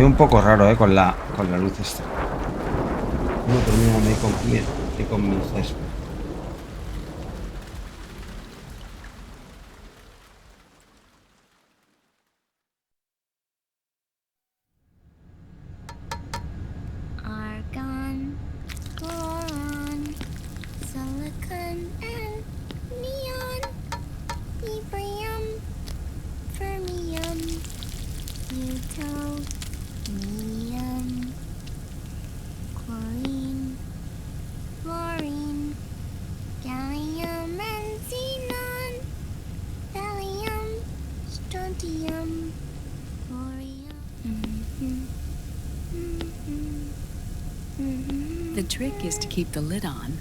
veo un poco raro, con la luz esta. No termina de convencer. Argon, boron, silicon, and neon, yttrium, fermium, plutonium, chlorine, fluorine, gallium, and xenon, thallium, strontium, thorium. The trick is to keep the lid on.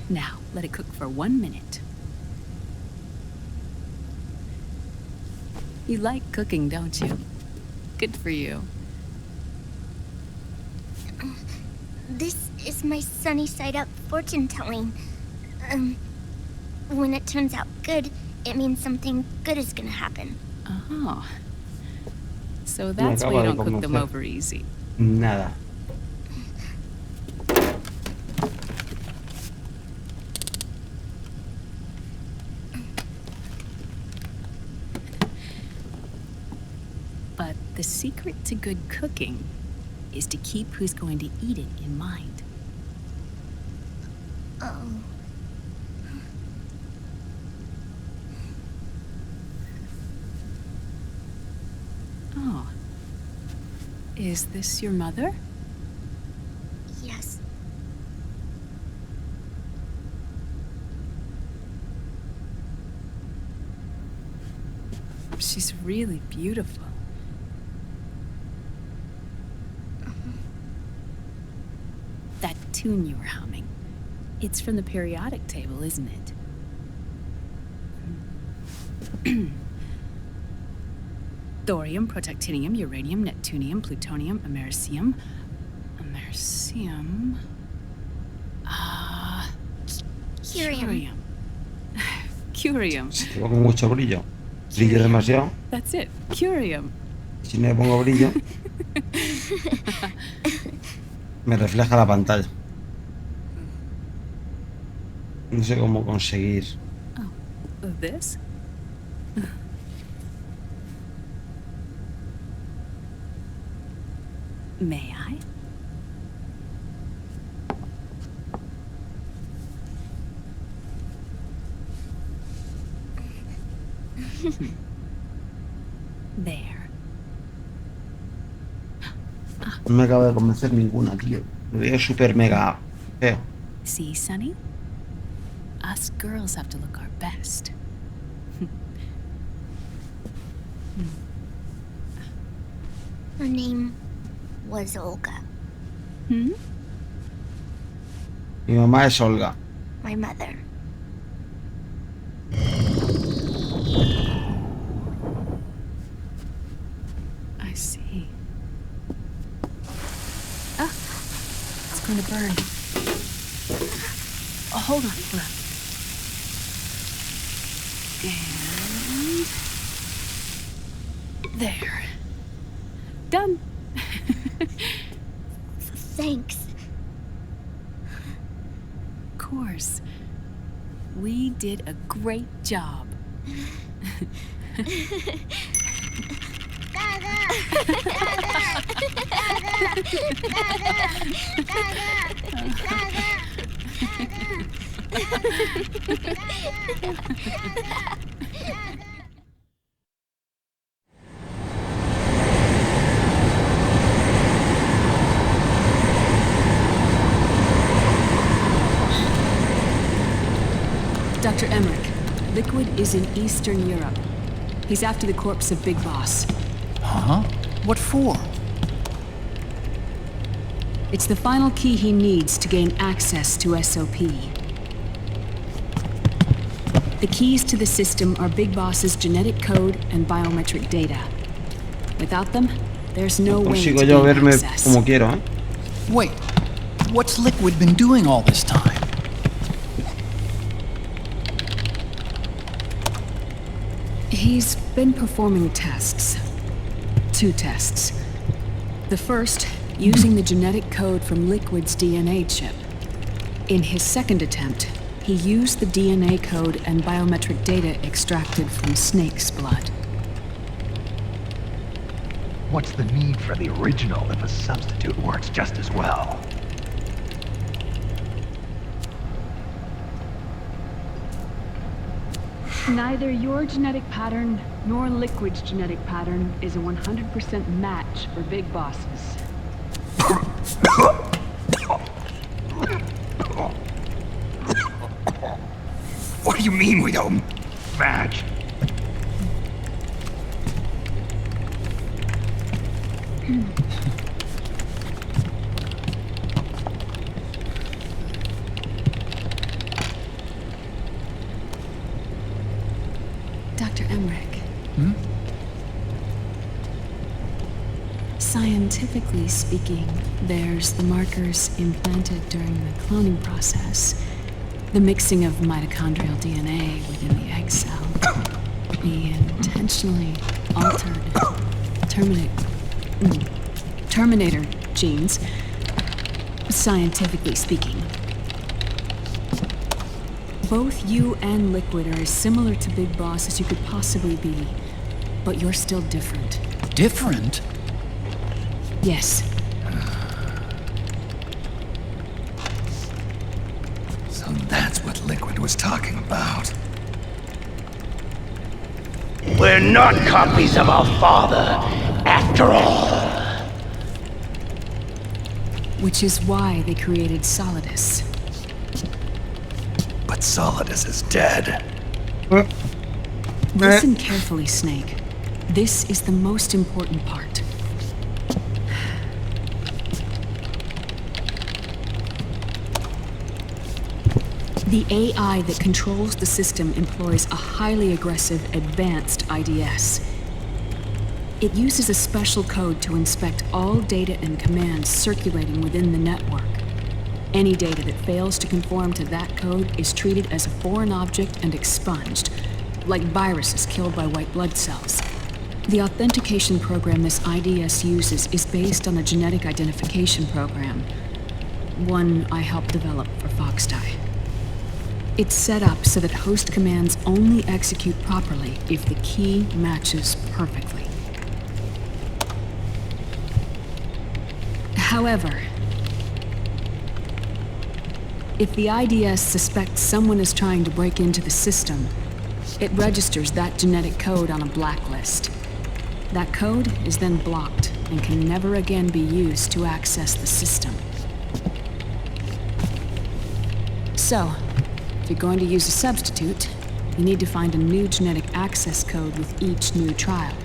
Now, let it cook for 1 minute. You like cooking, don't you? Good for you. This is my sunny side up fortune telling. When it turns out good, it means something good is gonna happen. Oh. So that's why you don't cook them over easy. Nada. But the secret to good cooking is to keep who's going to eat it in mind. Oh. Oh. Is this your mother? Yes. She's really beautiful. That tune you were humming, it's from the periodic table, isn't it? Thorium, protactinium, uranium, neptunium, plutonium, americium. Curium. Curium. Si tengo con mucho brillo. Brillo demasiado. That's it. Curium. Si no le pongo brillo, me refleja la pantalla. No sé cómo conseguir. Oh, this? May I? There. No me acaba de convencer ninguna, tío. Lo veo súper mega feo. See, Sonny? Us girls have to look our best. Her name was Olga. Hmm? Mi mamá es Olga. My mother. I see. Ah, it's going to burn. Oh, hold on, look. And there. Done. Thanks. Of course. We did a great job. Dr. Emmerich, Liquid is in Eastern Europe. He's after the corpse of Big Boss. Huh? What for? It's the final key he needs to gain access to SOP. The keys to the system are Big Boss's genetic code and biometric data. Without them, there's no way to gain access. Como quiero, ¿eh? Wait, what's Liquid been doing all this time? He's been performing tests. 2 tests. The first, using the genetic code from Liquid's DNA chip. In his second attempt, he used the DNA code and biometric data extracted from Snake's blood. What's the need for the original if a substitute works just as well? Neither your genetic pattern nor Liquid's genetic pattern is a 100% match for big bosses. What do you mean we don't match? Dr. Emmerich. Scientifically speaking, there's the markers implanted during the cloning process. The mixing of mitochondrial DNA within the egg cell. The intentionally altered Terminator genes. Scientifically speaking. Both you and Liquid are as similar to Big Boss as you could possibly be, but you're still different. Different? Yes. So that's what Liquid was talking about. We're not copies of our father, after all. Which is why they created Solidus. But Solidus is dead. Listen carefully, Snake. This is the most important part. The AI that controls the system employs a highly aggressive, advanced IDS. It uses a special code to inspect all data and commands circulating within the network. Any data that fails to conform to that code is treated as a foreign object and expunged, like viruses killed by white blood cells. The authentication program this IDS uses is based on a genetic identification program, one I helped develop for Foxdie. It's set up so that host commands only execute properly if the key matches perfectly. However, if the IDS suspects someone is trying to break into the system, it registers that genetic code on a blacklist. That code is then blocked and can never again be used to access the system. So, if you're going to use a substitute, you need to find a new genetic access code with each new trial.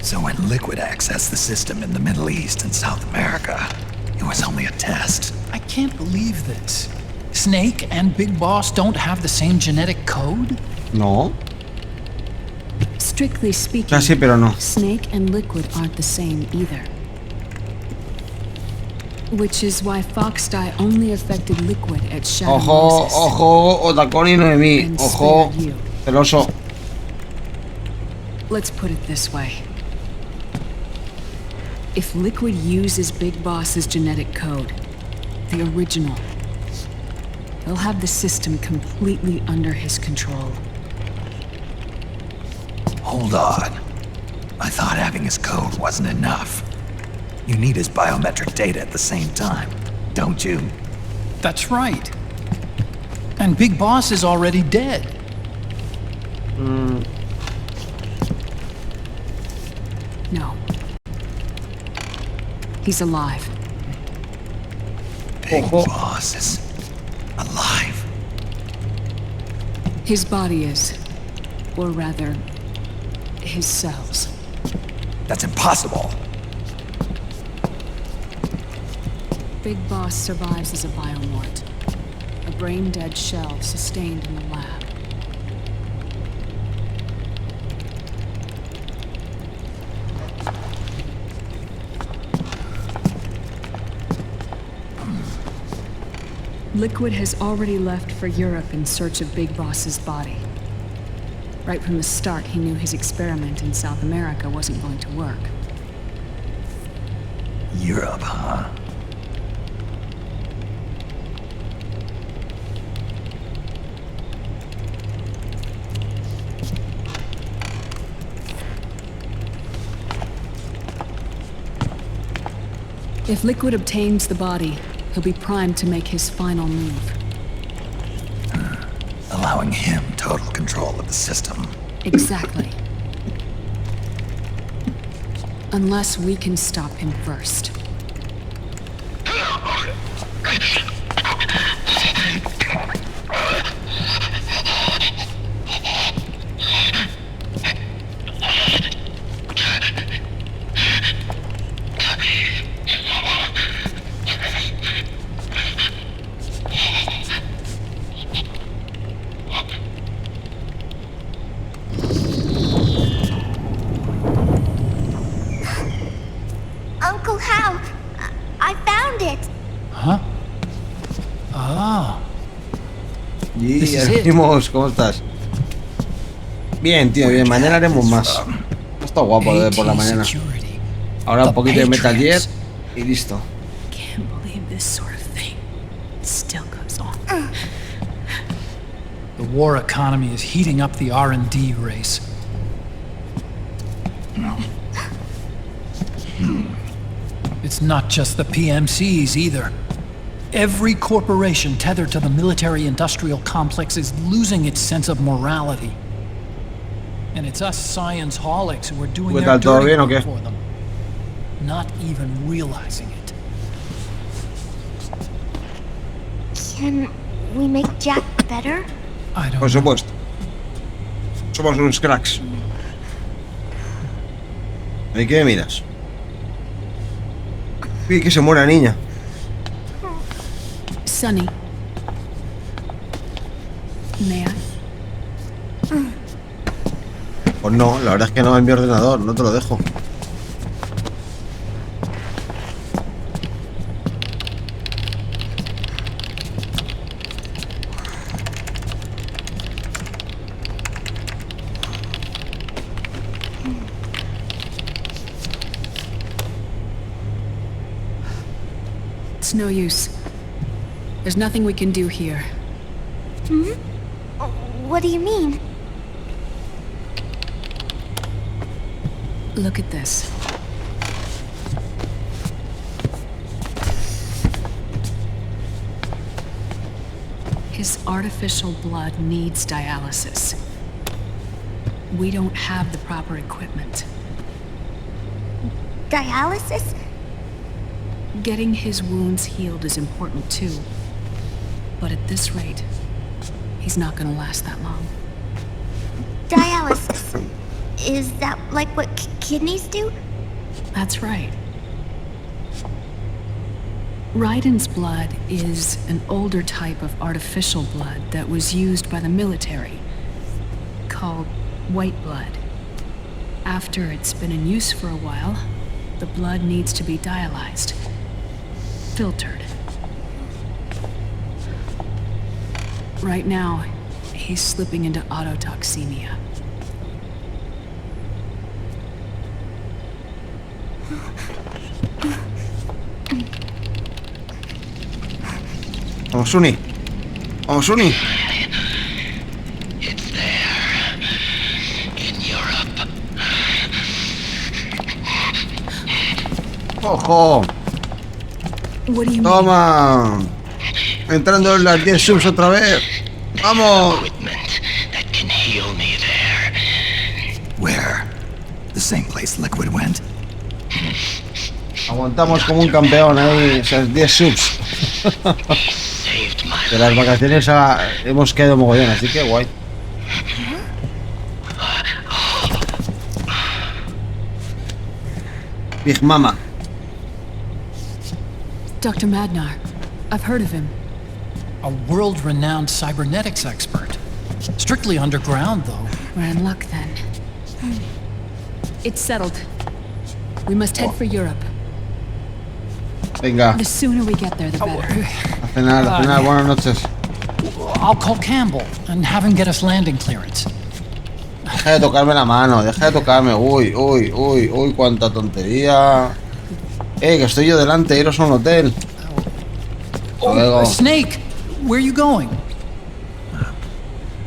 So when Liquid accessed the system in the Middle East and South America, it was only a test. I can't believe this. Snake and Big Boss don't have the same genetic code? No. Strictly speaking, Casi, pero no. Snake and Liquid aren't the same either. Which is why Foxdie only affected Liquid at Shadow Ojo, Moses. ojo, Otacón y Noemí. And Ojo, spared you. celoso. Let's put it this way. If Liquid uses Big Boss's genetic code, the original, he'll have the system completely under his control. Hold on. I thought having his code wasn't enough. You need his biometric data at the same time, don't you? That's right. And Big Boss is already dead. No. He's alive. Big Ojo. Boss is alive. His body is. Or rather, his cells. That's impossible. Big Boss survives as a biomort. A brain-dead shell sustained in the lab. Liquid has already left for Europe in search of Big Boss's body. Right from the start, he knew his experiment in South America wasn't going to work. Europe, huh? If Liquid obtains the body, he'll be primed to make his final move. Allowing him total control of the system. Exactly. Unless we can stop him first. Uncle Hal, I found it. Huh? Ah. Y This ya is it. venimos, ¿cómo estás? Bien, tío, bien. Mañana haremos más. Está guapo lo de por la mañana. Security. Ahora un The poquito de Metal Gear Patriots. y listo. Can't believe this sort of thing still goes on. The war economy is heating up the R&D race. It's not just the PMCs either. Every corporation tethered to the military-industrial complex is losing its sense of morality. And it's us science-holics who are doing ¿Qué their tal, todo dirty bien o work qué? for them, not even realizing it. Can we make Jack better? I don't Por know. supuesto. Somos unos cracks. ¿Y qué me miras? Uy, que se muera, niña. Sonny. May I? Pues no, la verdad es que no, en mi ordenador, no te lo dejo. It's no use. There's nothing we can do here. What do you mean? Look at this. His artificial blood needs dialysis. We don't have the proper equipment. Dialysis? Getting his wounds healed is important too. But at this rate, he's not gonna last that long. Dialysis. Is that like what kidneys do? That's right. Raiden's blood is an older type of artificial blood that was used by the military, called white blood. After it's been in use for a while, the blood needs to be dialyzed, filtered. Right now, he's slipping into autotoxemia. Vamos, Uni. Vamos, Uni. It's there. In Europe. ¡Ojo! What do you mean? ¡Toma! Entrando en las 10 subs otra vez. ¡Vamos! Equipment that can heal me there. Where? The same place Liquid went? Aguantamos como un campeón ahí, esas 10 subs. He saved my De las vacaciones hemos quedado mogollón, así que guay. Big Mama. Dr. Madnar. I've heard of him. A world-renowned cybernetics expert. Strictly underground, though. We're in luck then. It's settled. We must head for Europe. Venga, The sooner we get there, the better. a cenar, buenas noches. I'll call Campbell and have him get us landing clearance. Deja de tocarme la mano, deja de tocarme. Uy, uy, uy, uy, cuánta tontería. Que estoy yo delante, iros a un hotel. Luego, Snake! Where are you going?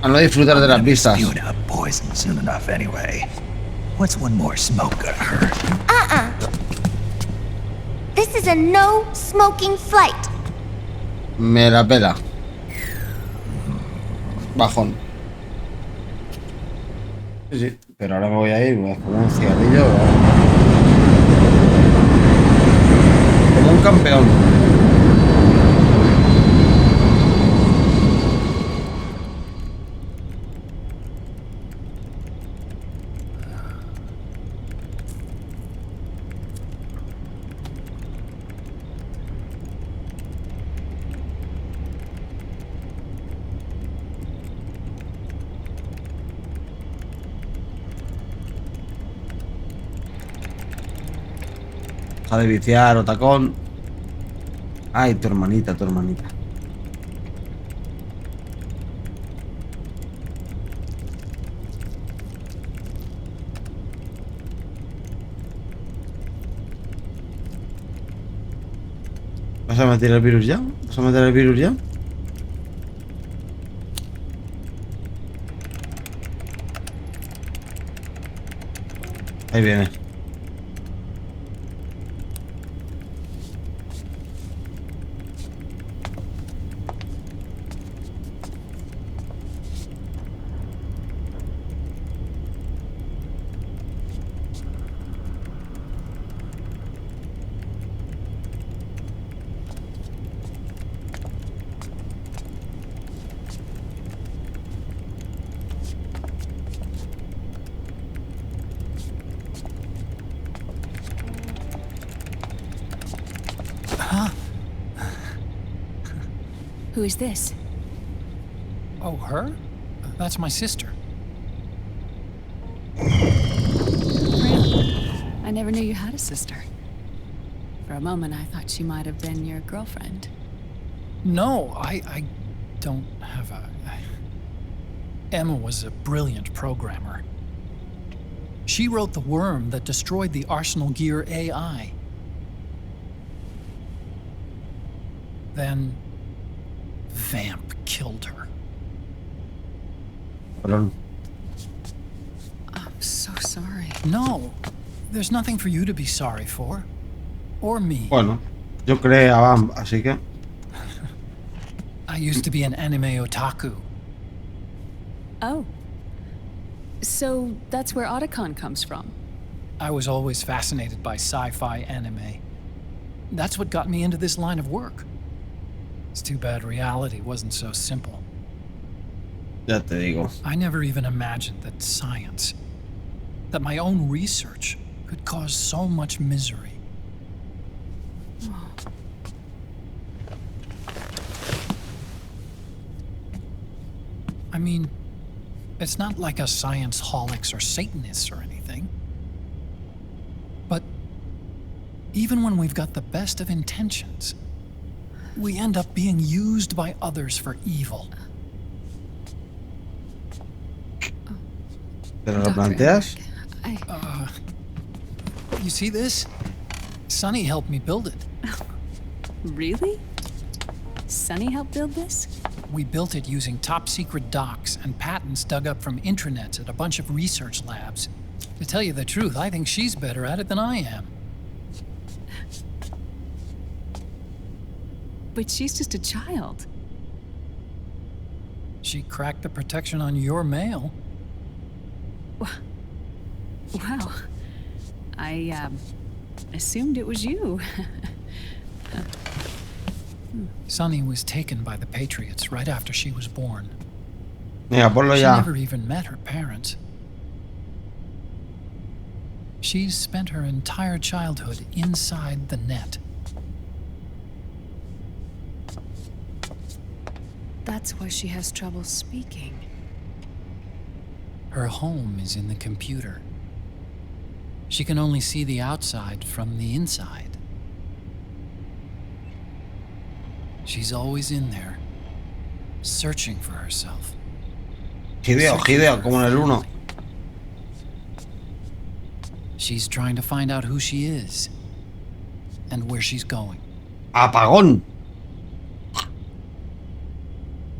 a no disfrutar de las vistas. Spewing out poison soon enough anyway. What's one more smoke gonna hurt? This is a no smoking flight. Me la pela. Bajón. Sí, sí. Pero ahora me voy a ir, me voy a fumar un cigarrillo. Como un campeón. Deja de viciar, Otacón. Ay, tu hermanita, tu hermanita. ¿Vas a meter el virus ya? ¿Vas a meter el virus ya? Ahí viene. Who is this? Oh, her? That's my sister. Really? I never knew you had a sister. For a moment, I thought she might have been your girlfriend. No, I don't have a... Emma was a brilliant programmer. She wrote the worm that destroyed the Arsenal Gear AI. Then... Vamp killed her. Perdón. I'm so sorry. No, there's nothing for you to be sorry for. Or me. Bueno, yo creé a Bam, así que... I used to be an anime otaku. Oh. So that's where Otacon comes from. I was always fascinated by sci-fi anime. That's what got me into this line of work. It's too bad reality wasn't so simple. Ya te digo. I never even imagined that science, that my own research, could cause so much misery. I mean, it's not like us science holics or Satanists or anything. But even when we've got the best of intentions, we end up being used by others for evil. ¿Te lo planteas? You see this? Sonny helped me build it. Really? Sunny helped build this? We built it using top-secret docs and patents dug up from intranets at a bunch of research labs. To tell you the truth, I think she's better at it than I am. But she's just a child. She cracked the protection on your mail. Wow. I, assumed it was you. Sunny was taken by the Patriots right after she was born. Mira, ponlo She ya. never even met her parents. She's spent her entire childhood inside the net. That's why she has trouble speaking. Her home is in the computer. She can only see the outside from the inside. She's always in there, searching for herself. Hideo, como en el 1. She's trying to find out who she is and where she's going. Apagón.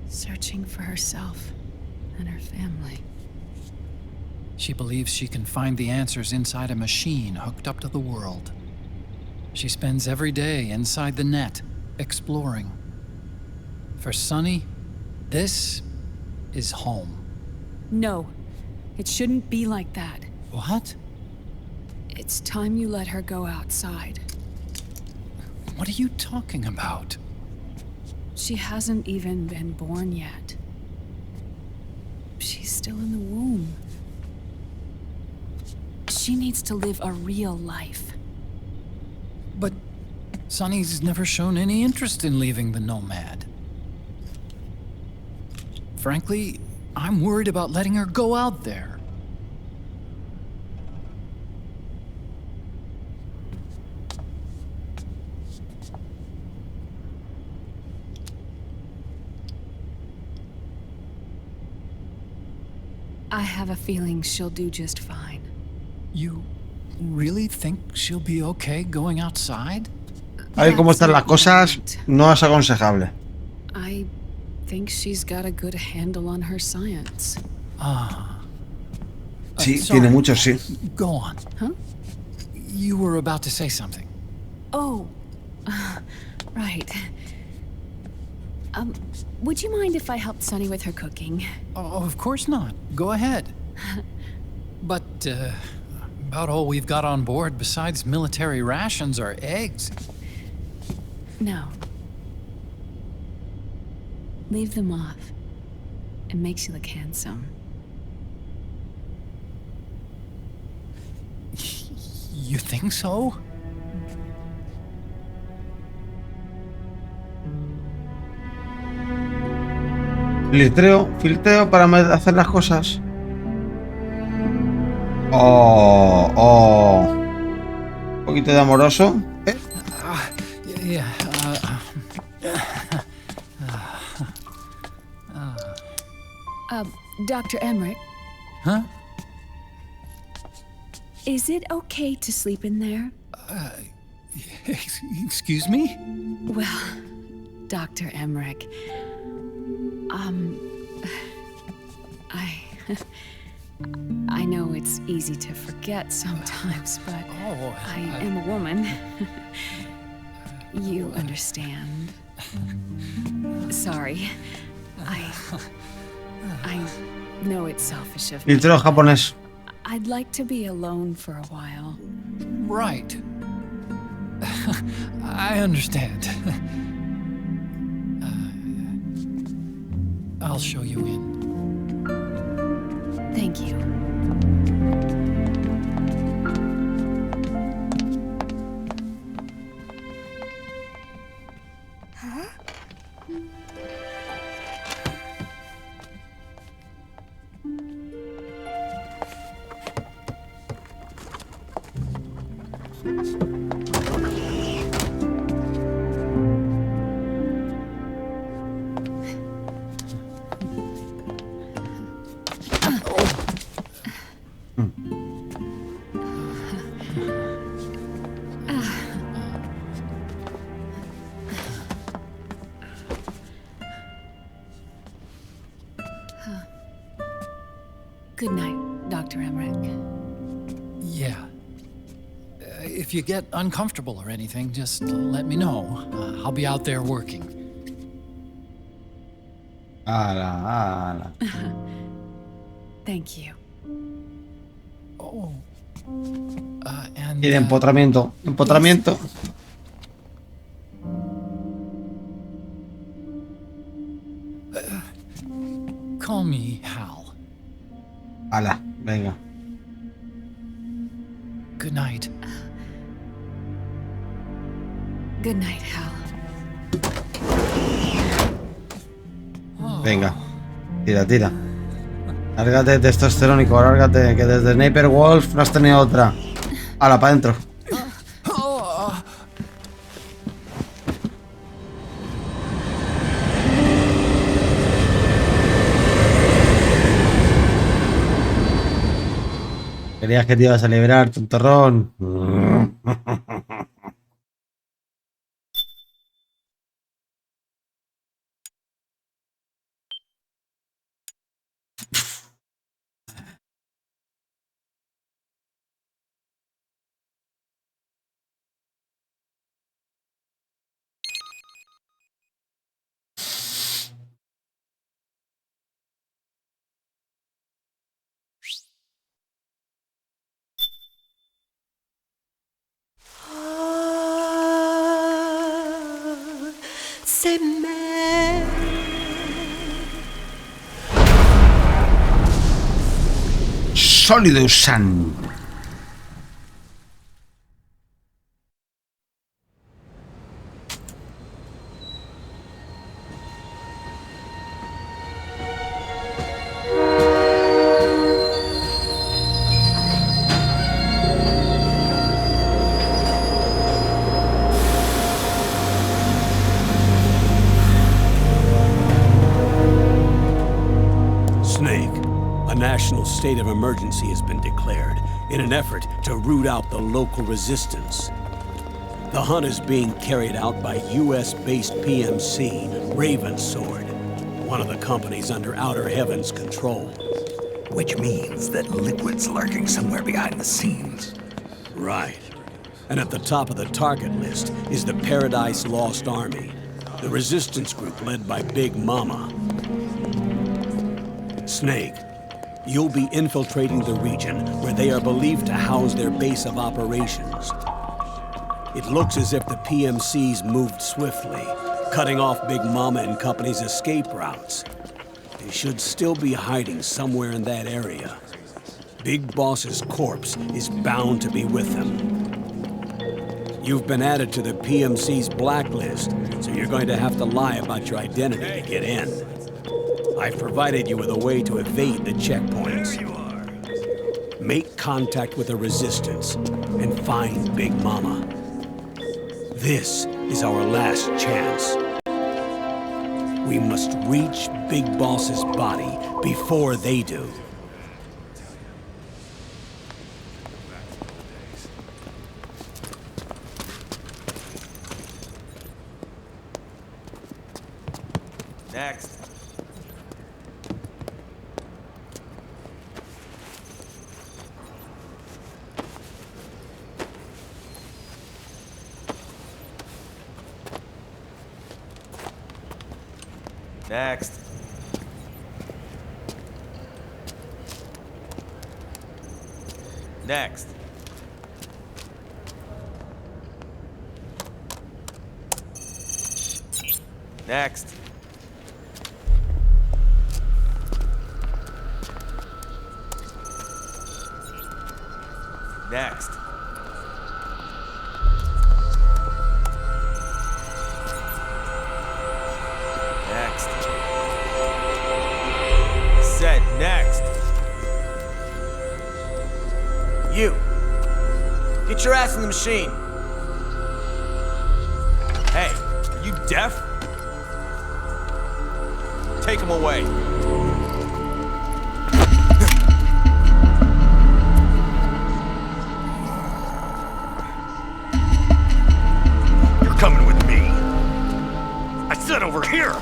Searching for herself and her family. She believes she can find the answers inside a machine hooked up to the world. She spends every day inside the net, exploring. For Sunny, this is home. No, it shouldn't be like that. What? It's time you let her go outside. What are you talking about? She hasn't even been born yet. She's still in the womb. She needs to live a real life. But Sunny's never shown any interest in leaving the Nomad. Frankly, I'm worried about letting her go out there. I have a feeling she'll do just fine. You really think she'll be okay going outside? Ahí como están las cosas, no es aconsejable. I think she's got a good handle on her science. Sí, Sorry. tiene mucho, sí. Go on. Huh? You were about to say something. Oh, right. Would you mind if I helped Sunny with her cooking? Oh, of course not. Go ahead. But, about all we've got on board besides military rations are eggs. No. Leave them off. It makes you look handsome. You think so? Filtreo para hacer las cosas. Un poquito de amoroso. Yeah. Dr. Emmerich, Huh? is it okay to sleep in there? Excuse me? Well, Dr. Emmerich, I know it's easy to forget sometimes, but I am a woman. You understand. Sorry. I know it's selfish of me. Filtreo japonés. I'd like to be alone for a while. Right. I understand. I'll show you in. Thank you. Good night, Dr. Emmerich. Yeah. If you get uncomfortable or anything, just let me know. I'll be out there working. Ala. Thank you. Oh. And Y de empotramiento. Empotramiento. call me Hal. Ala, venga. Good night. Good night, Hal. Venga. Tira. Lárgate, testosterónico, lárgate, que desde Sniper Wolf no has tenido otra. Ala, para adentro. Creías que te ibas a liberar, tontorrón. Solidus-san. National state of emergency has been declared in an effort to root out the local resistance. The hunt is being carried out by US-based PMC Ravensword, one of the companies under Outer Heaven's control. Which means that Liquid's lurking somewhere behind the scenes. Right. And at the top of the target list is the Paradise Lost Army, the resistance group led by Big Mama. Snake, you'll be infiltrating the region where they are believed to house their base of operations. It looks as if the PMCs moved swiftly, cutting off Big Mama and company's escape routes. They should still be hiding somewhere in that area. Big Boss's corpse is bound to be with them. You've been added to the PMC's blacklist, so you're going to have to lie about your identity to get in. I've provided you with a way to evade the checkpoints. Make contact with the resistance and find Big Mama. This is our last chance. We must reach Big Boss's body before they do. Next. Next. Next. Next. Next. Next. Said next. You. Get your ass in the machine. Hey, are you deaf? Take him away. You're coming with me. I said over here.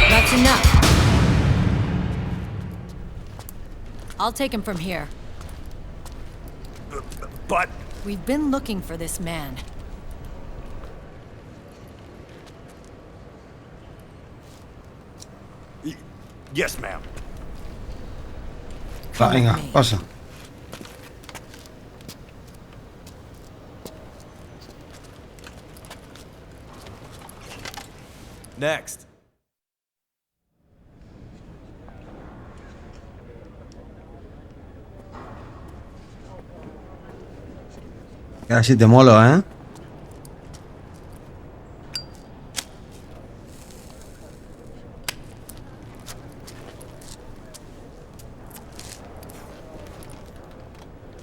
That's enough. I'll take him from here. But... We've been looking for this man. Yes, ma'am. Venga, pasa. Next. Casi te molo, ¿eh?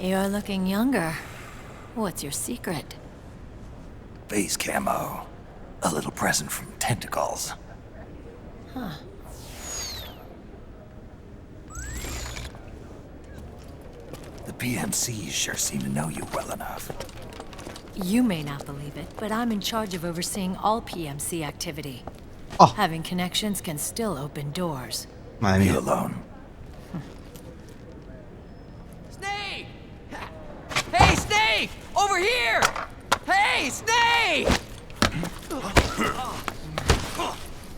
You're looking younger. What's your secret? face camo. A little present from Tentacles. Huh. The PMCs sure seem to know you well enough. You may not believe it, but I'm in charge of overseeing all PMC activity. Oh. Having connections can still open doors. Madre You mía. alone. Snake! Hey, Snake! Over here! Hey, Snake!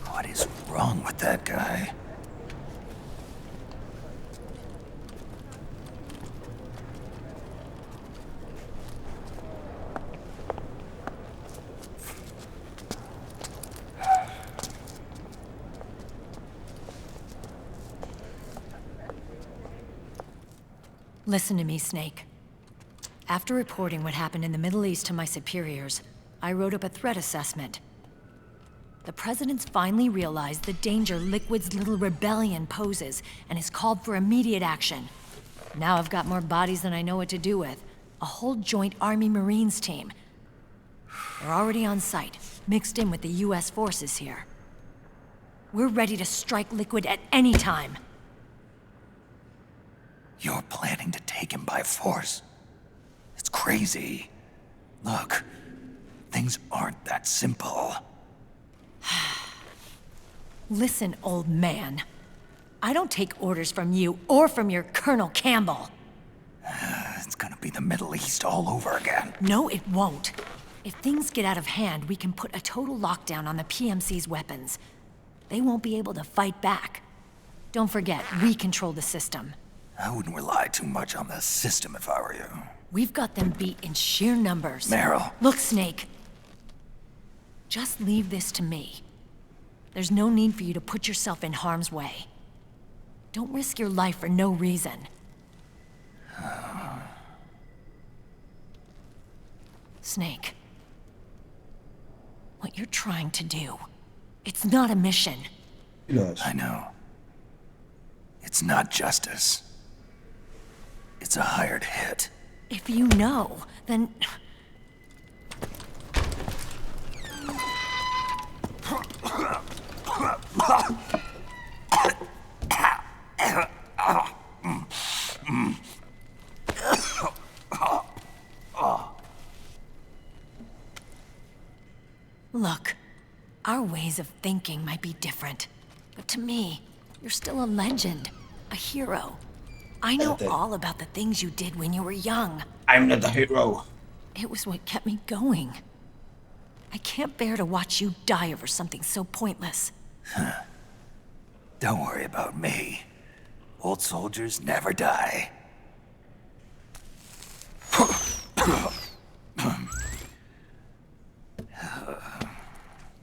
What is wrong with that guy? Listen to me, Snake. After reporting what happened in the Middle East to my superiors, I wrote up a threat assessment. The President's finally realized the danger Liquid's little rebellion poses and has called for immediate action. Now I've got more bodies than I know what to do with. A whole joint Army Marines team. They're already on site, mixed in with the US forces here. We're ready to strike Liquid at any time. You're planning to take him by force. It's crazy. Look, things aren't that simple. Listen, old man. I don't take orders from you or from your Colonel Campbell. It's gonna be the Middle East all over again. No, it won't. If things get out of hand, we can put a total lockdown on the PMC's weapons. They won't be able to fight back. Don't forget, we control the system. I wouldn't rely too much on the system if I were you. We've got them beat in sheer numbers. Meryl. Look, Snake. Just leave this to me. There's no need for you to put yourself in harm's way. Don't risk your life for no reason. Snake. What you're trying to do, it's not a mission. I know. It's not justice. It's a hired hit. If you know, then... Look, our ways of thinking might be different, but to me, you're still a legend, a hero. I know all about the things you did when you were young. I'm not the hero. It was what kept me going. I can't bear to watch you die over something so pointless. Don't worry about me. Old soldiers never die.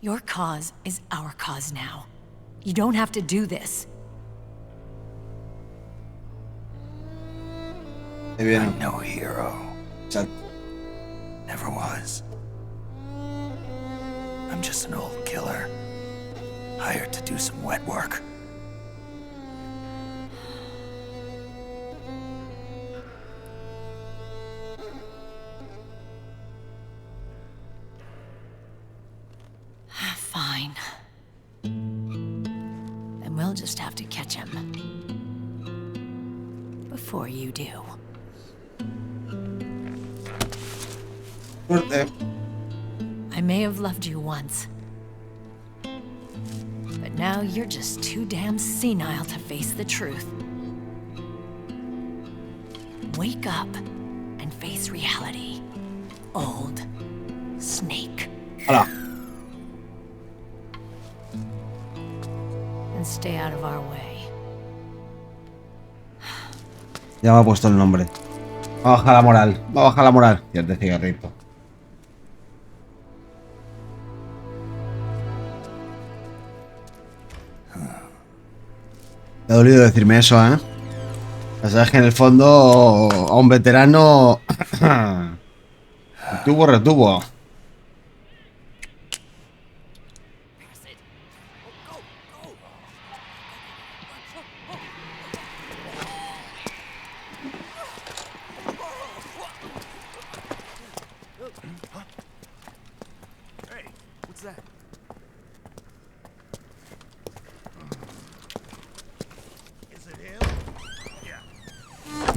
Your cause is our cause now. You don't have to do this. I'm no hero. Exacto. Never was. I'm just an old killer. Hired to do some wet work. Fine. Then we'll just have to catch him. Before you do. Suerte. I may have loved you once. But now you're just too damn senile to face the truth. Wake up and face reality. Old Snake. Hola. And stay out of our way. Ya me ha puesto el nombre. Va a bajar la moral. Va a bajar la moral. Y el de cigarrito. Me ha dolido decirme eso, ¿eh? Ya sabes que en el fondo a un veterano tuvo retuvo.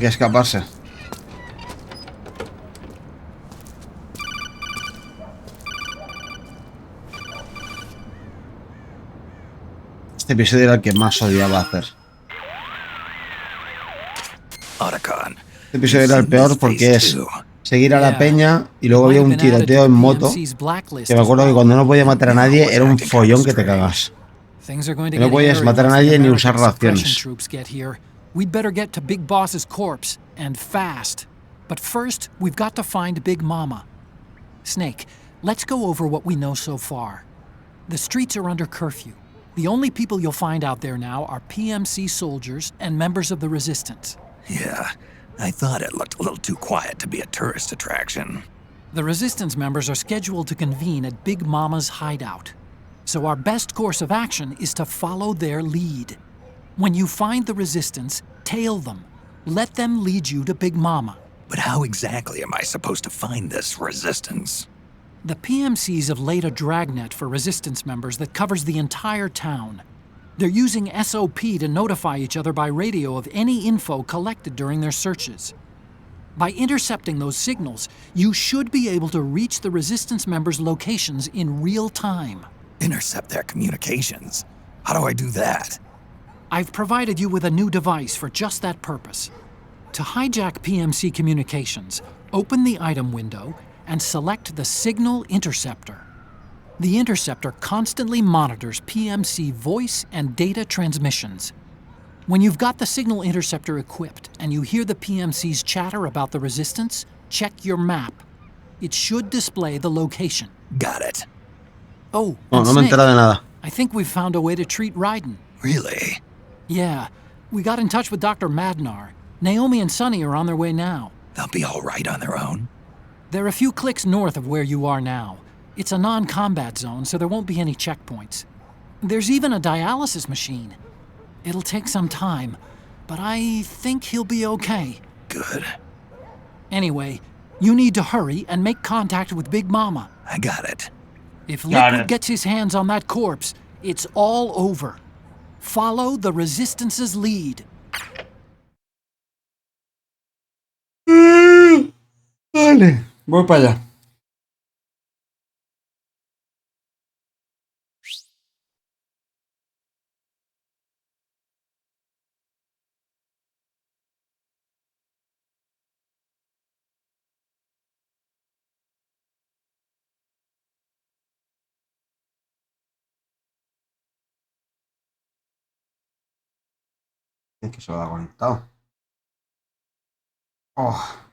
que escaparse. Este episodio era el que más odiaba hacer. Este episodio era el peor porque es seguir a la peña y luego había un tiroteo en moto. Que me acuerdo que cuando no podía matar a nadie era un follón que te cagas. Que no podías matar a nadie ni usar raciones. We'd better get to Big Boss's corpse, and fast. But first, we've got to find Big Mama. Snake, let's go over what we know so far. The streets are under curfew. The only people you'll find out there now are PMC soldiers and members of the Resistance. Yeah, I thought it looked a little too quiet to be a tourist attraction. The Resistance members are scheduled to convene at Big Mama's hideout. So our best course of action is to follow their lead. When you find the Resistance, tail them. Let them lead you to Big Mama. But how exactly am I supposed to find this Resistance? The PMCs have laid a dragnet for Resistance members that covers the entire town. They're using SOP to notify each other by radio of any info collected during their searches. By intercepting those signals, you should be able to reach the Resistance members' locations in real time. Intercept their communications? How do I do that? I've provided you with a new device for just that purpose. To hijack PMC communications, open the item window and select the Signal Interceptor. The interceptor constantly monitors PMC voice and data transmissions. When you've got the Signal Interceptor equipped and you hear the PMC's chatter about the Resistance, check your map. It should display the location. Got it. Oh, no me he enterado de nada. I think we've found a way to treat Raiden. Really? Yeah. We got in touch with Dr. Madnar. Naomi and Sunny are on their way now. They'll be all right on their own? They're a few clicks north of where you are now. It's a non-combat zone, so there won't be any checkpoints. There's even a dialysis machine. It'll take some time, but I think he'll be okay. Good. Anyway, you need to hurry and make contact with Big Mama. I got it. If Liquid gets his hands on that corpse, it's all over. Follow the Resistance's lead. Vale, voy para allá. Es que se lo ha conectado. Oh.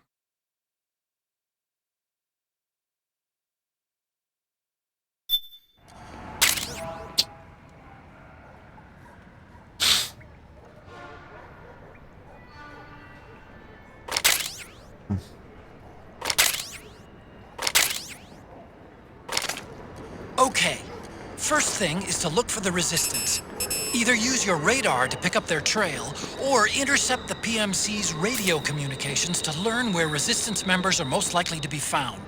Okay. First thing is to look for the Resistance. Either use your radar to pick up their trail, or intercept the PMC's radio communications to learn where Resistance members are most likely to be found.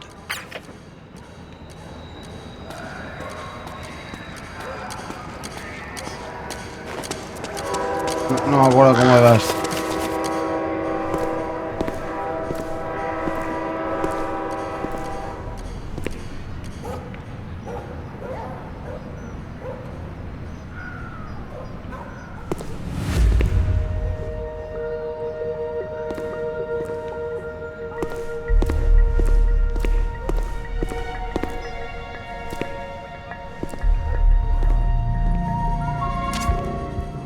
No me acuerdo cómo era esto.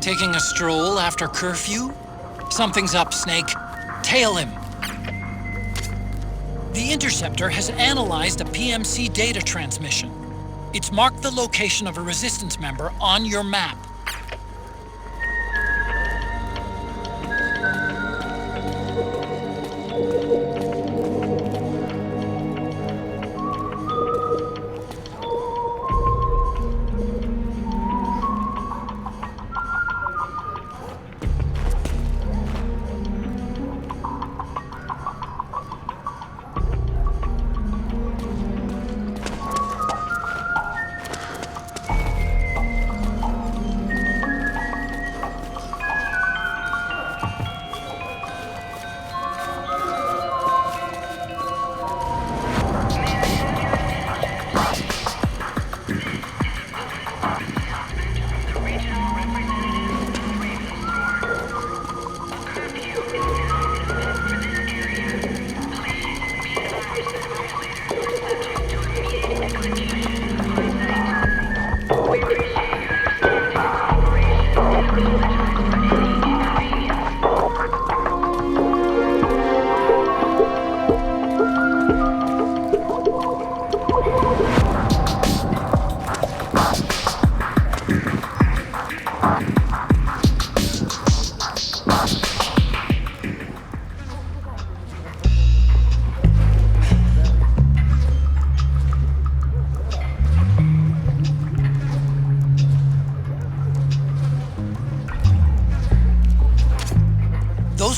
Taking a stroll after curfew? Something's up, Snake. Tail him. The Interceptor has analyzed a PMC data transmission. It's marked the location of a Resistance member on your map.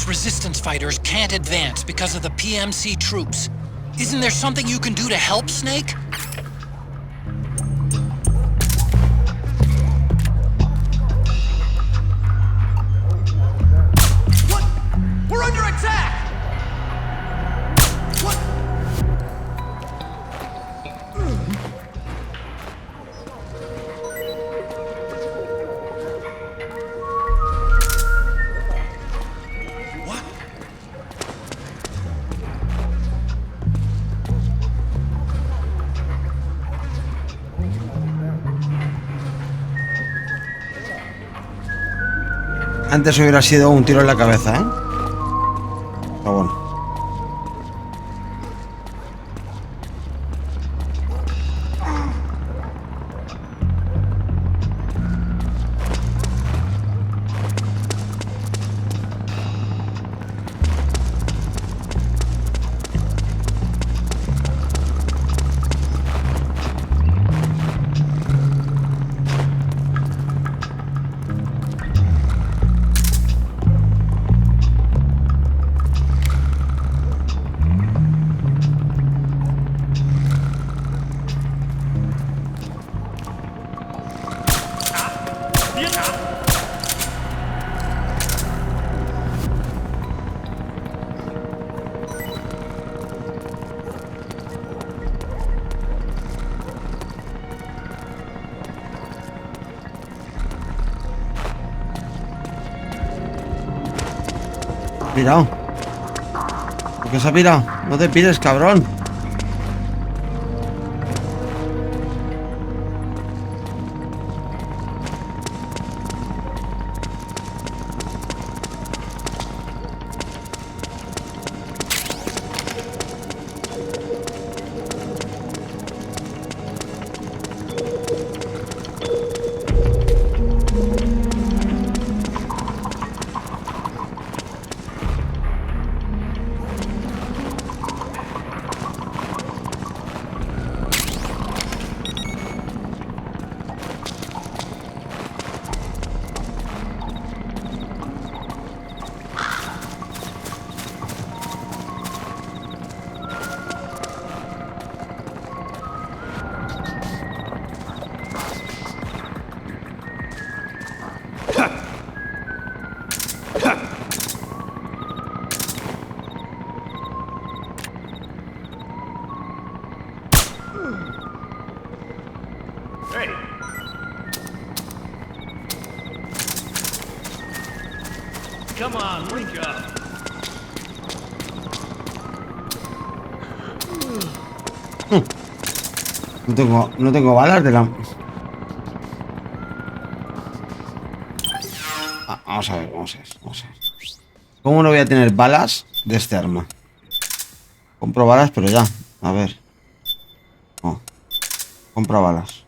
Patriots resistance fighters can't advance because of the PMC troops. Isn't there something you can do to help, Snake? What? We're under attack! What? What? Antes hubiera sido un tiro en la cabeza, ¿eh? Pero bueno. Pirado. ¿Por qué se ha pirado? No te pires, cabrón. Hey! Come on, wake up! No tengo balas de la... Vamos a ver. ¿Cómo no voy a tener balas de este arma? Compro balas, pero ya. A ver. No. Compra balas.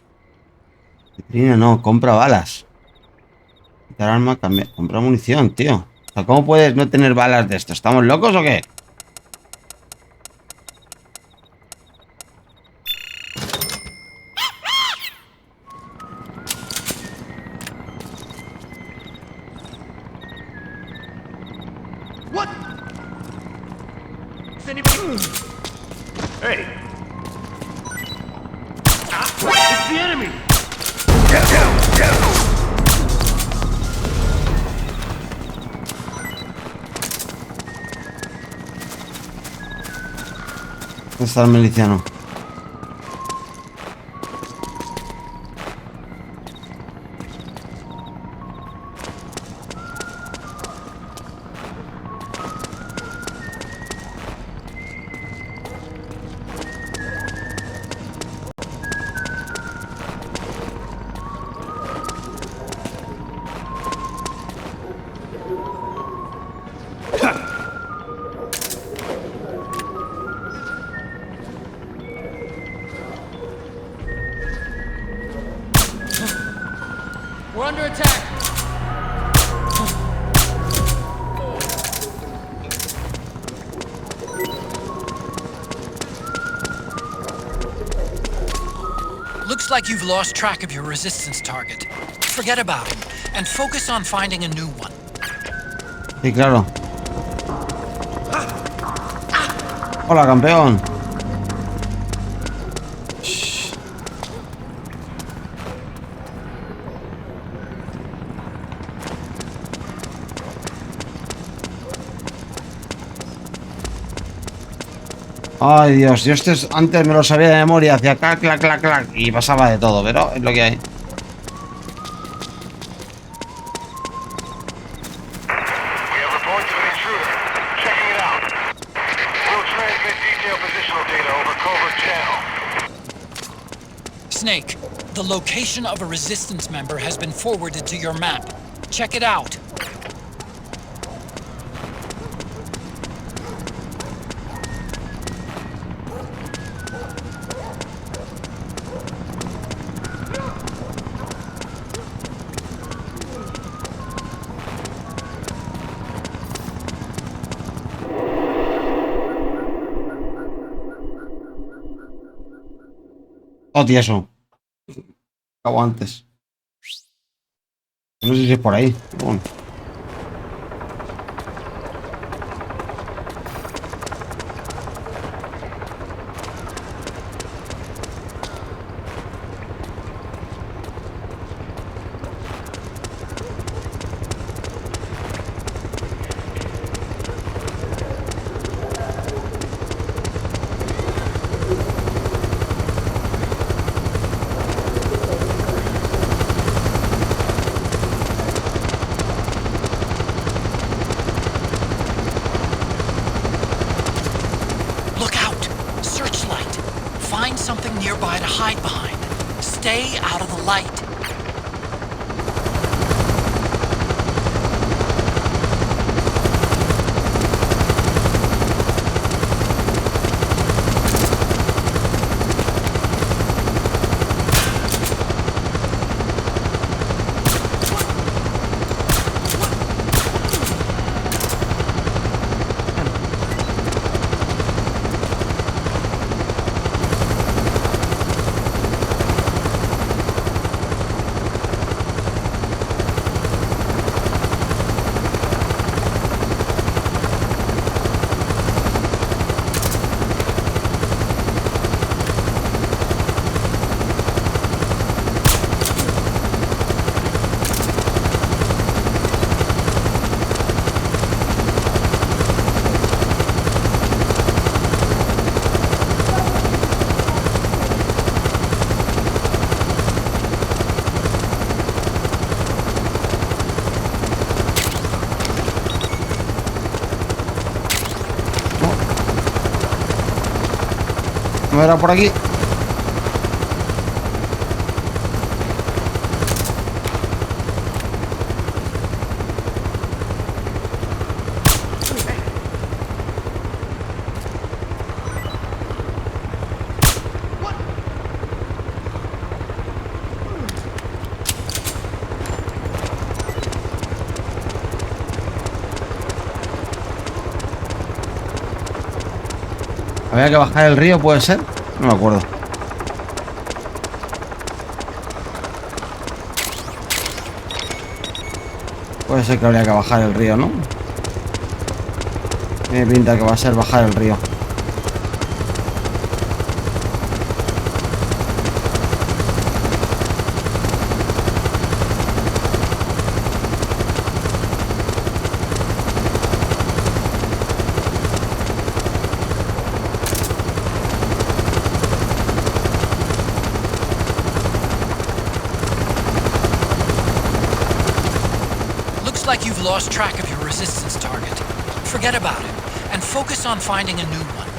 Vitrina no, compra balas. Quitar arma, cambia. Compra munición, tío. O sea, ¿cómo puedes no tener balas de esto? ¿Estamos locos o qué? What? Is anybody... Hey! It's the enemy! ¿Dónde está el miliciano? We're under attack! Looks like you've lost track of your resistance target. Forget about him, and focus on finding a new one. Sí, claro. Hola, campeón. Ay, Dios, yo antes me lo sabía de memoria, hacía clac, clac, clac, clac, y pasaba de todo, pero es lo que hay. Snake, the location of a resistance member has been forwarded to your map. Check it out. Oh, tieso. Acabo antes. No sé si es por ahí. Bueno. Find something nearby to hide behind. Stay out of the light. No era por aquí. Había que bajar el río, ¿puede ser? No me acuerdo. Puede ser que habría que bajar el río, ¿no? Tiene pinta que va a ser bajar el río. Like you've lost track of your resistance target. Forget about it, and focus on finding a new one.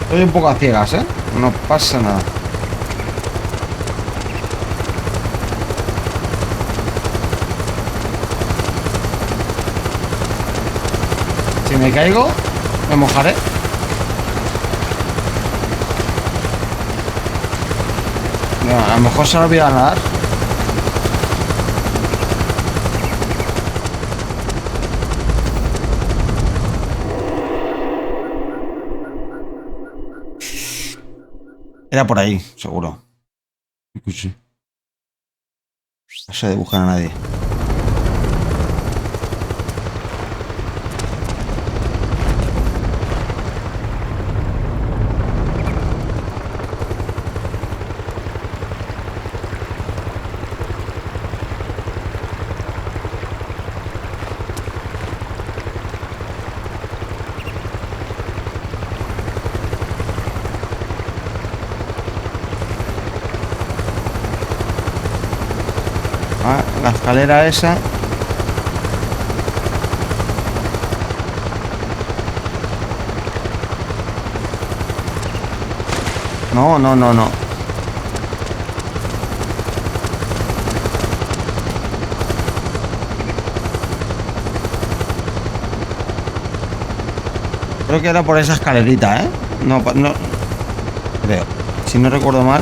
Estoy un poco a ciegas, ¿eh? No pasa nada. Si me caigo, me mojaré. No, a lo mejor se me olvida nadar. Era por ahí, seguro. Sí. No se dibujan a nadie. Ah, la escalera esa. No. Creo que era por esa escalerita, ¿eh? No, creo. Si no recuerdo mal.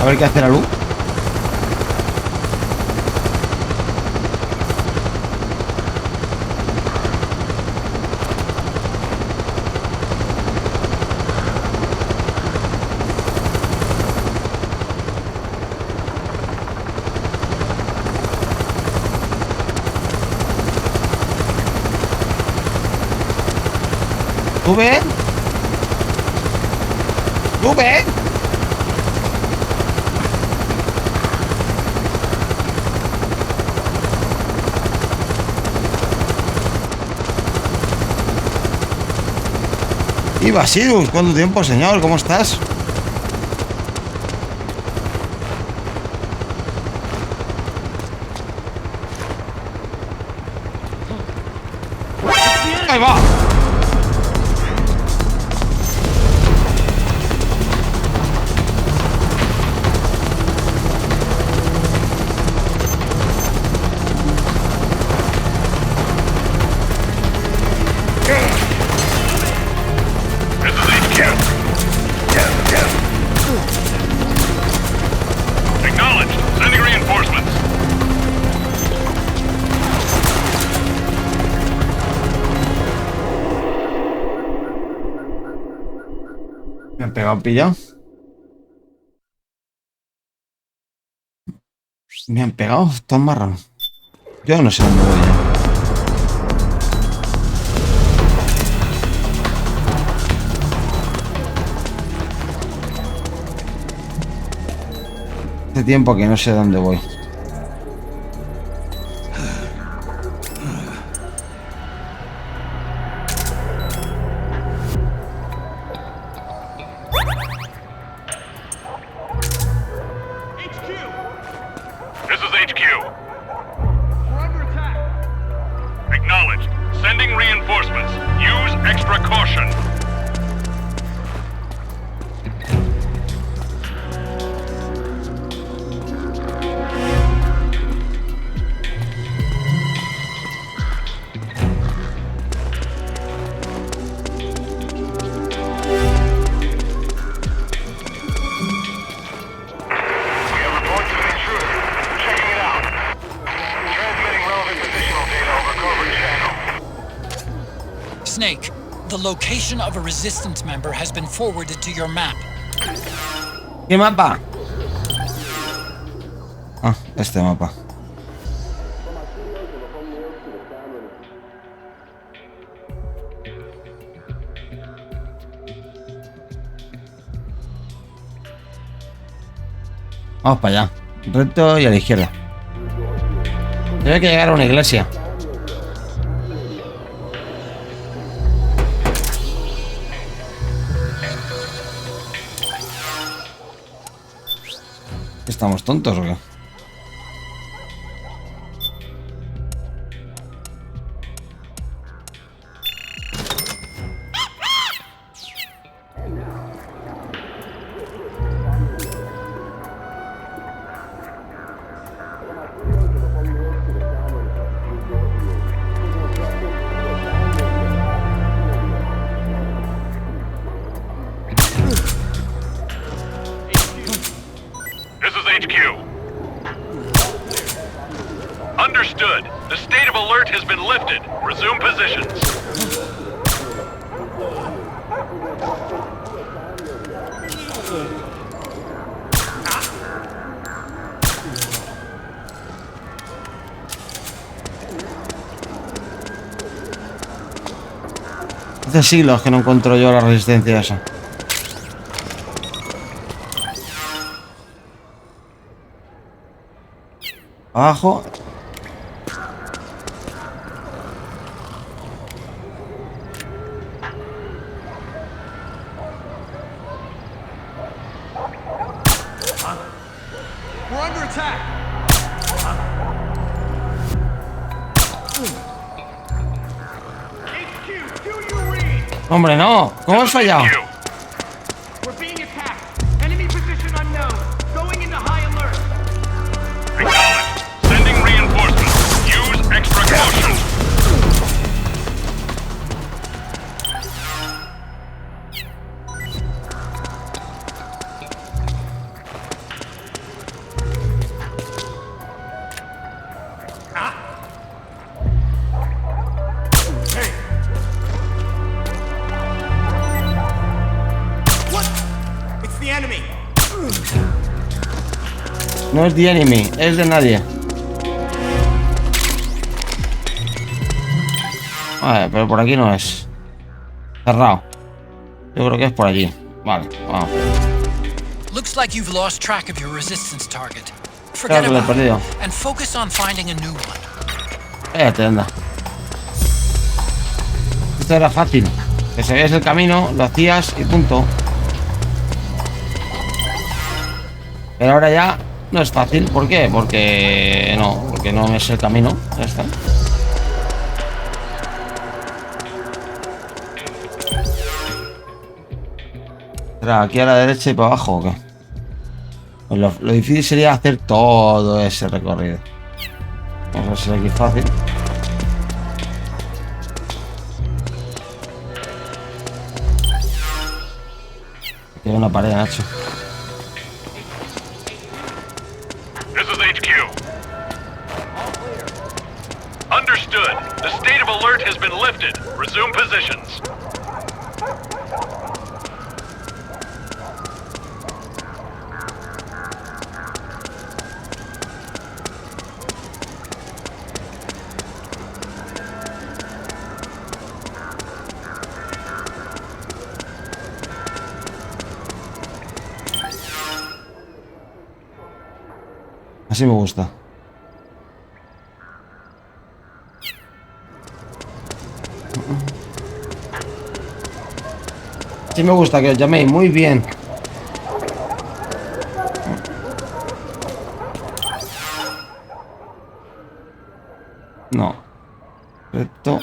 A ver qué hace la luz. ¿Sube? ¿Sube? Y Basilus, ¿cuánto tiempo, señor? ¿Cómo estás? ¡Ahí va! Me han pegado, pillado. Me han pegado, están marranos. Yo no sé dónde voy ya. Hace tiempo que no sé dónde voy. Snake, the location of a resistance member has been forwarded to your map. ¿Qué mapa? Ah, este mapa. Vamos para allá. Recto y a la izquierda. Tiene que llegar a una iglesia. ¿Estamos tontos o qué? lifted. Resume positions. Hace siglos que no encuentro yo la resistencia esa. Abajo. Hombre, no. ¿Cómo has fallado? Sending reinforcements. Use extra caution. No es the enemy, es de nadie. Vale, pero por aquí no es. Cerrado. Yo creo que es por allí. Vale, vamos. Looks like you've lost track of your resistance target. Claro Forget que lo he about perdido. it and focus on finding a new one. Cállate, anda. Esto era fácil. Que sabías el camino, lo hacías y punto. Pero ahora ya no es fácil. ¿Por qué? Porque no es el camino. Ya está. ¿Será aquí a la derecha y para abajo o qué? Pues lo difícil sería hacer todo ese recorrido. Vamos a ver si aquí es fácil. Aquí hay una pared, Nacho. This is HQ. Understood. The state of alert has been lifted. Resume positions. Así me gusta. Sí me gusta que os llaméis. Muy bien. No. Esto.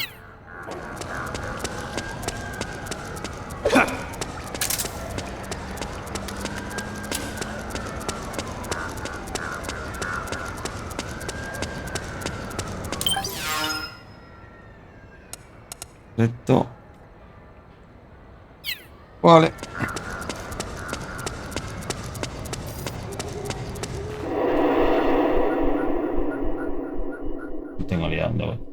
Esto. Vale. Tengo liando, güey.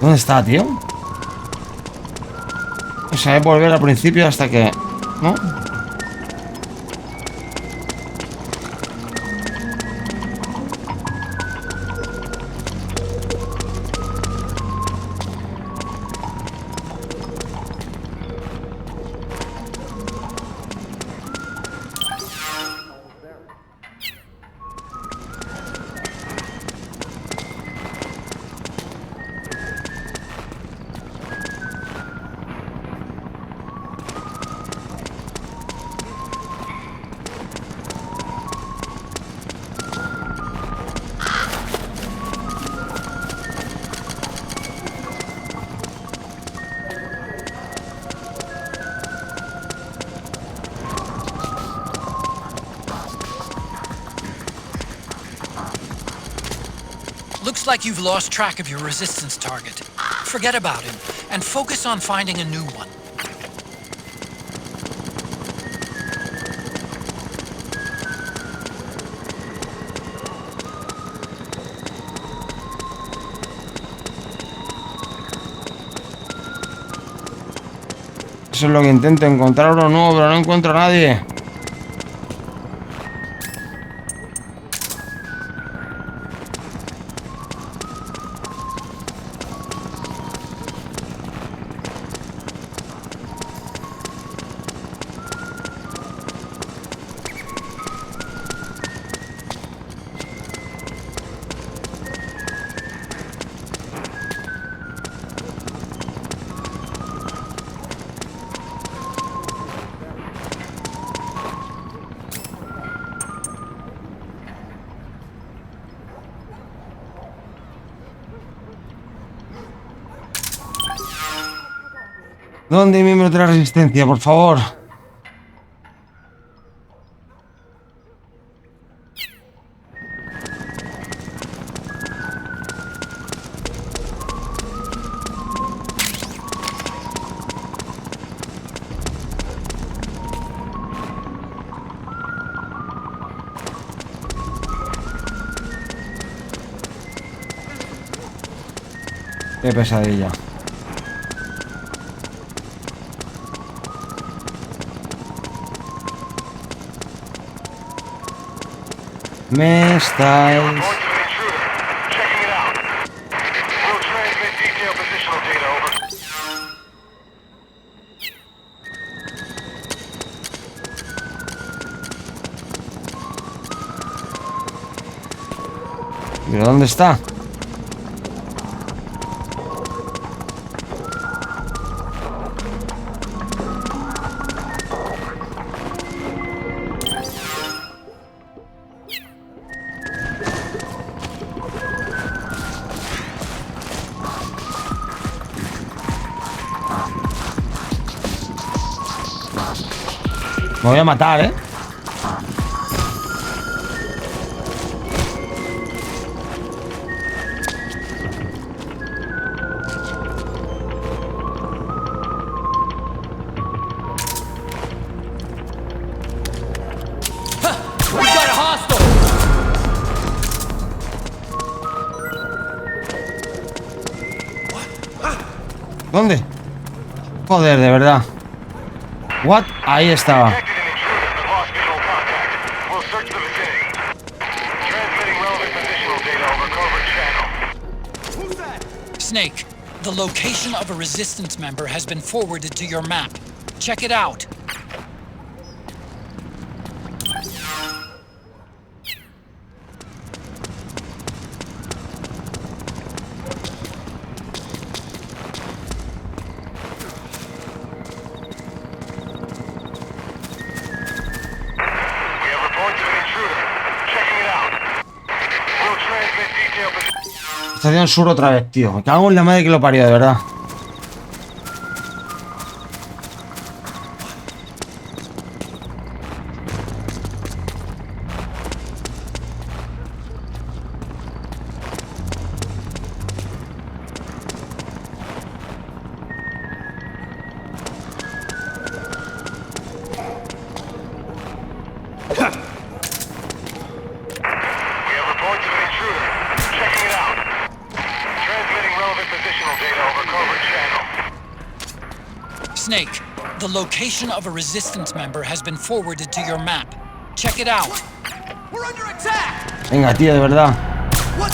¿Dónde está, tío? O sea, es volver al principio hasta que... ¿no? Looks like you've lost track of your resistance target. Forget about him, and focus on finding a new one. Eso es lo que intento, encontrar uno nuevo, pero no encuentro a nadie. ¿Dónde hay miembros de la resistencia, por favor? Qué pesadilla. Me estáis... ¿Pero dónde está? Me voy a matar, ¿eh? ¿Dónde? Joder, de verdad. What? Ahí estaba. Snake, the location of a resistance member has been forwarded to your map. Check it out. Estación sur otra vez, tío. Me cago en la madre que lo parió, de verdad. Snake, the location of a resistance member has been forwarded to your map. Check it out. We're under attack. Venga, tío, de verdad. What?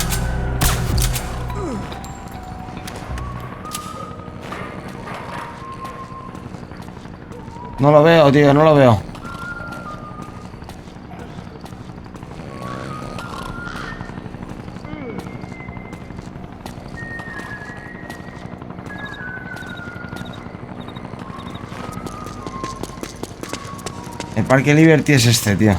No lo veo, tío, no lo veo. El Parque Liberty es este, tío.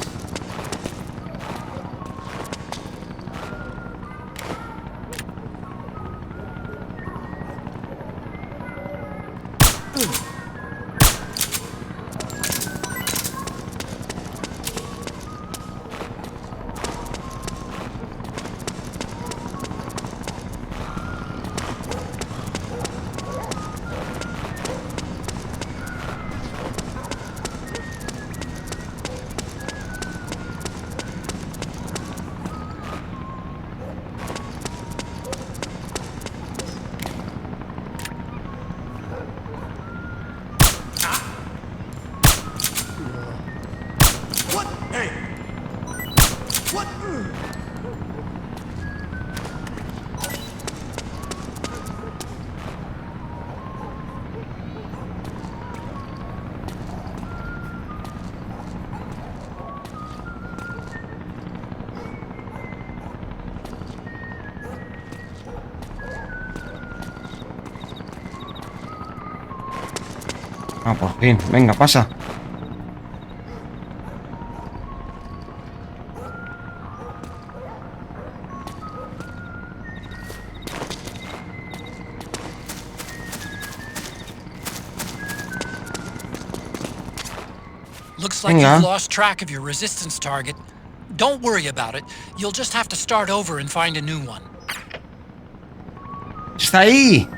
Ah, por fin. Venga, pasa. Looks like you've lost track of your resistance target. Don't worry about it. You'll just have to start over and find a new one. Está ahí.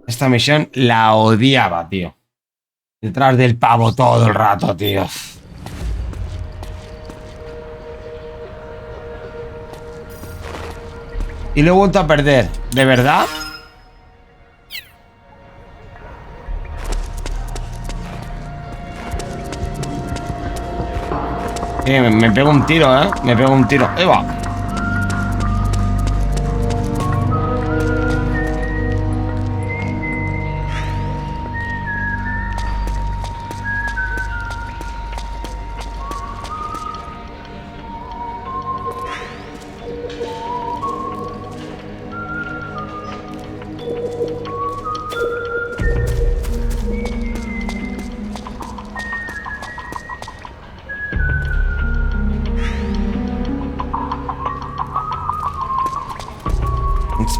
Esta misión la odiaba, tío. Detrás del pavo todo el rato, tío. Y lo he vuelto a perder. ¿De verdad? Me pego un tiro, ¿eh? Me pego un tiro. ¡Eva!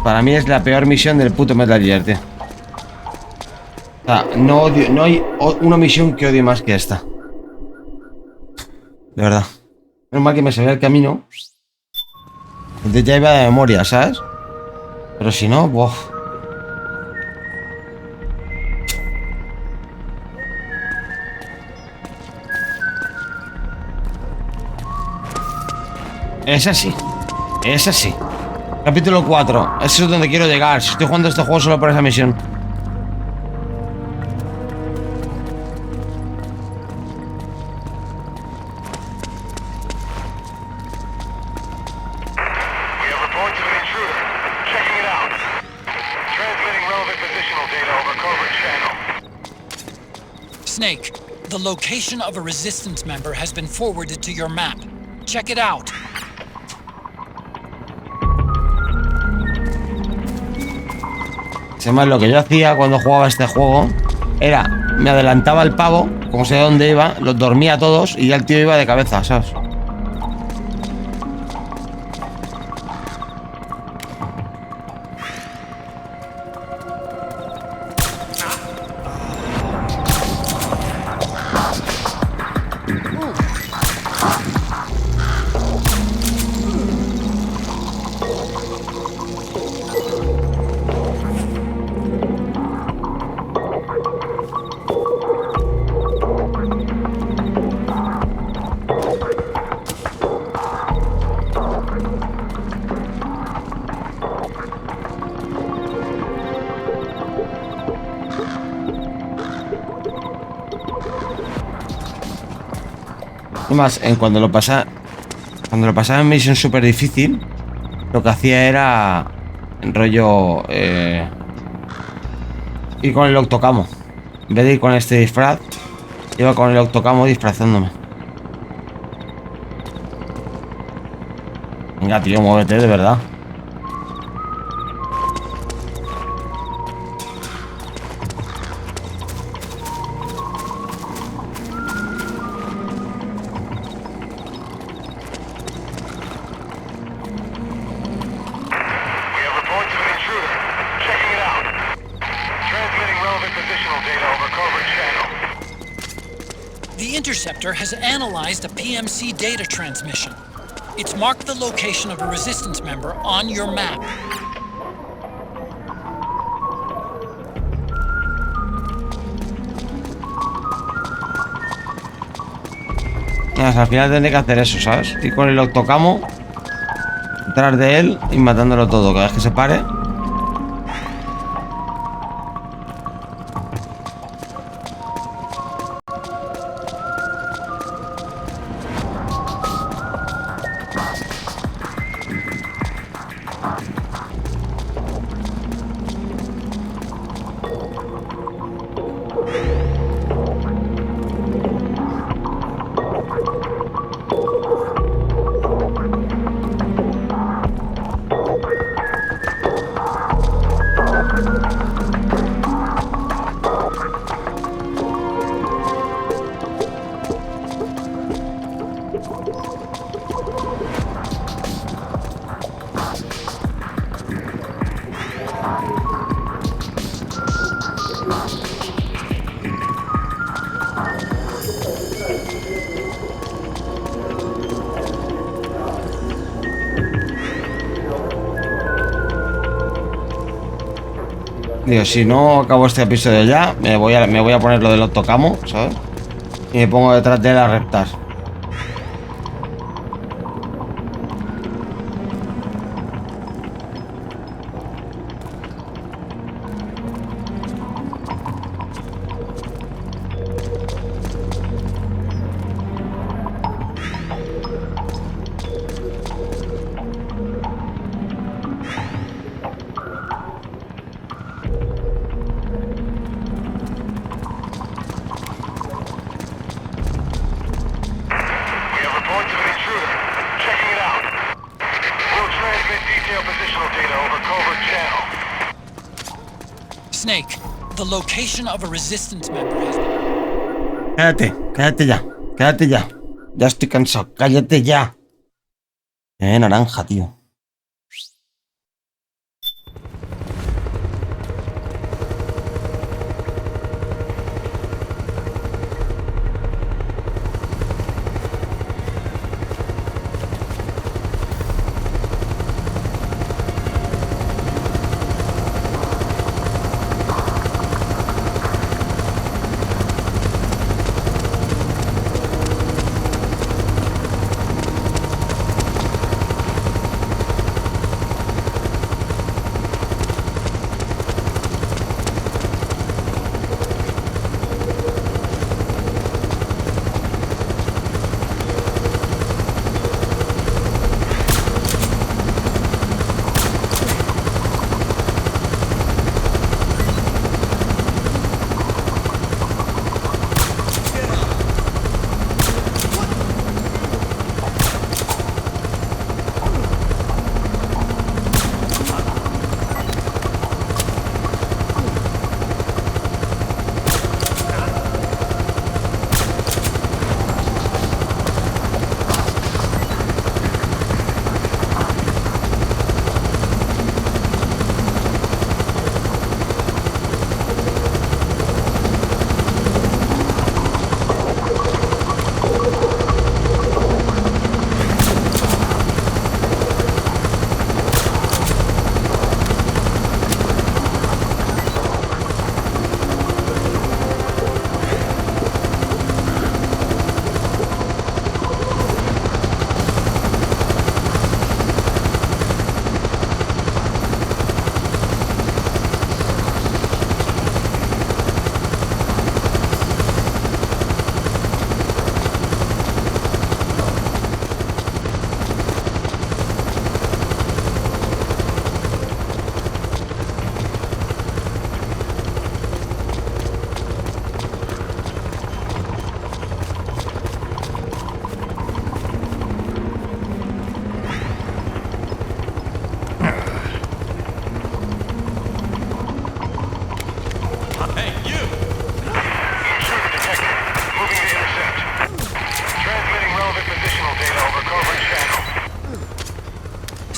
Para mí es la peor misión del puto Metal Gear, tío. O sea, no odio, no hay una misión que odie más que esta. De verdad. Menos mal que me sabía el camino. Entonces ya iba de memoria, ¿sabes? Pero si no, ¡bof! Es así. Es así. Capítulo 4. Eso es donde quiero llegar. Si estoy jugando este juego solo por esa misión. Snake, the location of a resistance member has been forwarded to your map. Check it out. Además, lo que yo hacía cuando jugaba este juego era, me adelantaba el pavo, como sé dónde iba, los dormía a todos y ya el tío iba de cabeza, ¿sabes? Y más, cuando lo pasaba en misión súper difícil, lo que hacía era rollo ir con el octocamo. En vez de ir con este disfraz, iba con el octocamo disfrazándome. Venga, tío, muévete, de verdad. The interceptor has analyzed a PMC data transmission. It's marked the location of a resistance member on your map. Al final tendré que hacer eso, ¿sabes? Ir con el octocamo detrás de él y matándolo todo. Cada vez que se pare. Digo, si no acabo este episodio ya, me voy a poner lo del octocamo, ¿sabes? Y me pongo detrás de él a reptar. Snake, the location of a resistance member has been... Cállate ya, cállate ya. Ya estoy cansado, cállate ya. Naranja, tío.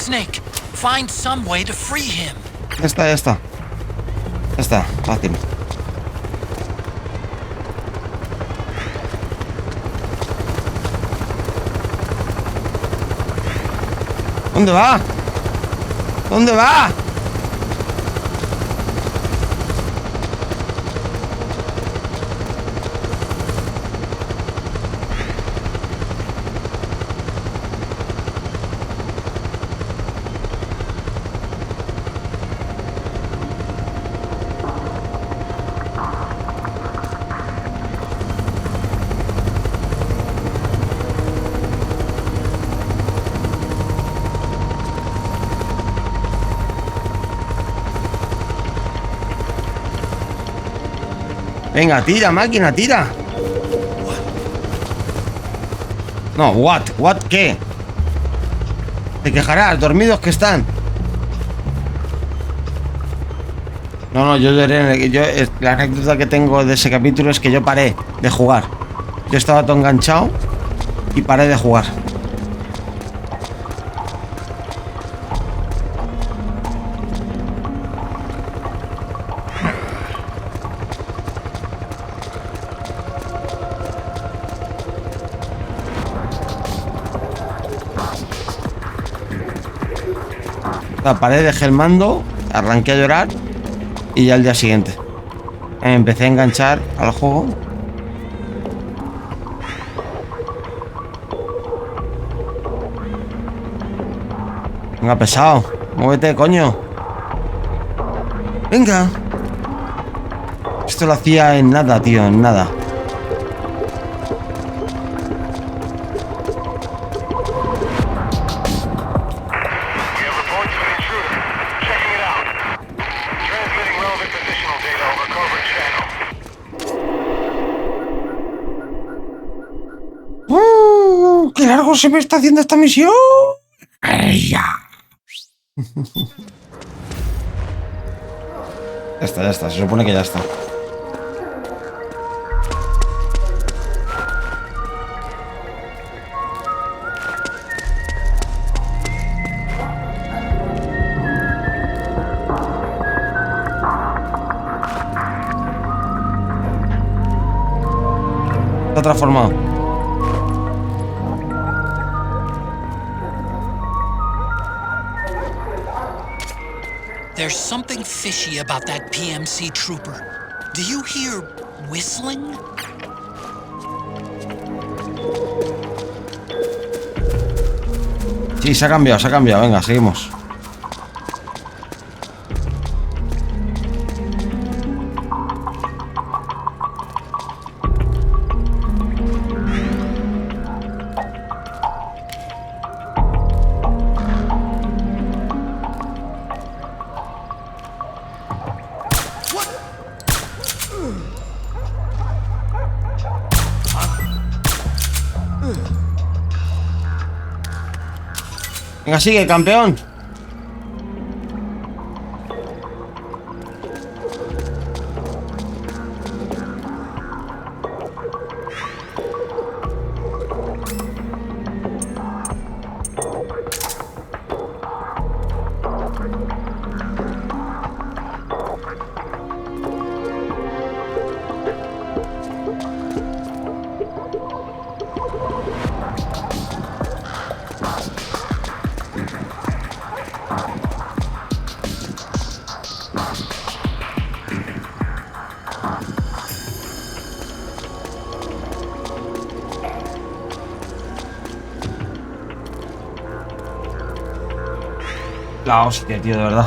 Snake, find some way to free him. Ya está. Ya está, fácil. ¿Dónde va? ¿Dónde va? Venga, tira, máquina, tira. No, what qué. Te quejarás, dormidos que están. No, yo la anécdota que tengo de ese capítulo es que yo paré de jugar. Yo estaba todo enganchado y paré de jugar. Paré, dejé el mando, arranqué a llorar y ya al día siguiente empecé a enganchar al juego. Venga, pesado, muévete, coño. Venga. Esto lo hacía en nada, tío, en nada. ¡Qué largo se me está haciendo esta misión! ¡Ya! Ya está, se supone que ya está. Está transformado. There's something fishy about that PMC trooper. Do you hear whistling? Sí, se ha cambiado. Venga, seguimos. Venga, sigue, campeón. La hostia, tío, de verdad.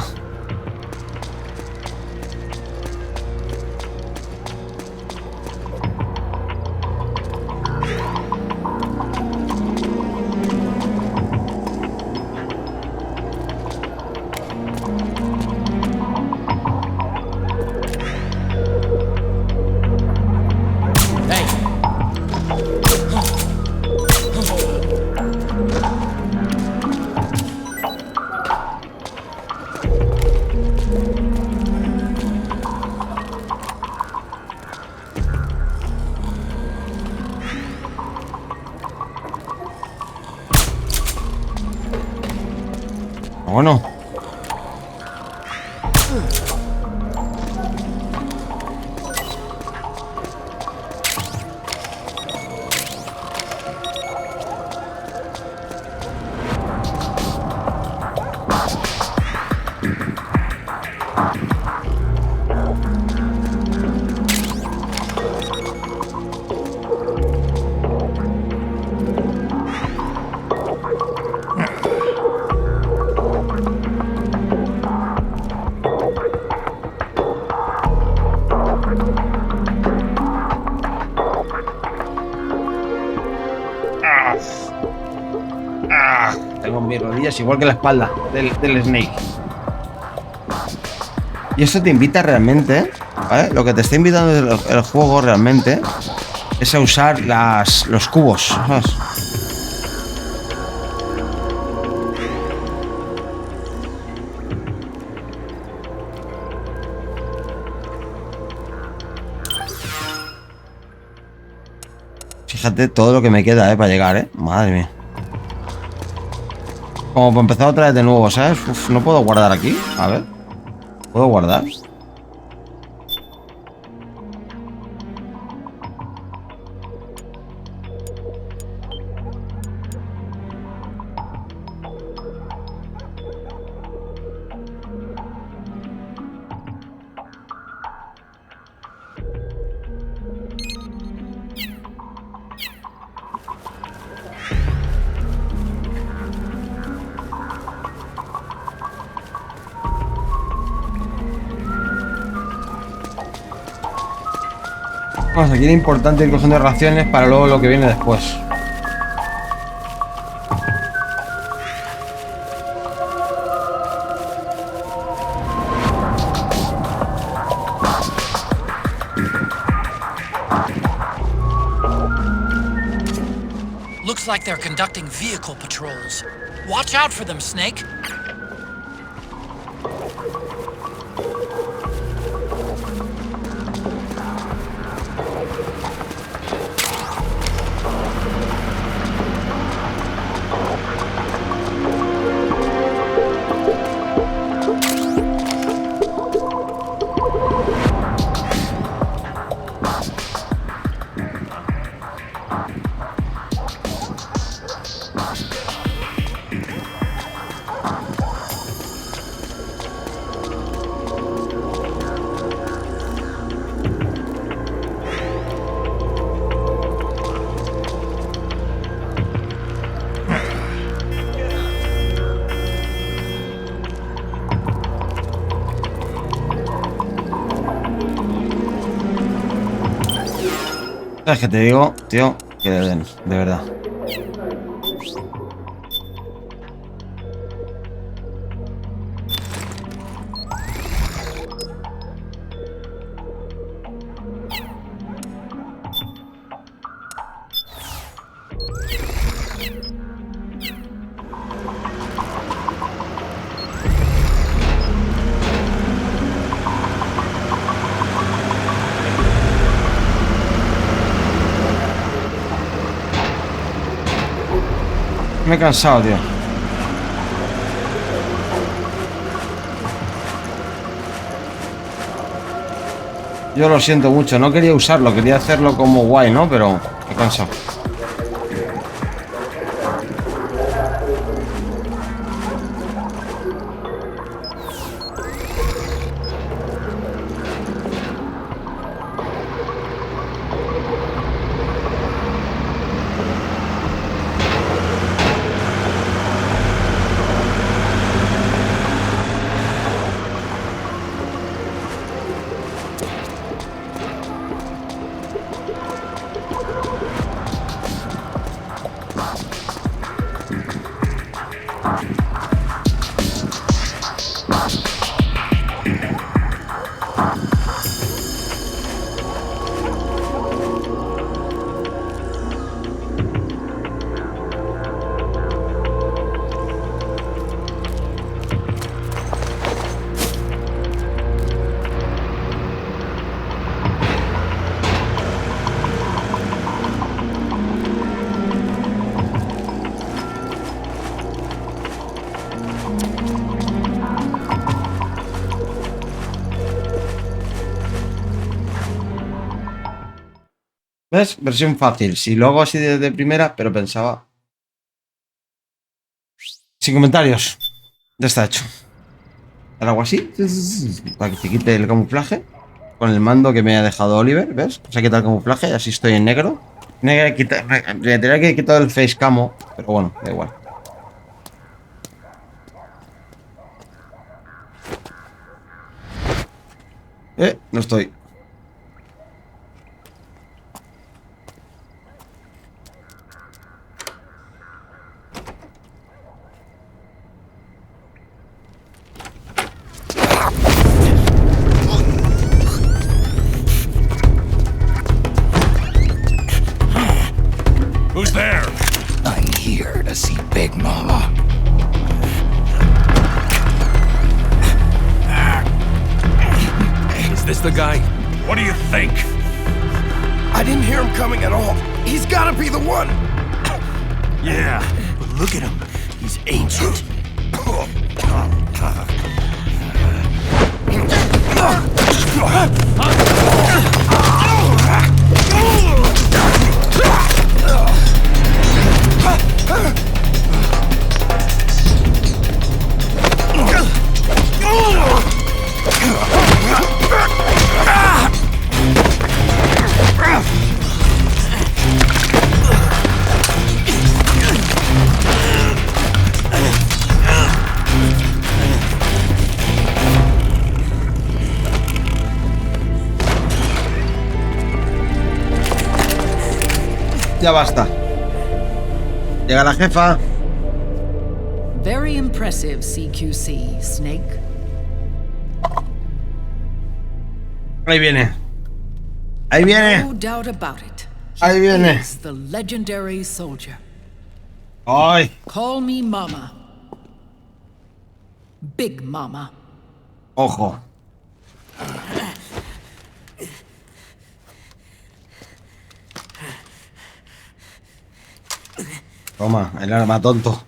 Bueno. Tengo mis rodillas igual que la espalda del Snake. Y eso te invita realmente, ¿vale? Lo que te está invitando el juego realmente es a usar los cubos, ¿sabes? Fíjate todo lo que me queda, para llegar, Madre mía. Como para empezar otra vez de nuevo, ¿sabes? Uf, no puedo guardar aquí. A ver. ¿Puedo guardar? Vamos, aquí era importante ir cogiendo raciones para luego lo que viene después. Looks like they're conducting vehicle patrols. Watch out for them, Snake. Es que te digo, tío, que le den, de verdad. Me he cansado, tío. Yo lo siento mucho, no quería usarlo, quería hacerlo como guay, ¿no? Pero me he cansado. ¿Ves? Versión fácil. Si lo hago así de primera, pero pensaba... Sin comentarios. Ya está hecho. Ahora hago así. Para que se quite el camuflaje. Con el mando que me ha dejado Oliver, ¿ves? Se ha quitado el camuflaje y así estoy en negro. Le tendría que quitar el face camo, pero bueno, da igual. No estoy. Who's there? I'm here to see Big Mama. Is this the guy? What do you think? I didn't hear him coming at all. He's gotta be the one. Yeah, but look at him. He's ancient. Ya basta. Llega la jefa. Very impressive, CQC, Snake. Ahí viene. Ahí viene. No doubt about it. Ahí viene. He is the legendary soldier. Ay. Call me Mama. Big Mama. Ojo. Toma, el arma, tonto.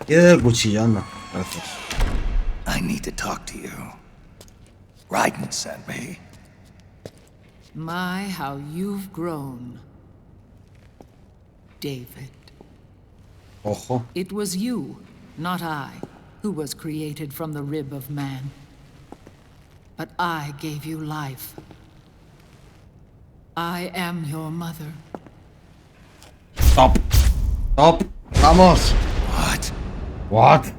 Tiene el cuchillo, anda. Gracias. I need to talk to you. Raiden sent me. My, how you've grown, David. Ojo. It was you, not I, who was created from the rib of man. But I gave you life. I am your mother. Stop. Stop. Vamos. What? What?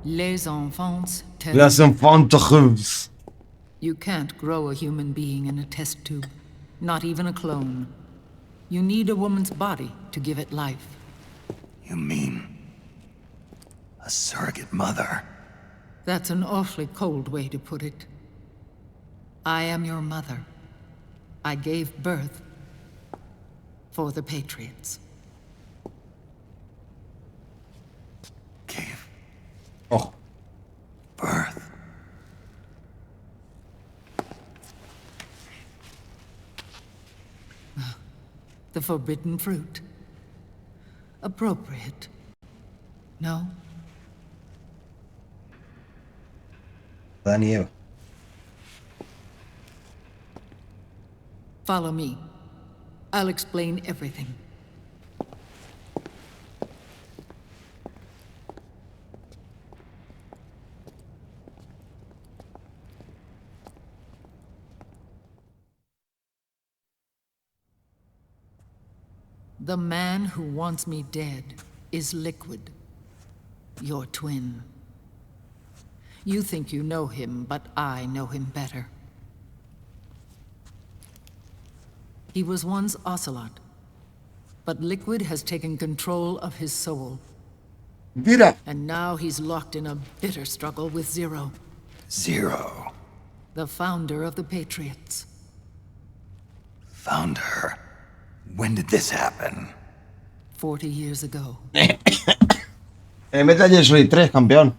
Les enfants tell Les enfants. you can't grow a human being in a test tube, not even a clone. You need a woman's body to give it life. You mean a surrogate mother? That's an awfully cold way to put it. I am your mother. I gave birth for the Patriots. Gave Ojo. birth? The forbidden fruit. Appropriate. No? Adán y Eva. Follow me. I'll explain everything. The man who wants me dead is Liquid, your twin. You think you know him, but I know him better. He was once Ocelot, but Liquid has taken control of his soul. Mira. And now he's locked in a bitter struggle with Zero, Zero. the founder of the Patriots. Found her. When did this happen? 40 years ago, Metal Gear Solid 3, campeón.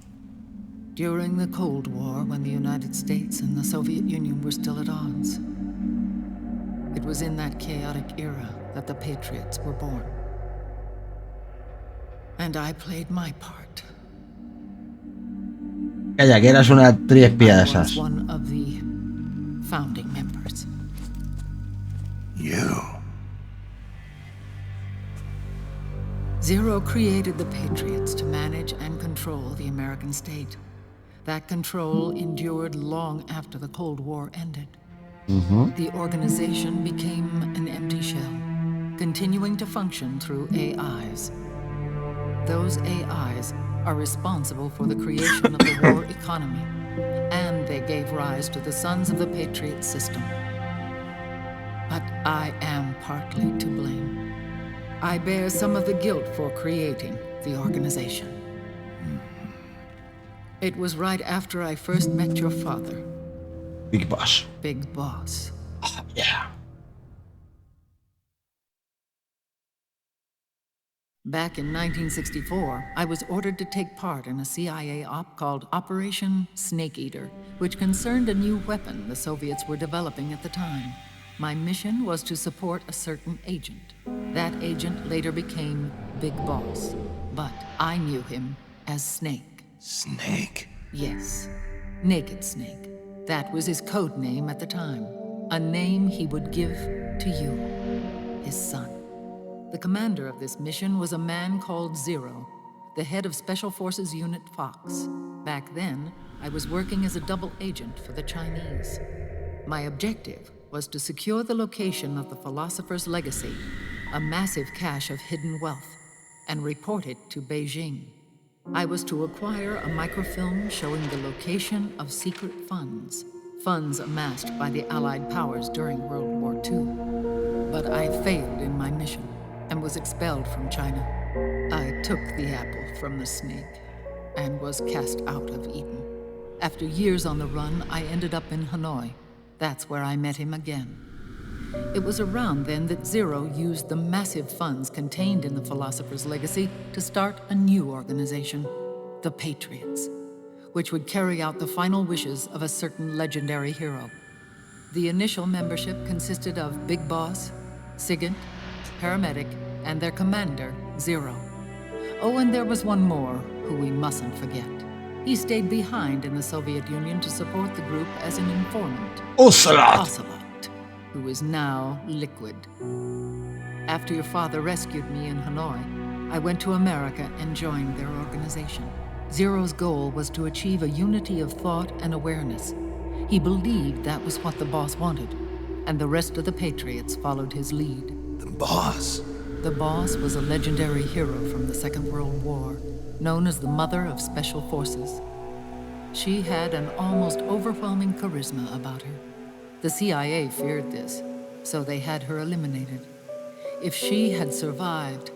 during the Cold War, when the United States and the Soviet Union were still at odds. It was in that chaotic era that the Patriots were born. And I played my part. Calla, que eras una actriz espía de I was esas. one of the founding members. You? Zero created the Patriots to manage and control the American state. That control endured long after the Cold War ended. The organization became an empty shell, continuing to function through AIs. Those AIs are responsible for the creation of the war economy, and they gave rise to the Sons of the Patriot system. But I am partly to blame. I bear some of the guilt for creating the organization. It was right after I first met your father. Big Boss. Big Boss. Oh, yeah. Back in 1964, I was ordered to take part in a CIA op called Operation Snake Eater, which concerned a new weapon the Soviets were developing at the time. My mission was to support a certain agent. That agent later became Big Boss, but I knew him as Snake. Snake? Yes, Naked Snake. That was his code name at the time. A name he would give to you, his son. The commander of this mission was a man called Zero, the head of Special Forces Unit Fox. Back then, I was working as a double agent for the Chinese. My objective was to secure the location of the Philosopher's Legacy, a massive cache of hidden wealth, and report it to Beijing. I was to acquire a microfilm showing the location of secret funds amassed by the Allied powers during World War II. But I failed in my mission and was expelled from China. I took the apple from the snake and was cast out of Eden. After years on the run, I ended up in Hanoi. That's where I met him again. It was around then that Zero used the massive funds contained in the Philosopher's Legacy to start a new organization, the Patriots, which would carry out the final wishes of a certain legendary hero. The initial membership consisted of Big Boss, Sigint, Paramedic, and their commander, Zero. Oh, and there was one more who we mustn't forget. He stayed behind in the Soviet Union to support the group as an informant. Ocelot! Who is now Liquid. After your father rescued me in Hanoi, I went to America and joined their organization. Zero's goal was to achieve a unity of thought and awareness. He believed that was what the boss wanted, and the rest of the Patriots followed his lead. The boss? The boss was a legendary hero from the Second World War, known as the Mother of Special Forces. She had an almost overwhelming charisma about her. The CIA feared this, so they had her eliminated. If she had survived,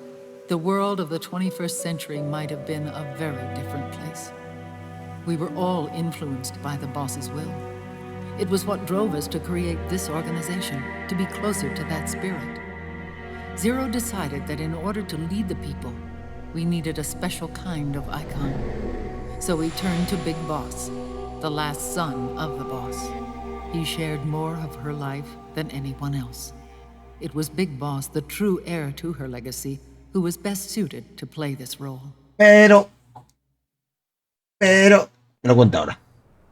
the world of the 21st century might have been a very different place. We were all influenced by the boss's will. It was what drove us to create this organization, to be closer to that spirit. Zero decided that in order to lead the people, we needed a special kind of icon. So he turned to Big Boss, the last son of the boss. He shared more of her life than anyone else. It was Big Boss, the true heir to her legacy, who was best suited to play this role. Pero, me lo cuenta ahora.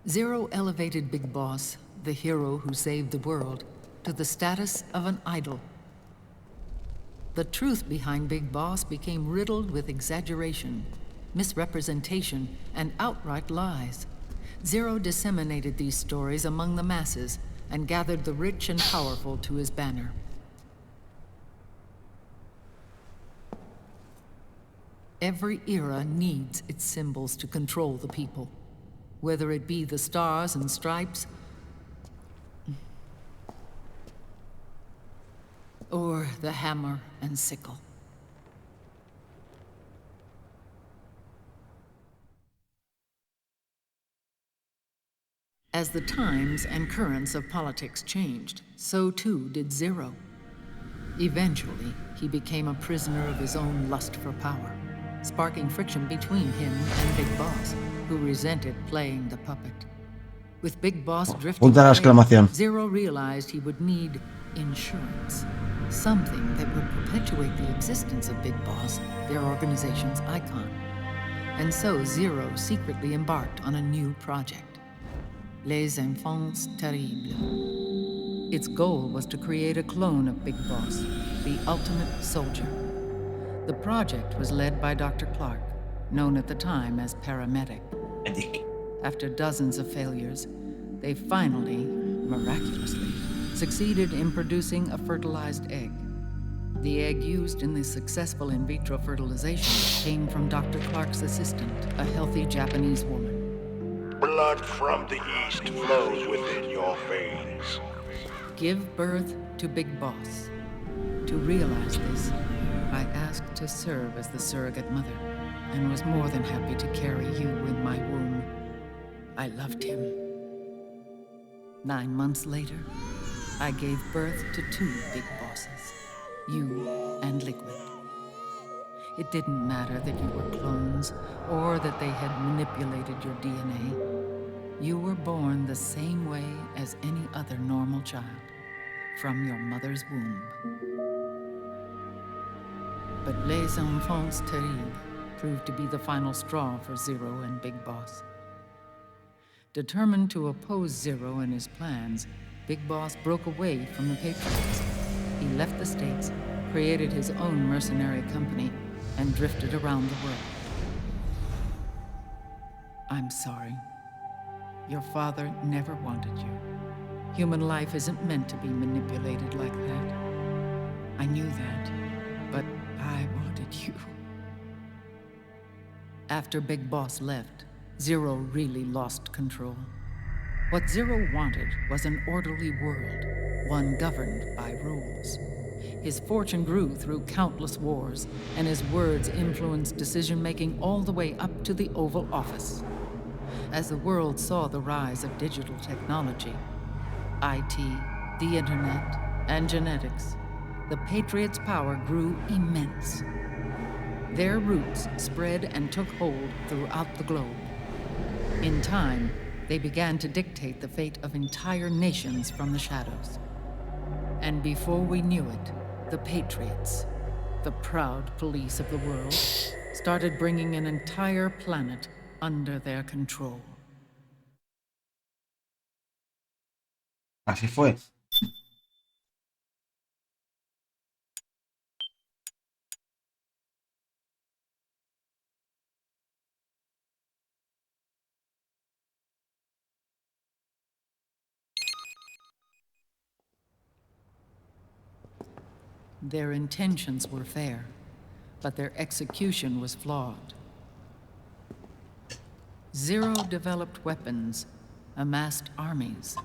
Zero elevated Big Boss, the hero who saved the world, to the status of an idol. The truth behind Big Boss became riddled with exaggeration, misrepresentation, and outright lies. Zero disseminated these stories among the masses and gathered the rich and powerful to his banner. Every era needs its symbols to control the people, whether it be the stars and stripes or the hammer and sickle. As the times and currents of politics changed, so too did Zero. Eventually, he became a prisoner of his own lust for power, sparking friction between him and Big Boss, who resented playing the puppet. With Big Boss drifting away, Zero realized he would need insurance, something that would perpetuate the existence of Big Boss, their organization's icon. And so Zero secretly embarked on a new project. Les Enfants Terribles. Its goal was to create a clone of Big Boss, the ultimate soldier. The project was led by Dr. Clark, known at the time as Paramedic. After dozens of failures, they finally, miraculously, succeeded in producing a fertilized egg. The egg used in the successful in vitro fertilization came from Dr. Clark's assistant, a healthy Japanese woman. Blood from the east flows within your veins. Give birth to Big Boss. To realize this, I asked to serve as the surrogate mother, and was more than happy to carry you in my womb. I loved him. 9 months later, I gave birth to 2 Big Bosses, you and Liquid. It didn't matter that you were clones, or that they had manipulated your DNA. You were born the same way as any other normal child, from your mother's womb. But Les Enfants Terribles proved to be the final straw for Zero and Big Boss. Determined to oppose Zero and his plans, Big Boss broke away from the Patriots. He left the States, created his own mercenary company, and drifted around the world. I'm sorry. Your father never wanted you. Human life isn't meant to be manipulated like that. I knew that, but I wanted you. After Big Boss left, Zero really lost control. What Zero wanted was an orderly world, one governed by rules. His fortune grew through countless wars, and his words influenced decision-making all the way up to the Oval Office. As the world saw the rise of digital technology, IT, the internet, and genetics, the Patriots' power grew immense. Their roots spread and took hold throughout the globe. In time, they began to dictate the fate of entire nations from the shadows. And before we knew it, the Patriots, the proud police of the world, started bringing an entire planet under their control. Así fue. Their intentions were fair, but their execution was flawed. Zero developed weapons, amassed armies,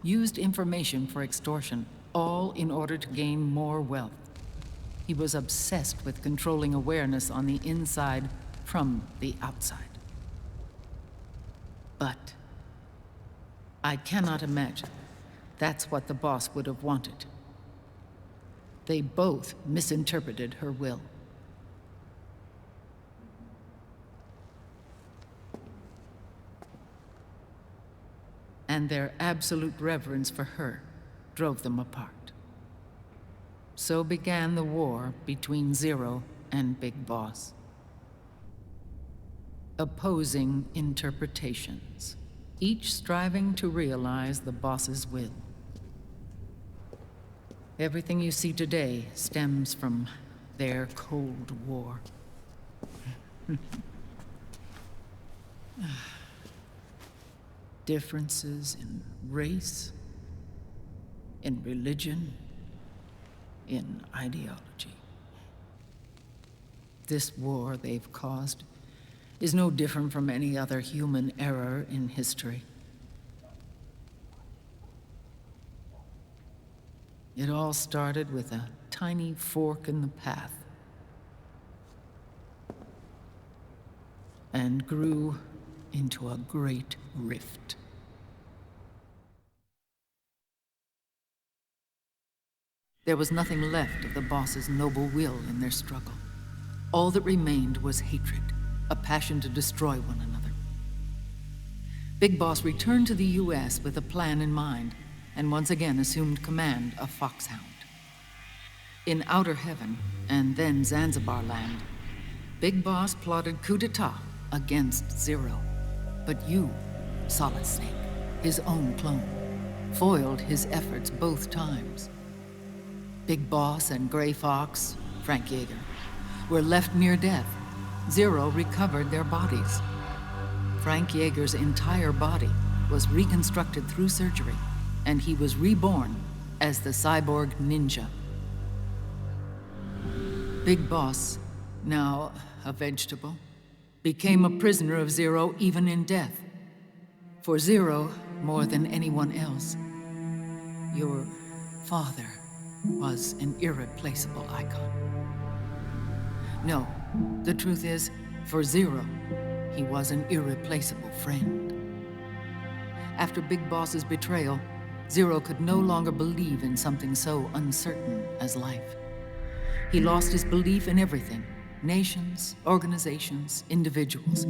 used information for extortion, all in order to gain more wealth. He was obsessed with controlling awareness on the inside from the outside. But I cannot imagine that's what the boss would have wanted. They both misinterpreted her will. And their absolute reverence for her drove them apart. So began the war between Zero and Big Boss. Opposing interpretations, each striving to realize the boss's will. Everything you see today stems from their Cold War. Differences in race, in religion, in ideology. This war they've caused is no different from any other human error in history. It all started with a tiny fork in the path and grew into a great rift. There was nothing left of the boss's noble will in their struggle. All that remained was hatred, a passion to destroy one another. Big Boss returned to the US with a plan in mind, and once again assumed command of Foxhound. In Outer Heaven, and then Zanzibar Land, Big Boss plotted coup d'etat against Zero. But you, Solid Snake, his own clone, foiled his efforts both times. Big Boss and Gray Fox, Frank Yeager, were left near death. Zero recovered their bodies. Frank Yeager's entire body was reconstructed through surgery, and he was reborn as the cyborg ninja. Big Boss, now a vegetable, became a prisoner of Zero even in death. For Zero, more than anyone else, your father was an irreplaceable icon. No, the truth is, for Zero, he was an irreplaceable friend. After Big Boss's betrayal, Zero could no longer believe in something so uncertain as life. He lost his belief in everything. Nations, organizations, individuals.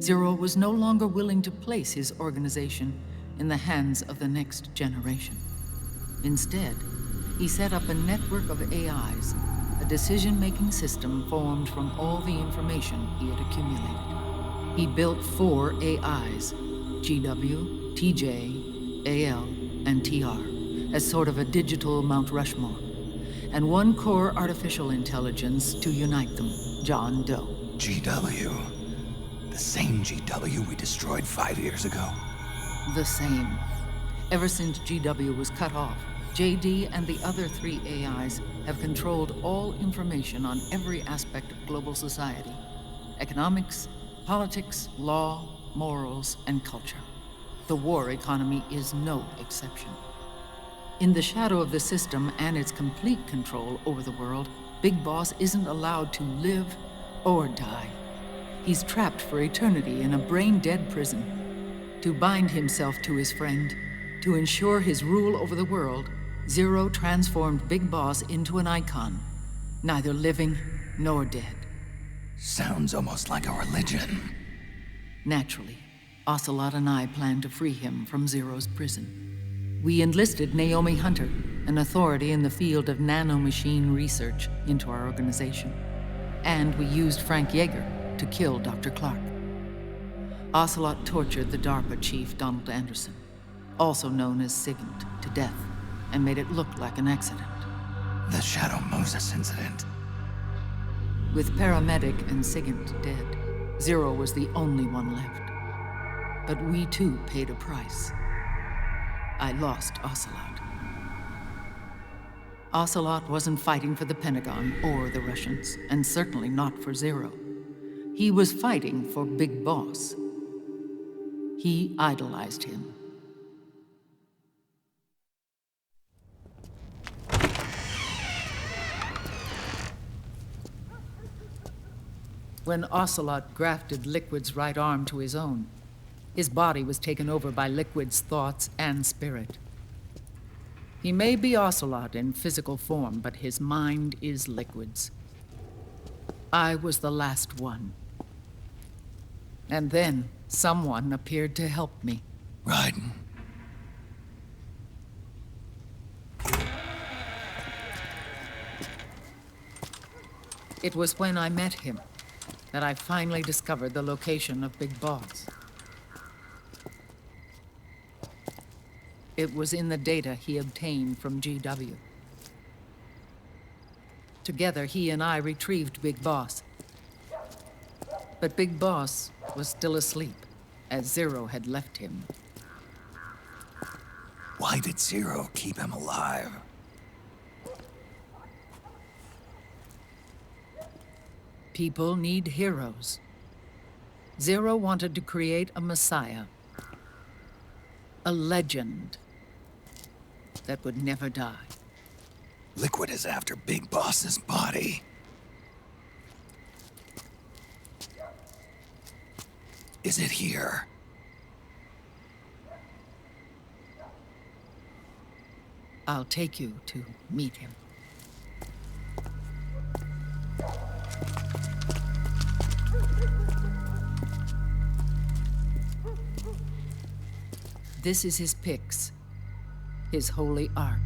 Zero was no longer willing to place his organization in the hands of the next generation. Instead, he set up a network of AIs, a decision-making system formed from all the information he had accumulated. He built 4 AIs, GW, TJ, AL, and TR, as sort of a digital Mount Rushmore, and 1 core artificial intelligence to unite them, John Doe. GW. The same GW we destroyed 5 years ago. The same. Ever since GW was cut off, JD and the other 3 AIs have controlled all information on every aspect of global society. Economics, politics, law, morals, and culture. The war economy is no exception. In the shadow of the system and its complete control over the world, Big Boss isn't allowed to live or die. He's trapped for eternity in a brain-dead prison. To bind himself to his friend, to ensure his rule over the world, Zero transformed Big Boss into an icon, neither living nor dead. Sounds almost like a religion. Naturally, Ocelot and I planned to free him from Zero's prison. We enlisted Naomi Hunter, an authority in the field of nanomachine research, into our organization. And we used Frank Yeager to kill Dr. Clark. Ocelot tortured the DARPA chief, Donald Anderson, also known as Sigint, to death, and made it look like an accident. The Shadow Moses incident. With Paramedic and Sigint dead, Zero was the only one left. But we too paid a price. I lost Ocelot. Ocelot wasn't fighting for the Pentagon or the Russians, and certainly not for Zero. He was fighting for Big Boss. He idolized him. When Ocelot grafted Liquid's right arm to his own, his body was taken over by Liquid's thoughts and spirit. He may be Ocelot in physical form, but his mind is Liquid's. I was the last one. And then someone appeared to help me. Raiden. It was when I met him that I finally discovered the location of Big Boss. It was in the data he obtained from GW. Together, he and I retrieved Big Boss. But Big Boss was still asleep, as Zero had left him. Why did Zero keep him alive? People need heroes. Zero wanted to create a messiah. A legend that would never die. Liquid is after Big Boss's body. Is it here? I'll take you to meet him. This is his pyx, his holy ark.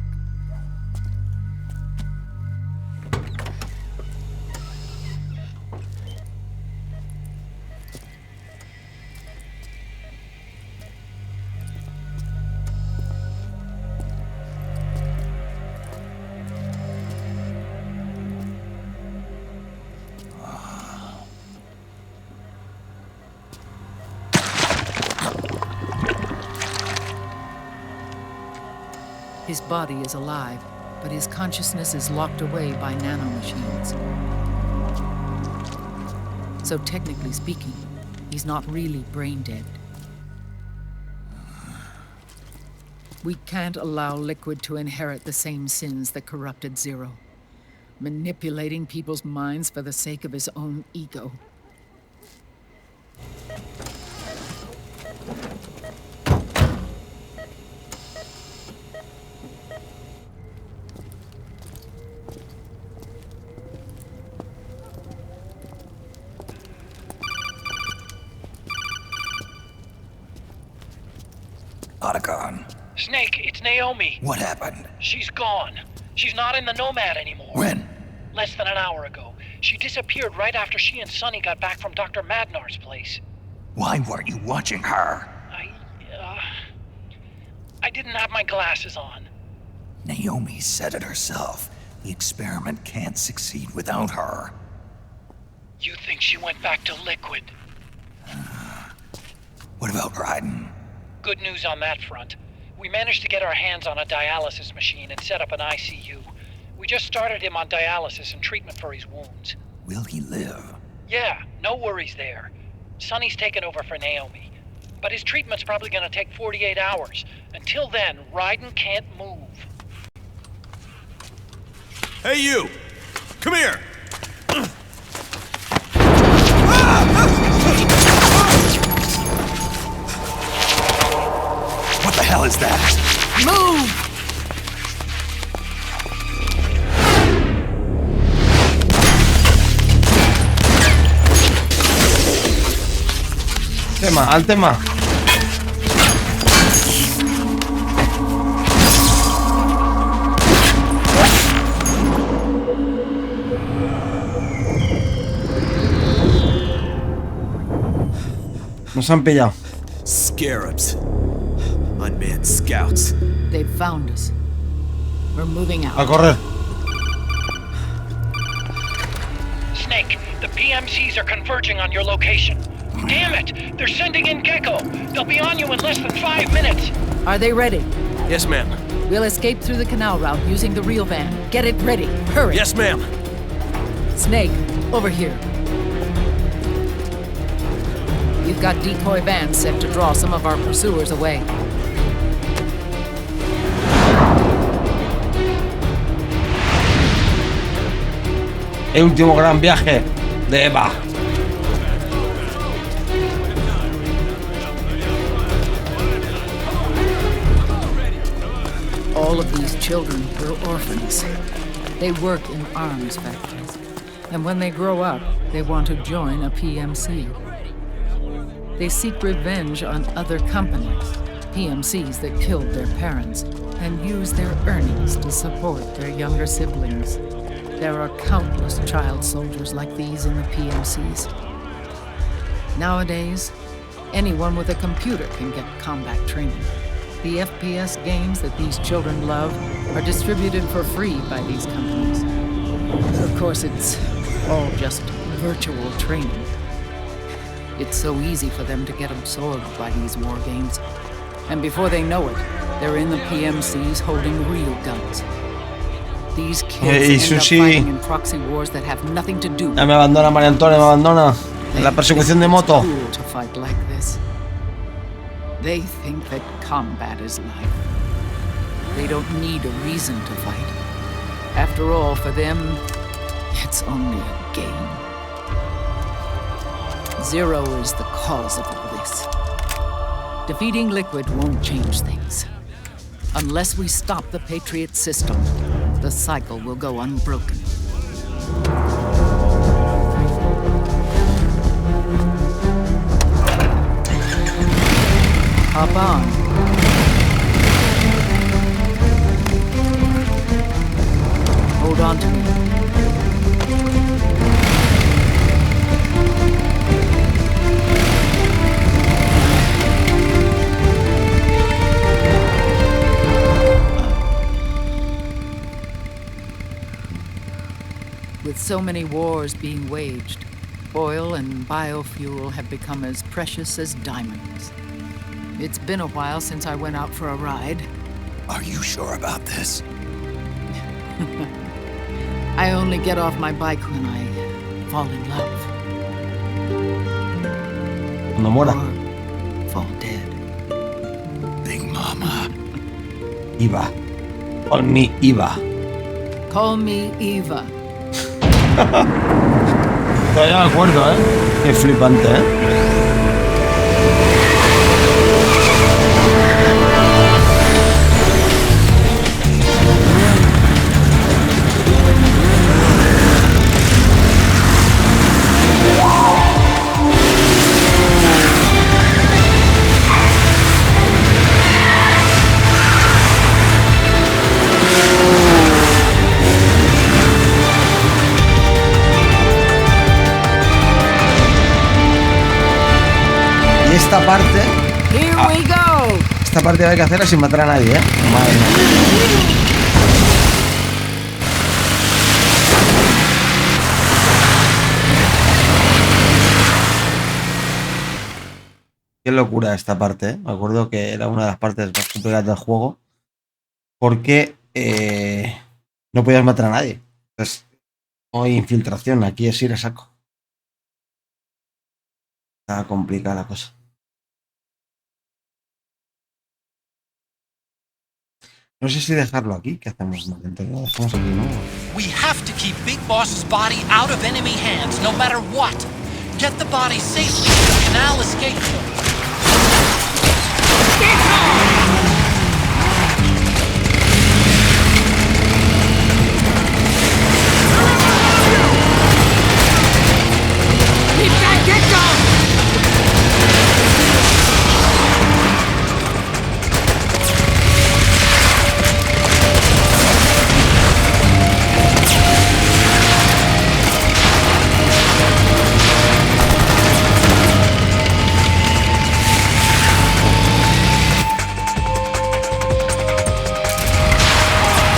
His body is alive, but his consciousness is locked away by nanomachines. So technically speaking, he's not really brain dead. We can't allow Liquid to inherit the same sins that corrupted Zero. Manipulating people's minds for the sake of his own ego. Otacon. Snake, it's Naomi. What happened? She's gone. She's not in the Nomad anymore. When? Less than an hour ago. She disappeared right after she and Sonny got back from Dr. Madnar's place. Why weren't you watching her? I didn't have my glasses on. Naomi said it herself. The experiment can't succeed without her. You think she went back to Liquid? What about Raiden? Good news on that front. We managed to get our hands on a dialysis machine and set up an ICU. We just started him on dialysis and treatment for his wounds. Will he live? Yeah, no worries there. Sonny's taken over for Naomi. But his treatment's probably gonna take 48 hours. Until then, Raiden can't move. Hey, you! Come here! What the hell is that? Move! Al tema. Nos han pillado. Scarabs. Unmanned scouts. They've found us. We're moving out. A correr. Snake, the PMCs are converging on your location. Damn it! They're sending in Gecko! They'll be on you in less than 5 minutes! Are they ready? Yes, ma'am. We'll escape through the canal route using the real van. Get it ready. Hurry! Yes, ma'am. Snake, over here. You've got decoy vans set to draw some of our pursuers away. El último gran viaje de Eva. All of these children were orphans. They work in arms factories. And when they grow up, they want to join a PMC. They seek revenge on other companies, PMCs that killed their parents, and use their earnings to support their younger siblings. There are countless child soldiers like these in the PMCs. Nowadays, anyone with a computer can get combat training. The FPS games that these children love are distributed for free by these companies. Of course, it's all just virtual training. It's so easy for them to get absorbed by these war games. And before they know it, they're in the PMCs holding real guns. These kids end up fighting in proxy wars that have nothing to do. Ya me abandona, María Antonia, me abandona. En la persecución de moto. It's cool to fight like this. They think that combat is life. They don't need a reason to fight. After all, for them, it's only a game. Zero is the cause of all this. Defeating Liquid won't change things. Unless we stop the Patriot system, the cycle will go unbroken. Hop on. Hold on to me. With so many wars being waged, oil and biofuel have become as precious as diamonds. It's been a while since I went out for a ride. Are you sure about this? I only get off my bike when I fall in love. Cuando muera. Or fall dead. Big Mama. Eva. Call me Eva. Call me Eva. Todavía me acuerdo, ¿eh? Qué flipante, ¿eh? Esta parte. Esta parte hay que hacerla sin matar a nadie, ¿eh? Madre mía. Qué locura esta parte, ¿eh? Me acuerdo que era una de las partes más complicadas del juego. Porque no podías matar a nadie. Entonces, no hay infiltración. Aquí es ir a saco. Está complicada la cosa. No sé si dejarlo aquí. ¿Qué hacemos? Lo dejamos aquí, ¿no? We have to keep Big Boss's body out of enemy hands, no matter what. Get the body safely to the canal escape zone.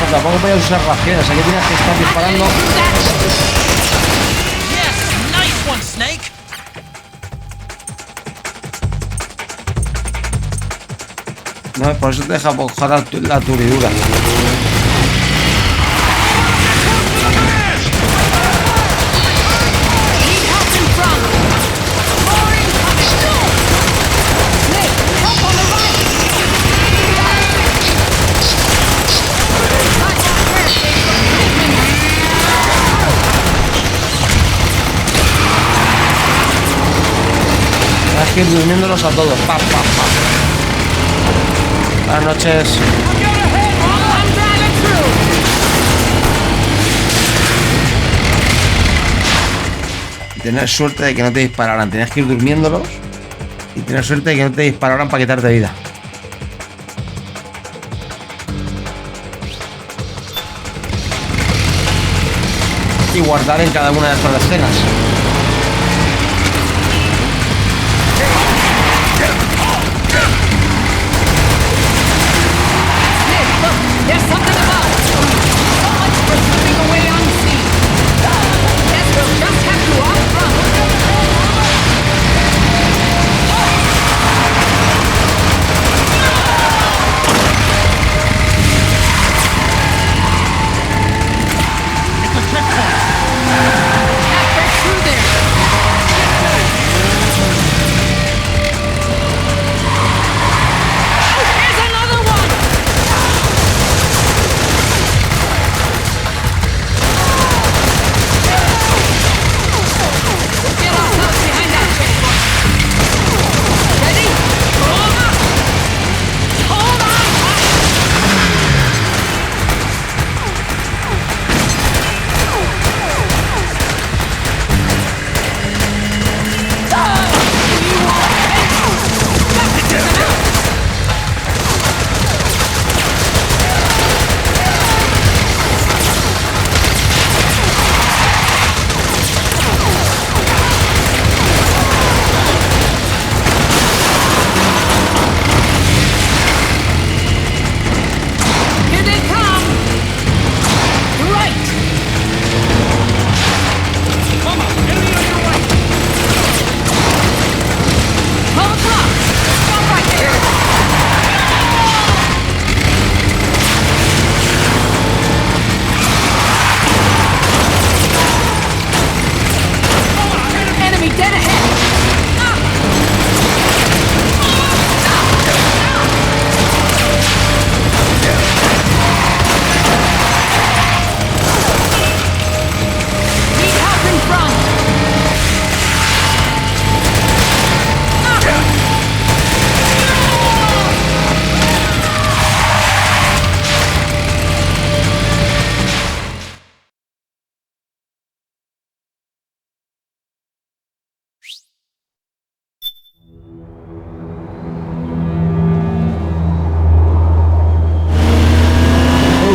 Tampoco voy a usar raciones, aquí tienes que estar disparando. Yes, nice one, Snake. No, por eso te deja bajar la turidura. Tienes que ir durmiéndolos a todos. Pa, pa, pa. Buenas noches. Y tener suerte de que no te dispararan. Tenías que ir durmiéndolos y tener suerte de que no te dispararan para quitarte vida. Y guardar en cada una de estas escenas. There's something about it. So much for slipping away unseen. Guess we'll just have to outrun. It's a checkpoint. Halfway through this.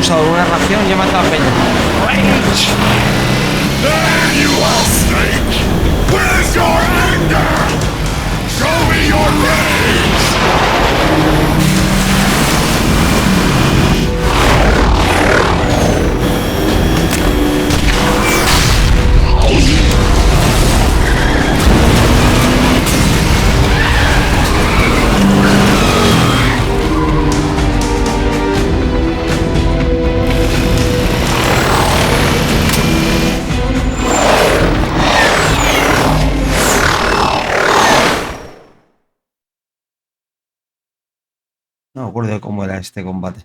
usado una ración y he matado a peña. There you are, Snake! Where's your anger? Show me your rage! No me acuerdo de cómo era este combate.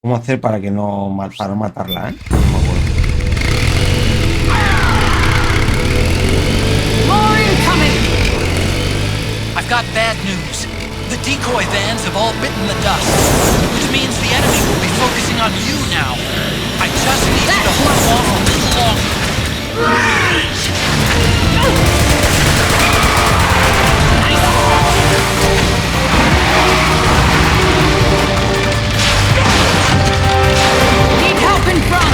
¿Cómo hacer para que no, para no matarla, No me acuerdo. More incoming! I've got bad news. The decoy vans have all bitten the dust, which means the enemy will be focusing on you now. I just need you to hold off a little longer. Need help in front!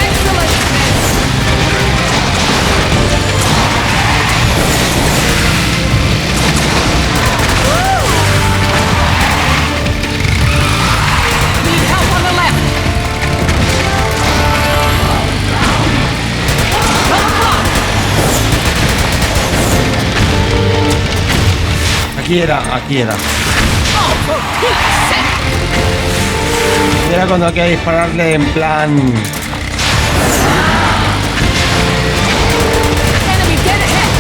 Excellent, Smith! Need help on the left! Aquí era. Era cuando hay que dispararle en plan... Enemy dead ahead!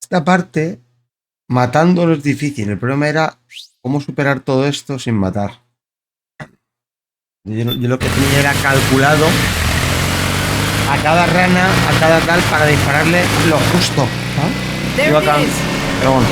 Esta parte matándolo es difícil. El problema era cómo superar todo esto sin matar. Yo lo que tenía era calculado a cada rana, a cada tal, para dispararle lo justo. ¿Ah? Pero bueno.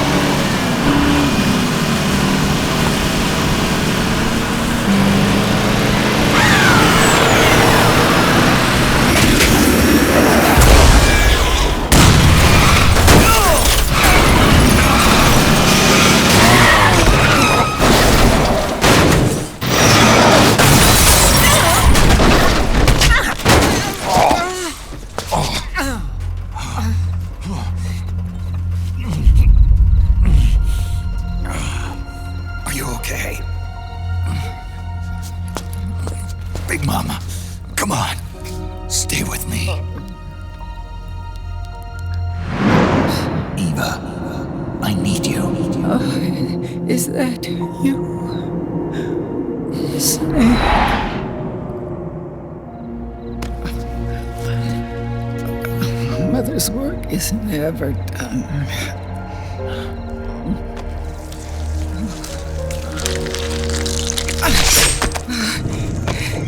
Is that you? Snake. Mother's work is never done.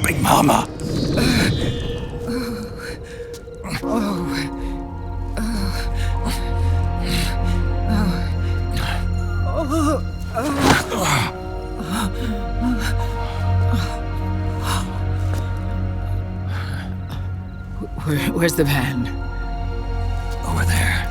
Big Mama! Where's the van? Over there.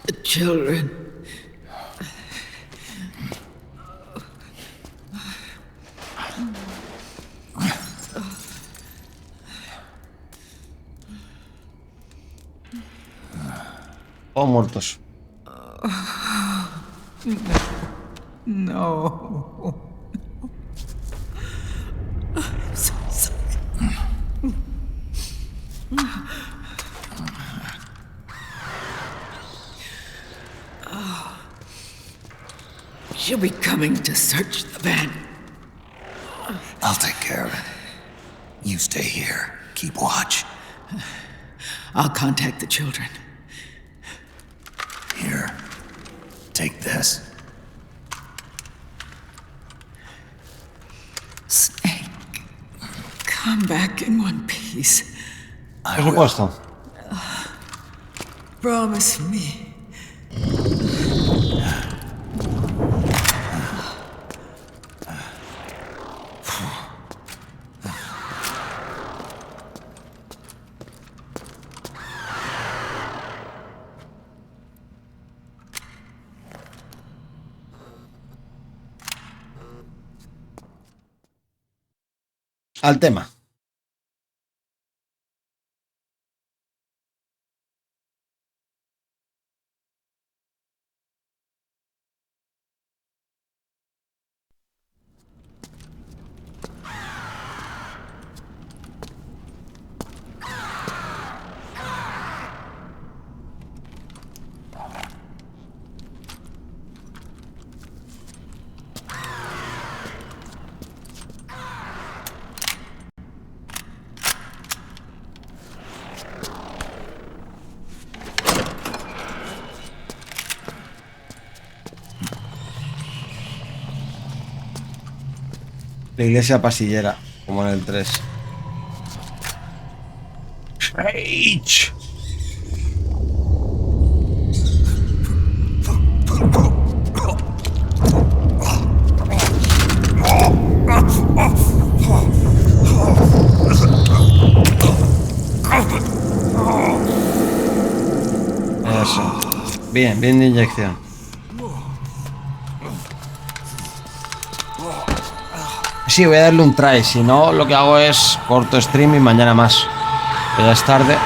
The children. Todos muertos. No. I'm so sorry. She'll be coming to search the van. I'll take care of it. You stay here. Keep watch. I'll contact the children. Here. Take this. Snake, come back in one piece. Por supuesto. Promise me. Al tema. La iglesia pasillera, como en el 3. Rage. Eso. Bien, bien de inyección. Sí, voy a darle un try. Si no, lo que hago es corto stream y mañana más. Que ya es tarde.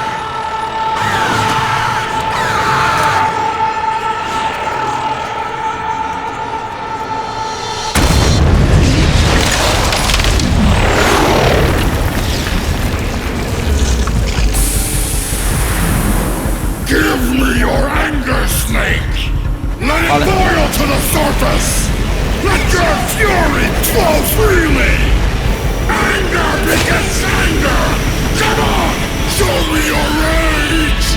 Vale. Boil to the surface! Let your fury flow freely! Anger begets anger! Come on! Show me your rage!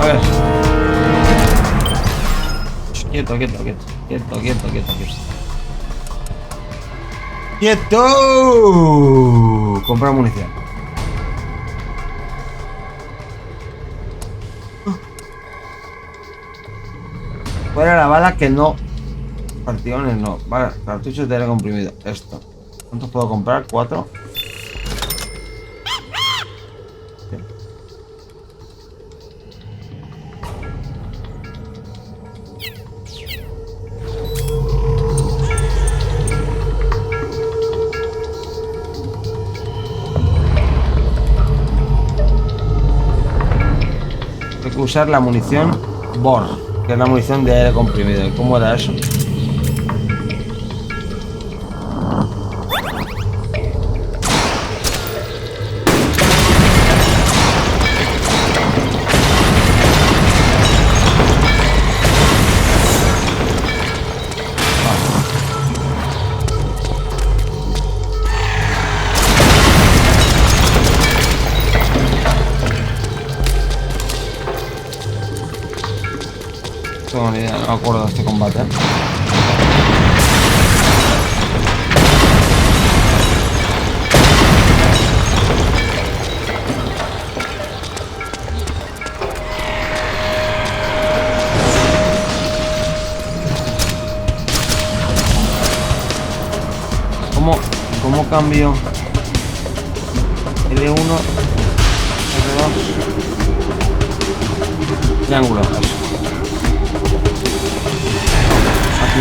A ver. Quieto. ¡Quieto! Comprar munición. Fuera la bala que no. Partiones no. Vale, cartuchos de aire comprimido. Esto. ¿Cuántos puedo comprar? 4. Hay que usar la munición BOR, que es la munición de aire comprimido. ¿Y cómo era eso? No tengo ni idea, no me acuerdo de este combate. ¿Cómo cambio? L1, R2, triángulo. Aquí.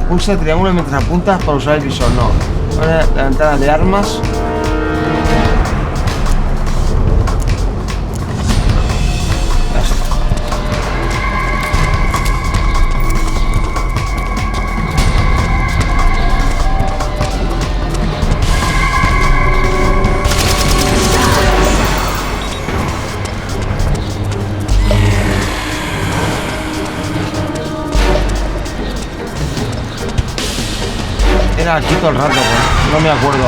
Pulsa triángulo mientras apuntas para usar el visor. No. Ahora la ventana de armas. Era aquí todo el rato, pues. No me acuerdo.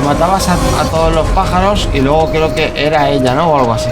Matabas a todos los pájaros y luego creo que era ella, ¿no? O algo así.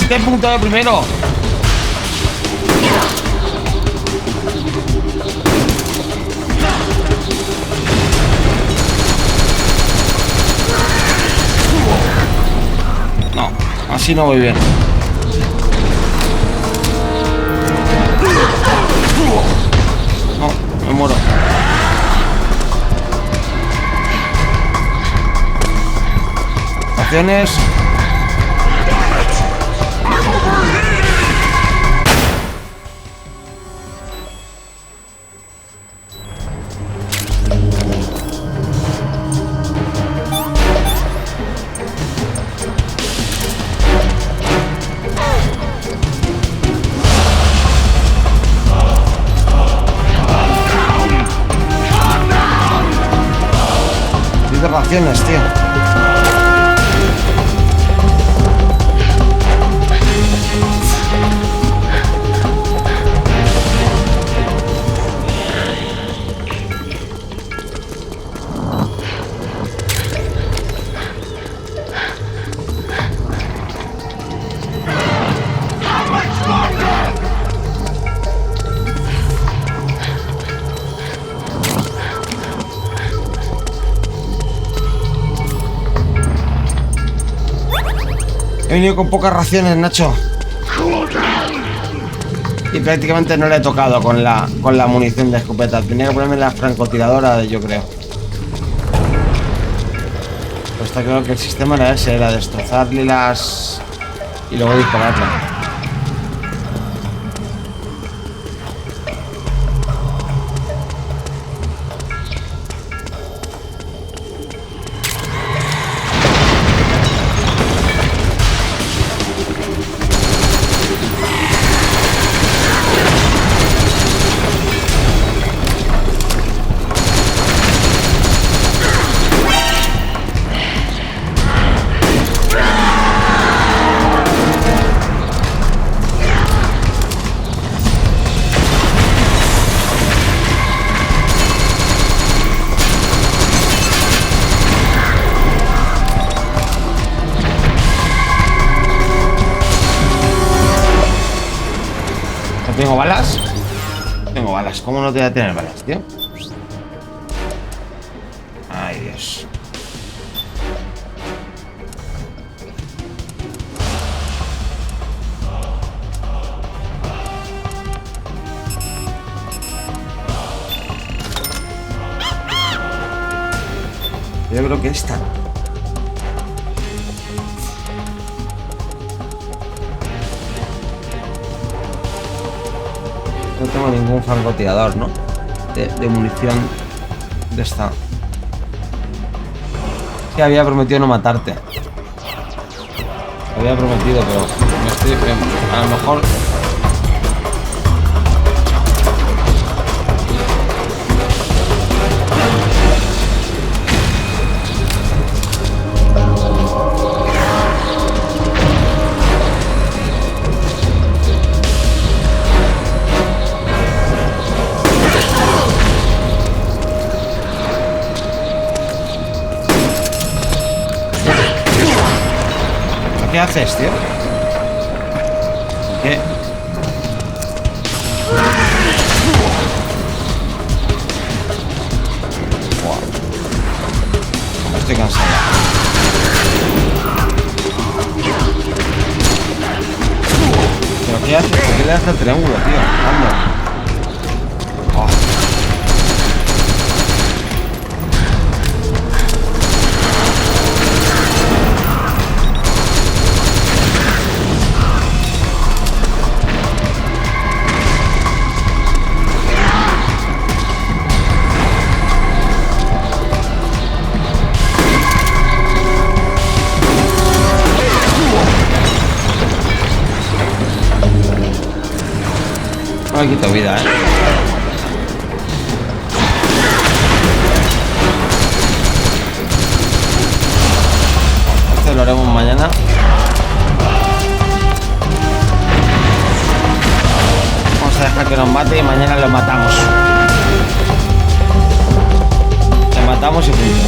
este punto de primero. No, así no voy bien. No, me muero. Acciones. Raciones, tío. He venido con pocas raciones, Nacho. Y prácticamente no le he tocado con la munición de escopeta. Tenía que ponerme la francotiradora, yo creo. Pero está claro que el sistema era ese, era destrozarle las... y luego dispararle. ¿Tengo balas? Tengo balas. ¿Cómo no te voy a tener balas, tío? Ay, Dios. Yo creo que esta. No tengo ningún francotirador, ¿no? De munición de esta. Sí, había prometido no matarte. Había prometido, pero a lo mejor... ¿Qué haces, tío? ¿Qué? Wow. Estoy cansado. ¿Pero qué haces? ¿Por qué le das el triángulo, tío? Anda. No me quito vida, Esto lo haremos mañana. Vamos a dejar que nos mate y mañana lo matamos. Le matamos y punto.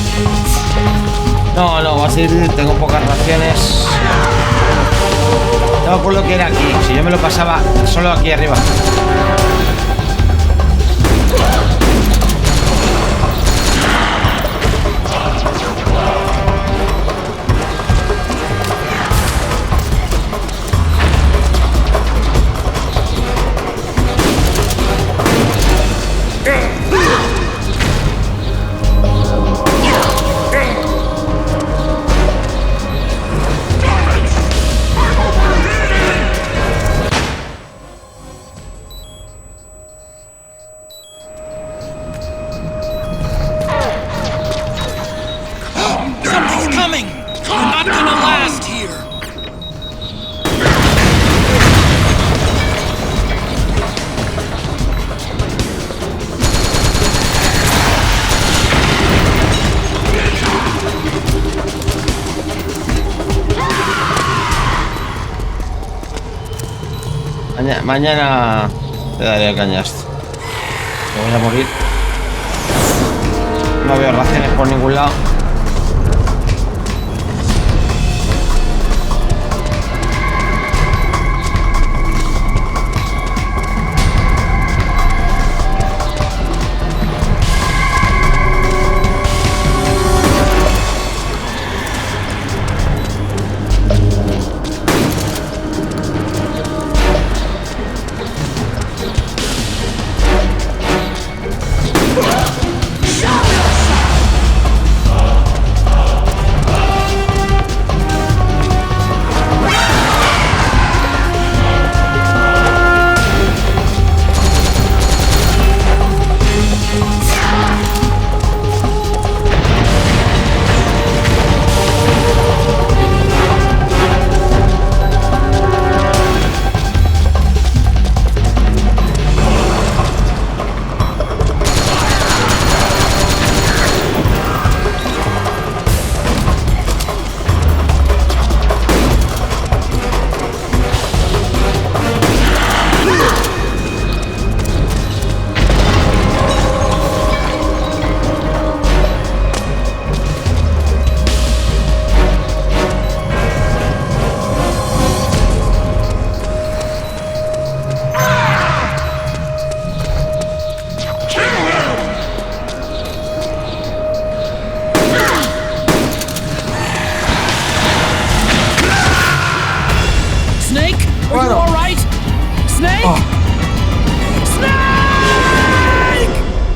No, va a ser... Tengo pocas raciones. No me acuerdo que era aquí. Si yo me lo pasaba solo aquí arriba. Mañana te daré cañas. Me voy a morir. No veo raciones por ningún lado.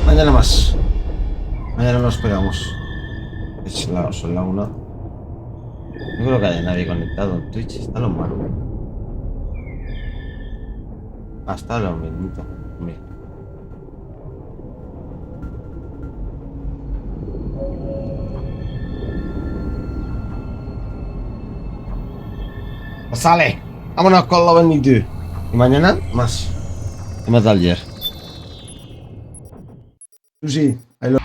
Mañana más. Mañana nos pegamos. Son la 1. No creo que haya nadie conectado en Twitch. Está lo malo. Hasta los minutos. Mira. Pues sale. Vámonos con lo bendito. Y mañana más. ¿Qué más da ayer? Sí, ahí lo...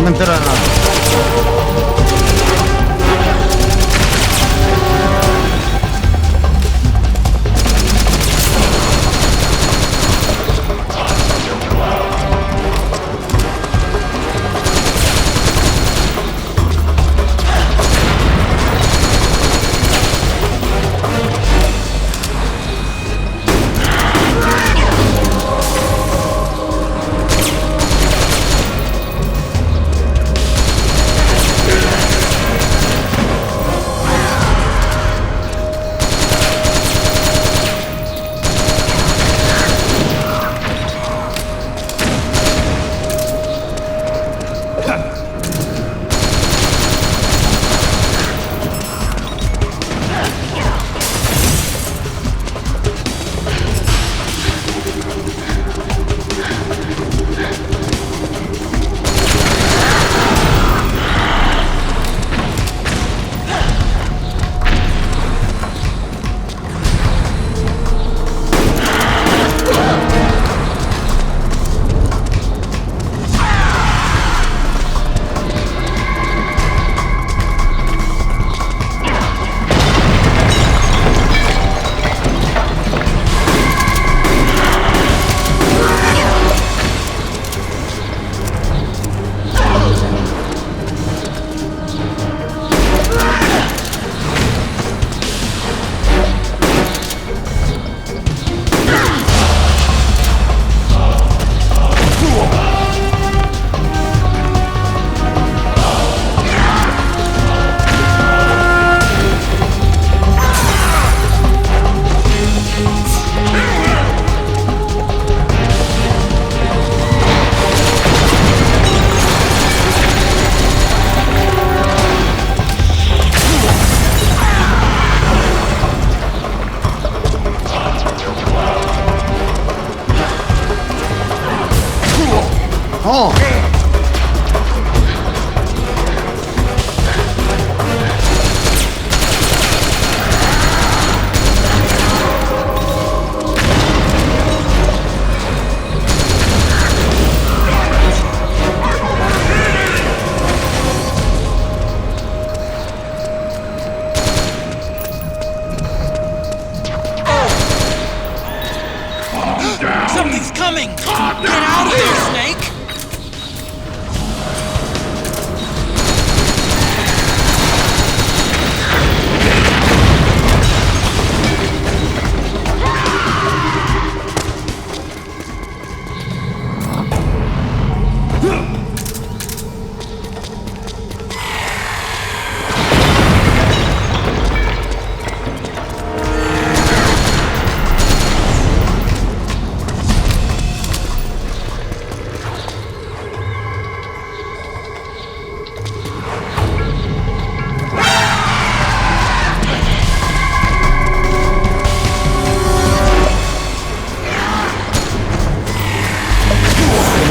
me entero de nada. ¡Oh! Something's coming! Get out of there, Snake!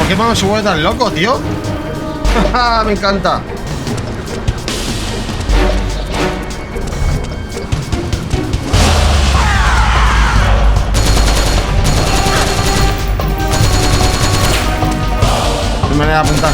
¿Qué mano se vuelve tan loco, tío? Me encanta. No me voy a apuntar.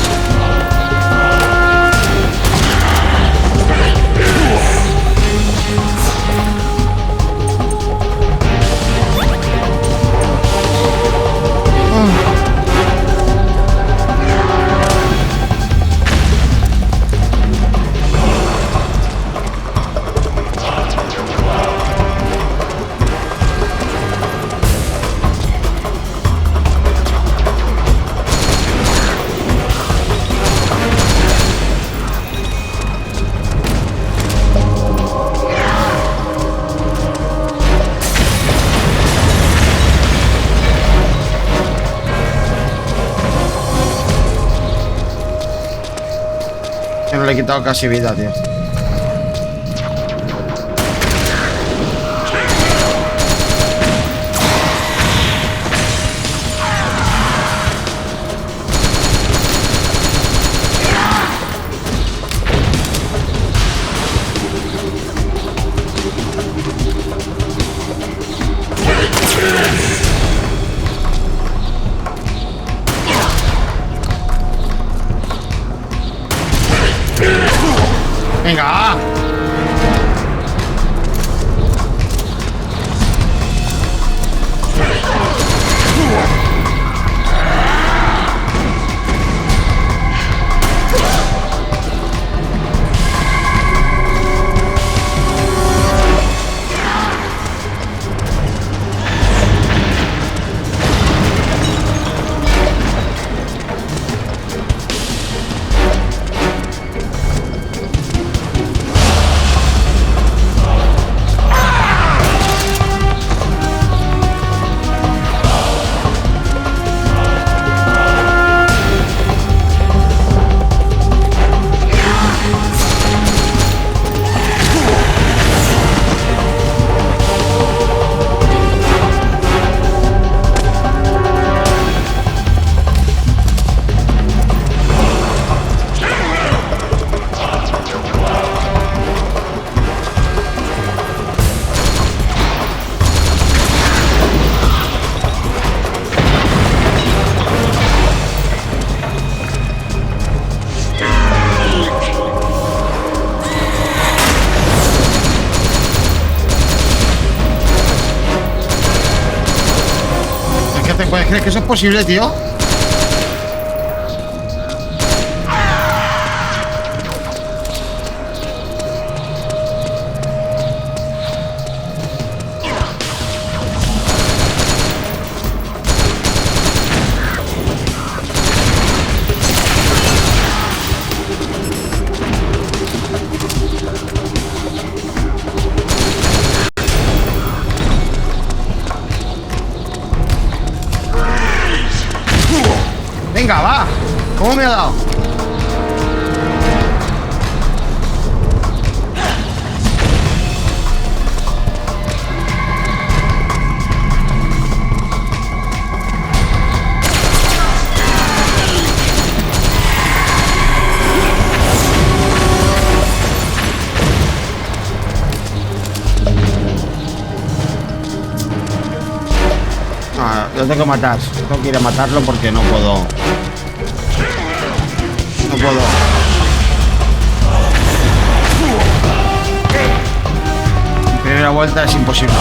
Que no le he quitado casi vida, tío. te puedes creer que eso es posible, tío? Venga, va. ¿Cómo me ha dado? Lo tengo que matar. Tengo que ir a matarlo porque no puedo. No puedo. En primera vuelta es imposible.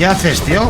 ¿Qué haces, tío?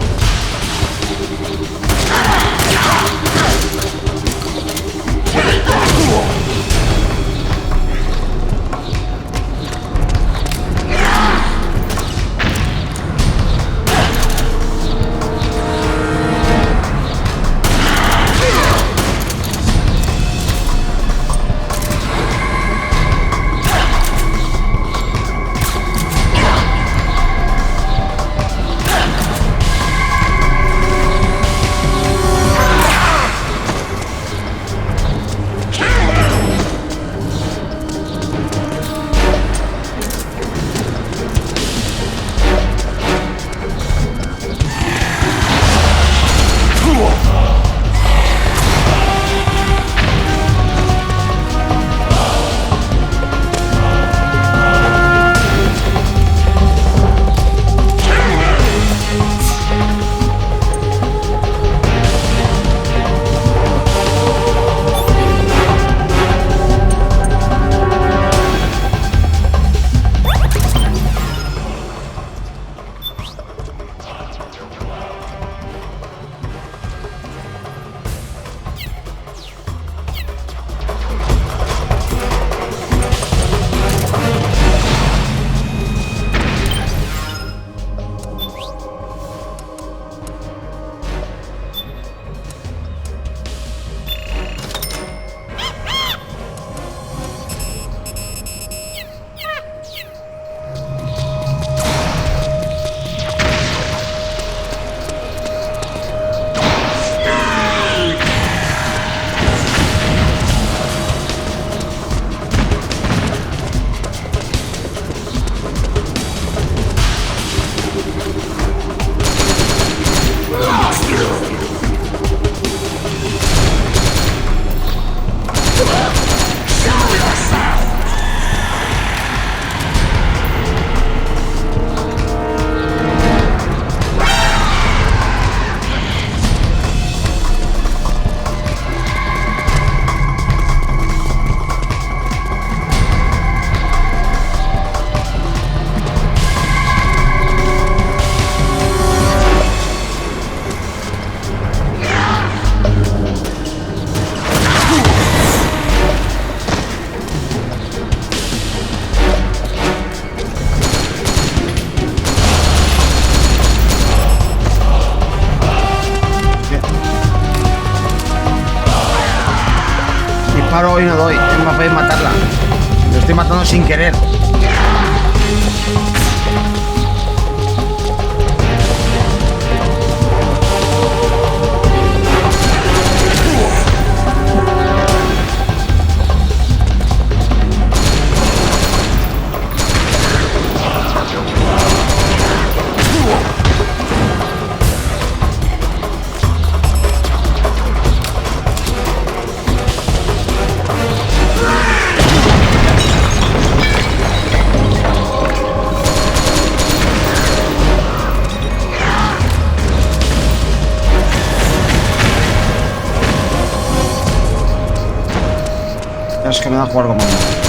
disparo y no doy. Es más fácil matarla. Lo estoy matando sin querer. Es que me da a jugar como no.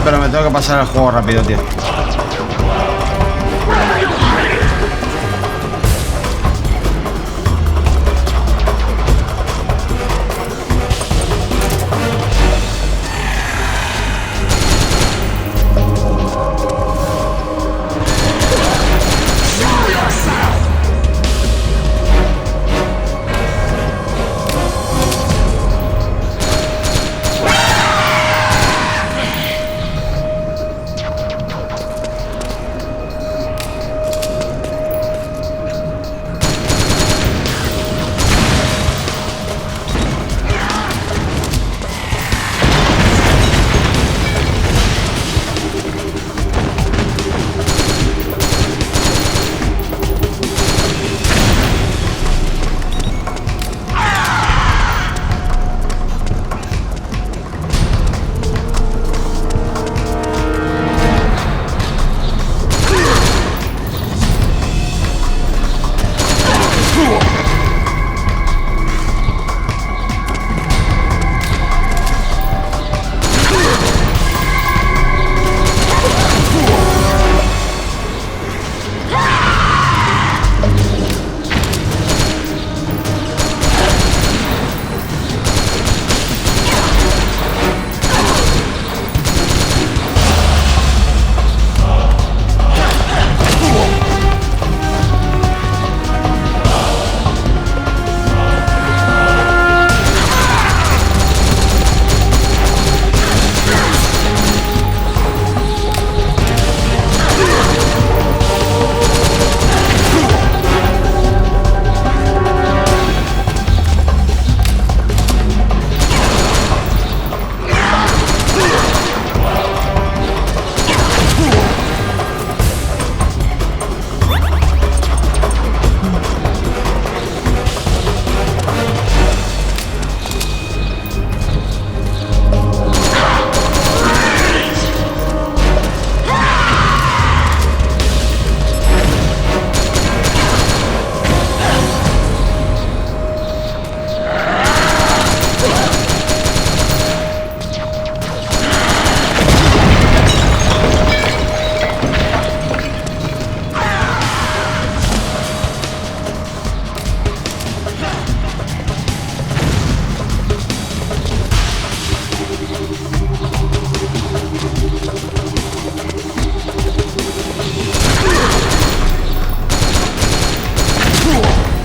Pero me tengo que pasar el juego rápido, tío.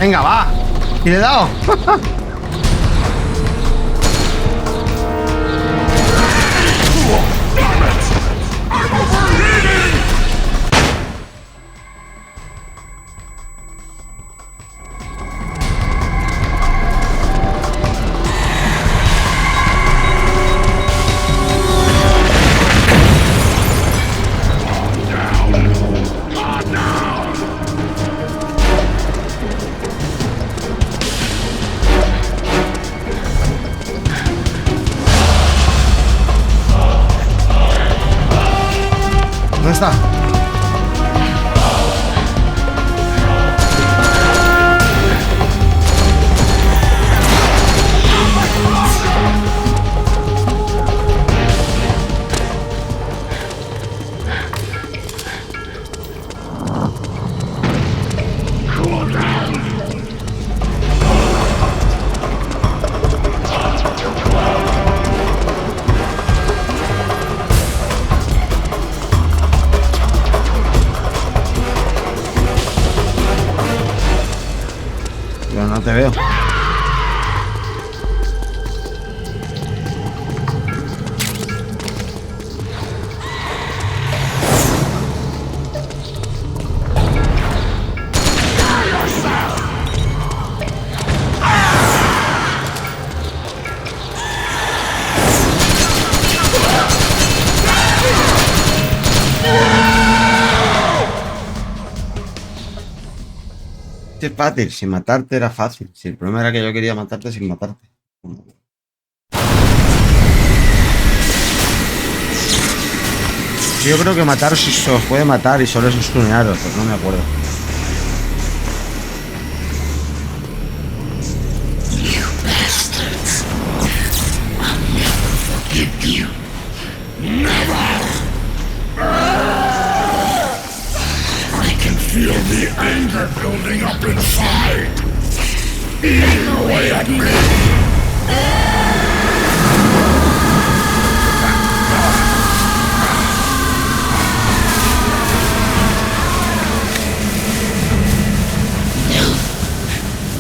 Venga, va. Y le he dado. ¿Dónde está? Yo no te veo. Es fácil, sin matarte era fácil. Si el problema era que yo quería matarte sin matarte. Yo creo que mataros se os puede matar y solo es stunearos, pero no me acuerdo. You bastards. I'll never forgive you. Never. I can feel the anger building up inside. Eating away at me.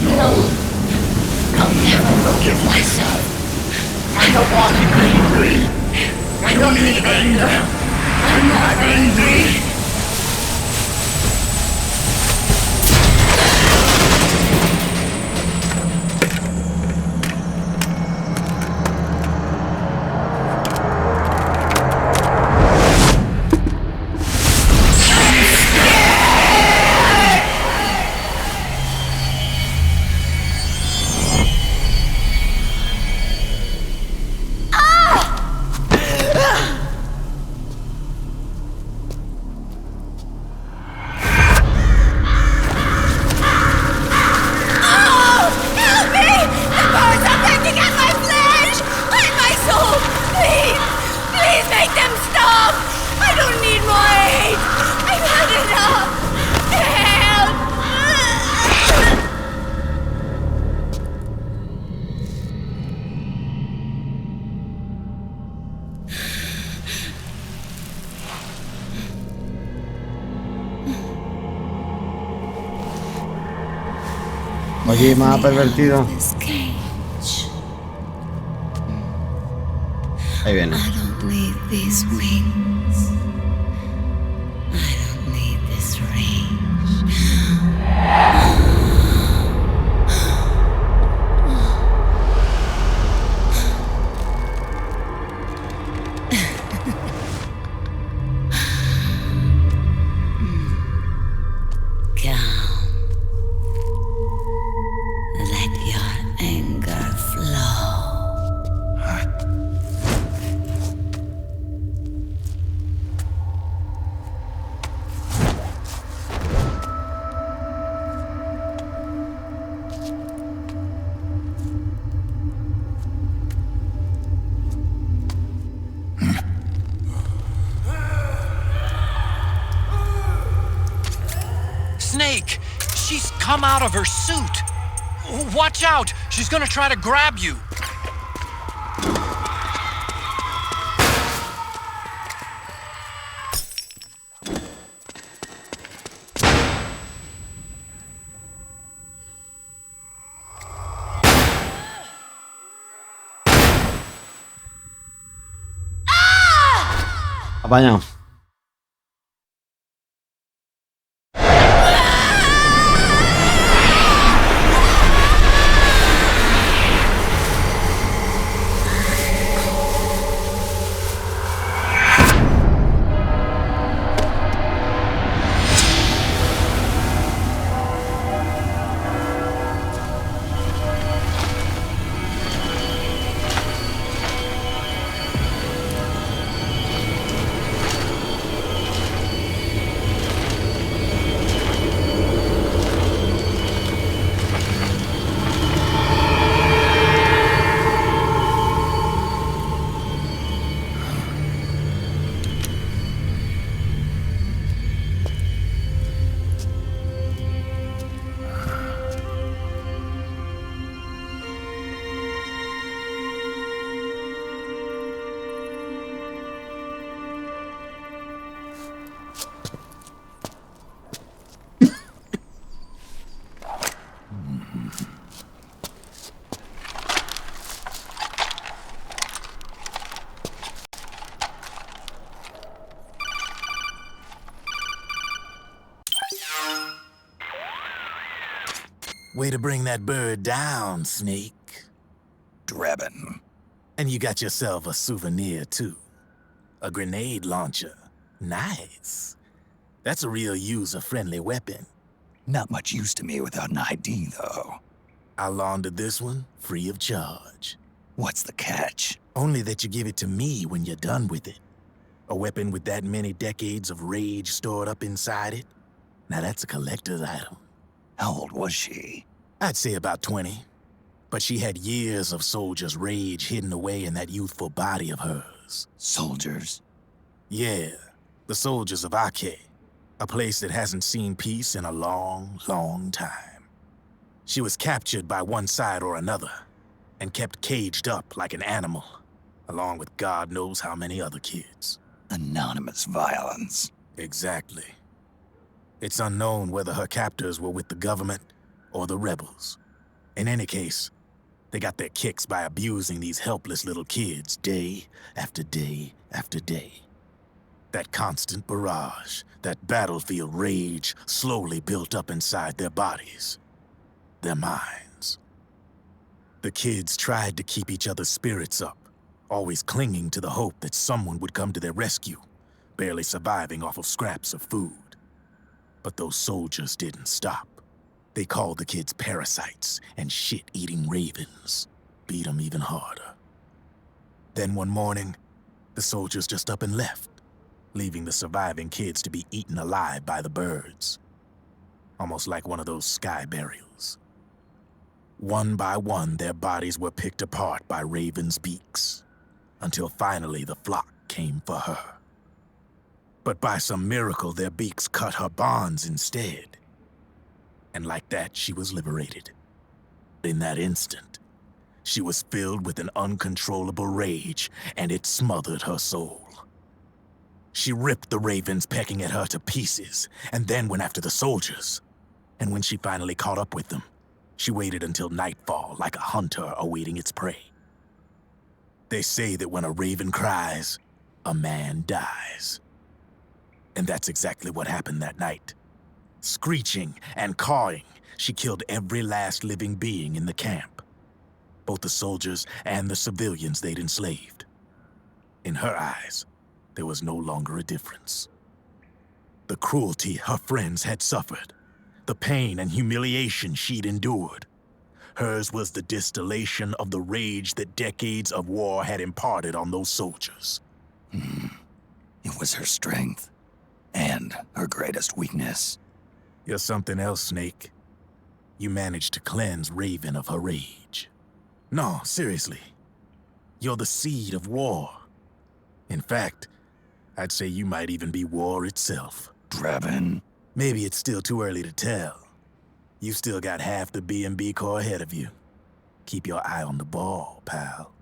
No. I'll never forgive myself. I don't want to be angry. I don't need anger. I'm not angry. Oye, me ha pervertido. Ahí viene. Snake! She's come out of her suit! Watch out! She's gonna try to grab you! Apañado. Way to bring that bird down, Snake. Drebin. And you got yourself a souvenir, too. A grenade launcher. Nice. That's a real user-friendly weapon. Not much use to me without an ID, though. I'll launder this one free of charge. What's the catch? Only that you give it to me when you're done with it. A weapon with that many decades of rage stored up inside it? Now that's a collector's item. How old was she? I'd say about 20. But she had years of soldiers' rage hidden away in that youthful body of hers. Soldiers? Yeah, the soldiers of Ake. A place that hasn't seen peace in a long, long time. She was captured by one side or another, and kept caged up like an animal, along with God knows how many other kids. Anonymous violence. Exactly. It's unknown whether her captors were with the government or the rebels. In any case, they got their kicks by abusing these helpless little kids day after day after day. That constant barrage, that battlefield rage slowly built up inside their bodies, their minds. The kids tried to keep each other's spirits up, always clinging to the hope that someone would come to their rescue, barely surviving off of scraps of food. But those soldiers didn't stop. They called the kids parasites and shit-eating ravens, beat them even harder. Then one morning, the soldiers just up and left, leaving the surviving kids to be eaten alive by the birds. Almost like one of those sky burials. One by one, their bodies were picked apart by ravens' beaks, until finally the flock came for her. But by some miracle, their beaks cut her bonds instead. And like that, she was liberated. In that instant, she was filled with an uncontrollable rage, and it smothered her soul. She ripped the ravens pecking at her to pieces, and then went after the soldiers. And when she finally caught up with them, she waited until nightfall like a hunter awaiting its prey. They say that when a raven cries, a man dies. And that's exactly what happened that night. Screeching and cawing, she killed every last living being in the camp. Both the soldiers and the civilians they'd enslaved. In her eyes, there was no longer a difference. The cruelty her friends had suffered, the pain and humiliation she'd endured. Hers was the distillation of the rage that decades of war had imparted on those soldiers. It was her strength, and her greatest weakness. You're something else, Snake. You managed to cleanse Raven of her rage. No, seriously. You're the seed of war. In fact, I'd say you might even be war itself. Drebin? Maybe it's still too early to tell. You've still got half the B&B Corps ahead of you. Keep your eye on the ball, pal.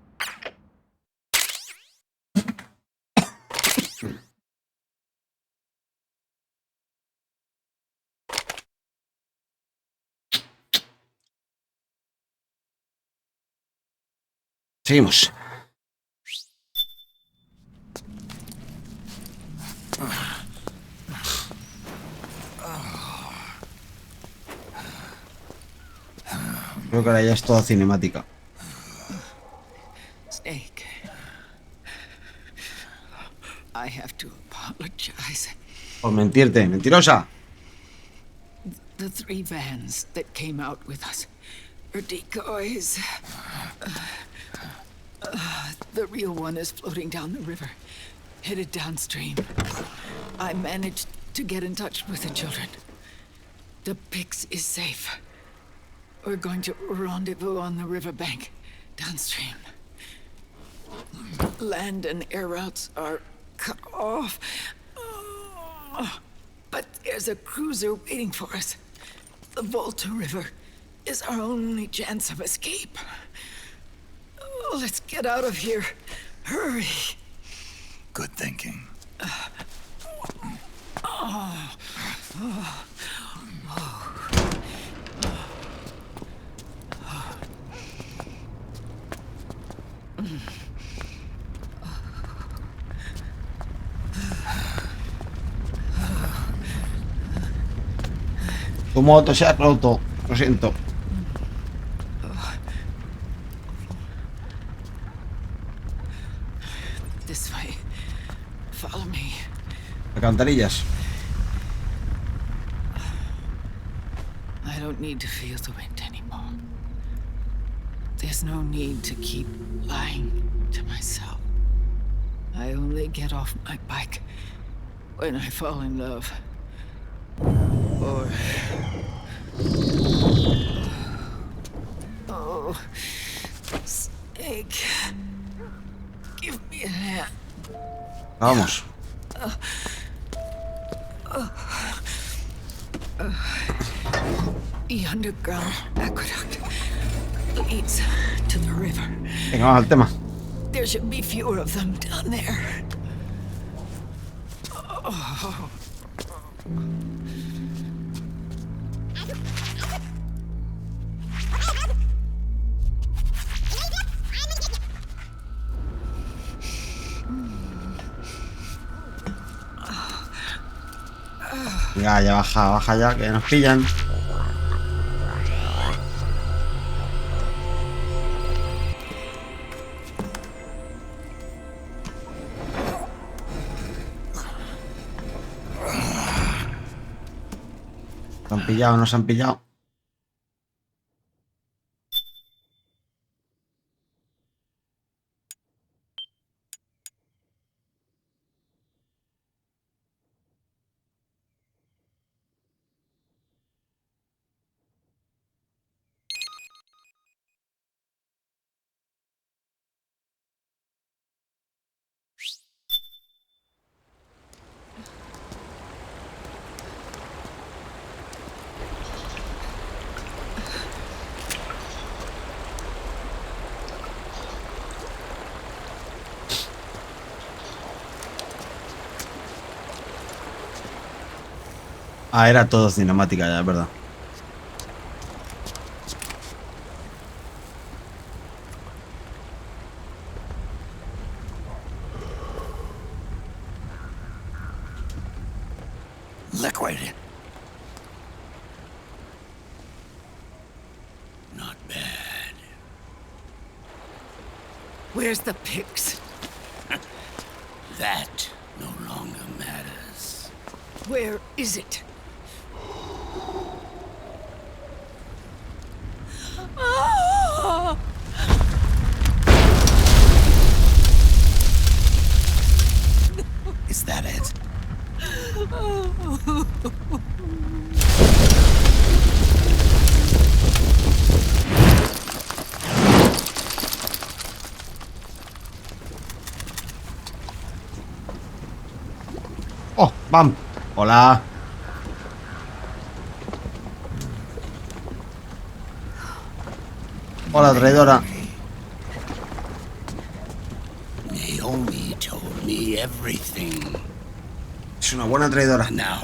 Seguimos. Creo que ahora ya es toda cinemática. Snake. I have to apologize. Por mentirte, mentirosa. The 3 vans that came out with us are decoys. The real one is floating down the river, headed downstream. I managed to get in touch with the children. The Pix is safe. We're going to rendezvous on the riverbank, downstream. Land and air routes are cut off. But there's a cruiser waiting for us. The Volta River is our only chance of escape. Let's get out of here. Hurry. Good thinking. Tu moto se ha roto. Lo siento. This way. Follow me. Alcantarillas. I don't need to feel the wind anymore. There's no need to keep lying to myself. I only get off my bike when I fall in love. Or... Oh... Snake... Give me a hand. Vamos. The underground aqueduct leads to the river. Venga, vamos al tema. There should be fewer of them down there. Oh. Ya, ya baja ya, que nos pillan. ¿Nos han pillado? ¿Nos han pillado? Ah, era todo cinemática ya, es verdad. Liquid. Not bad. Where's the Pix? That no longer matters. Where is it? Oh! Is that it? Oh, ¡bam! Hola. Hola, traidora. Naomi told me everything. Es una buena traidora. Now,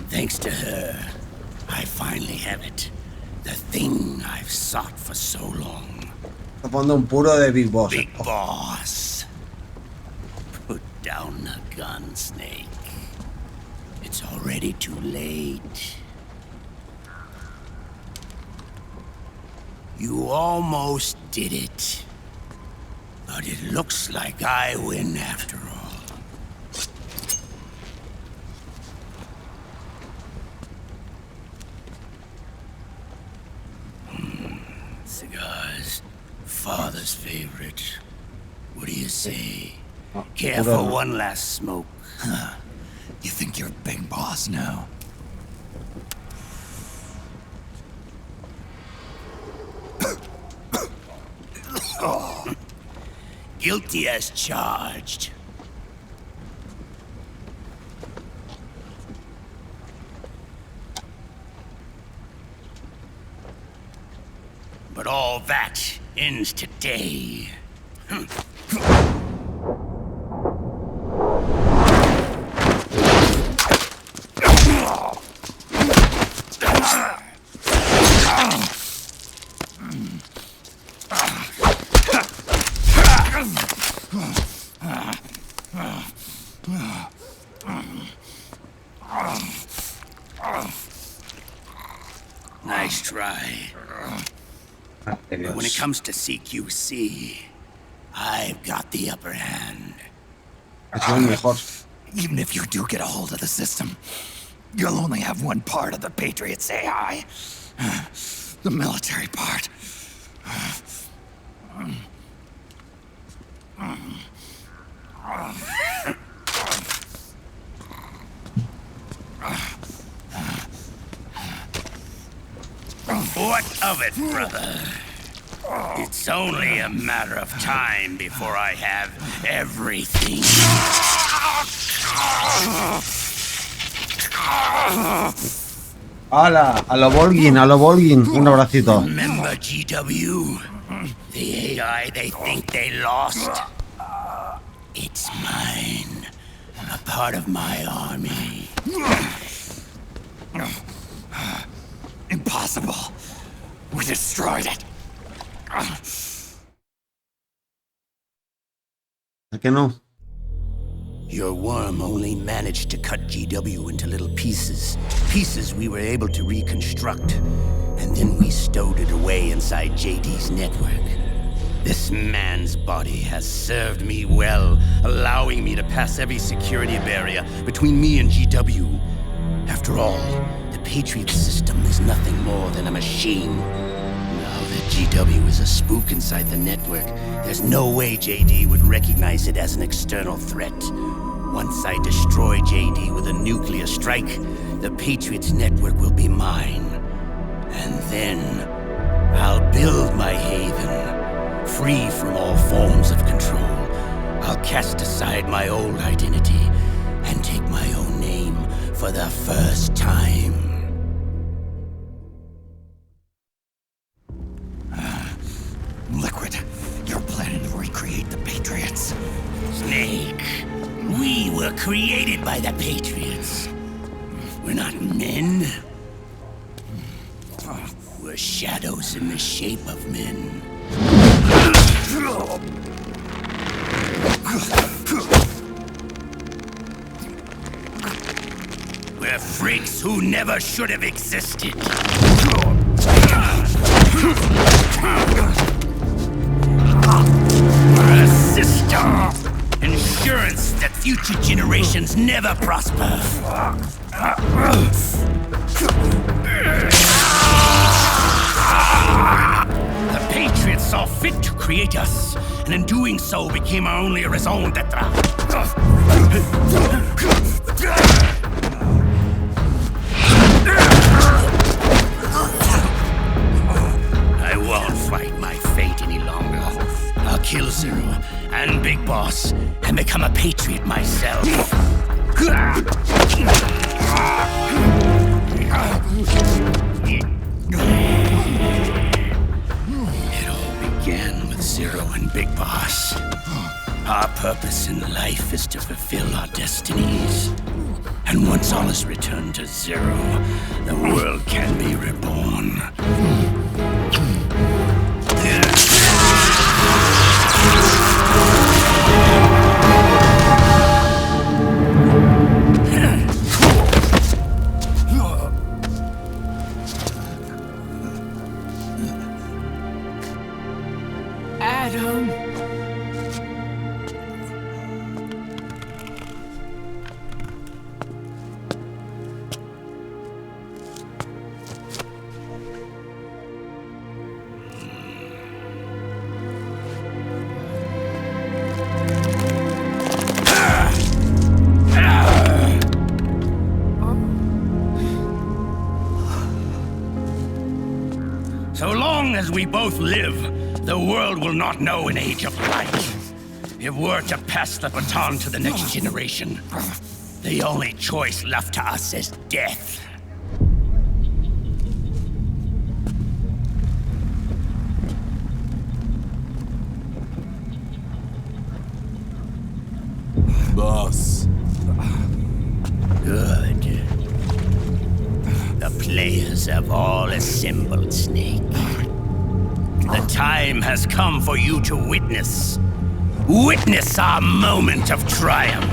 thanks to her, I finally have it. The thing I've sought for so long. Está poniendo un puro de Big Boss. Big Boss. Put down the gun, Snake. It's already too late. You almost did it. But it looks like I win after all. Cigars. Father's favorite. What do you say? Care for one last smoke? Huh. You think you're big boss now? Guilty as charged. But all that ends today. Nice try. But when it comes to CQC, I've got the upper hand. Even if you do get a hold of the system, you'll only have one part of the Patriots AI. The military part. What of it, brother? It's only a matter of time before I have everything. ¡Hala! A lo Volgin, un abracito. Remember GW? The AI they think they lost? It's mine. A part of my army. Impossible. We destroyed it. ¿A que no? Your worm only managed to cut GW into little pieces. Pieces we were able to reconstruct. And then we stowed it away inside JD's network. This man's body has served me well, allowing me to pass every security barrier between me and GW. After all, the Patriots system is nothing more than a machine. Now that GW is a spook inside the network, there's no way JD would recognize it as an external threat. Once I destroy JD with a nuclear strike, the Patriots network will be mine. And then, I'll build my haven, free from all forms of control. I'll cast aside my old identity and take my own name for the first time. Liquid, you're planning to recreate the Patriots. Snake, we were created by the Patriots. We're not men. We're shadows in the shape of men. We're freaks who never should have existed. We're a system. Insurance that future generations never prosper. The Patriots saw fit to create us, and in doing so became our only raison d'etre. I won't fight my fate any longer. I'll kill Zero and Big Boss and become a Patriot myself. It all began with Zero and Big Boss. Our purpose in life is to fulfill our destinies. And once all is returned to Zero, the world can be reborn. as we both live, the world will not know an age of light. If we're to pass the baton to the next generation, the only choice left to us is death. Boss. Good. The players have all assembled, Snake. The time has come for you to witness our moment of triumph.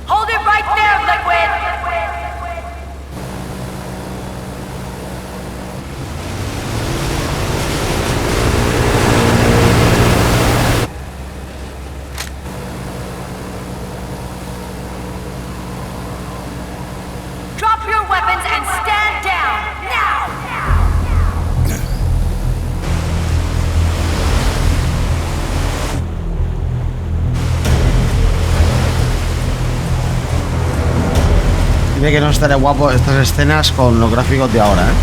Hold it right there, Liquid! Drop your weapons and stand down, now! Dime que no estaría guapo estas escenas con los gráficos de ahora, ¿eh?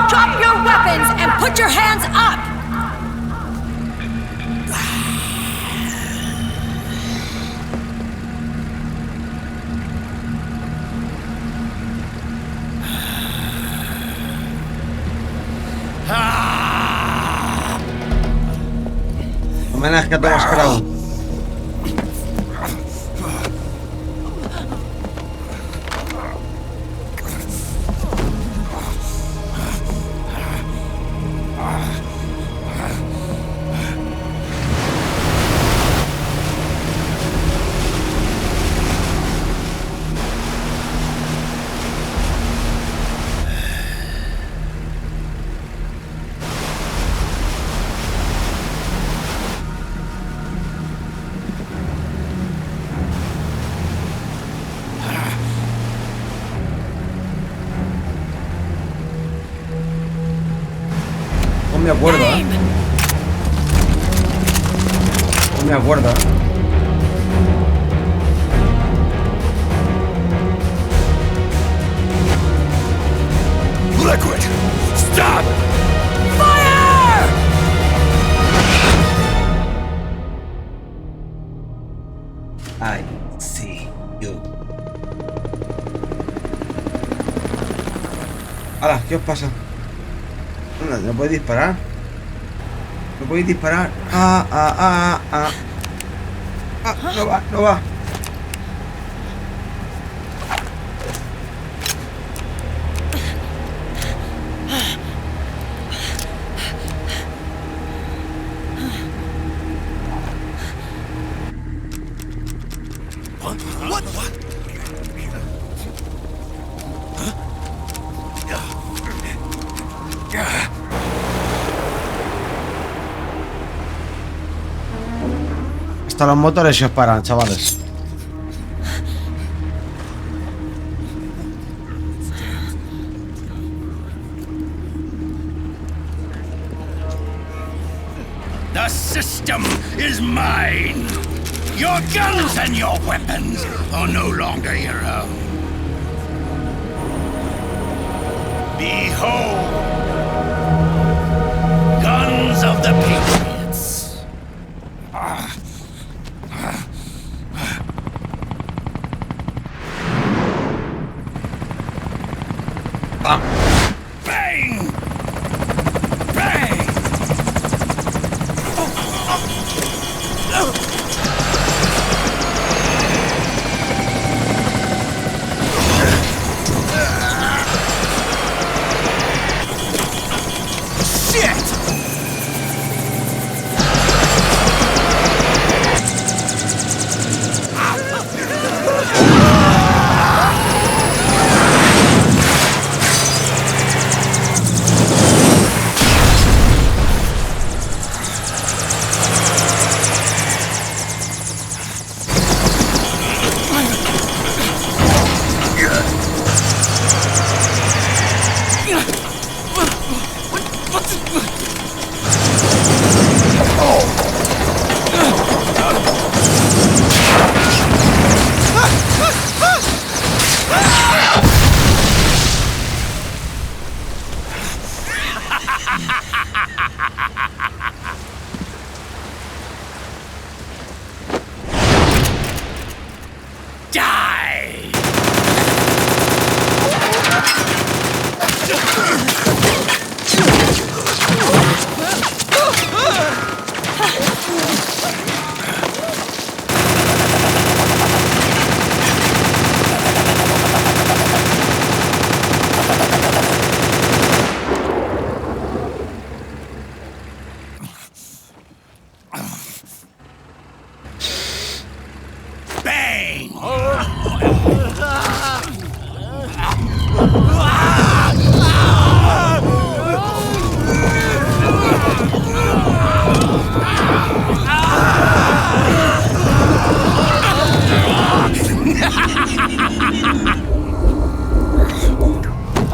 Drop your weapons and put your hands up! Homenaje a todos, crowd. me acuerdo, ¿eh? No me acuerdo, ¿eh? Liquid! Stop! Fire! I see you. ¡Hala! ¿Qué os pasa? ¿No podéis disparar? ¿No podéis disparar? No va, no va. Hasta los motores se os paran, chavales. The system is mine. Your guns and your weapons are no longer your own. Behold, guns of the Patriots. Bang! Bang!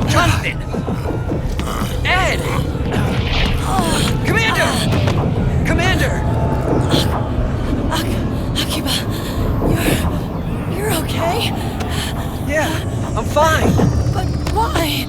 Jonathan! Ed! Commander! Commander! Akiba, you're okay? Yeah, I'm fine. But why?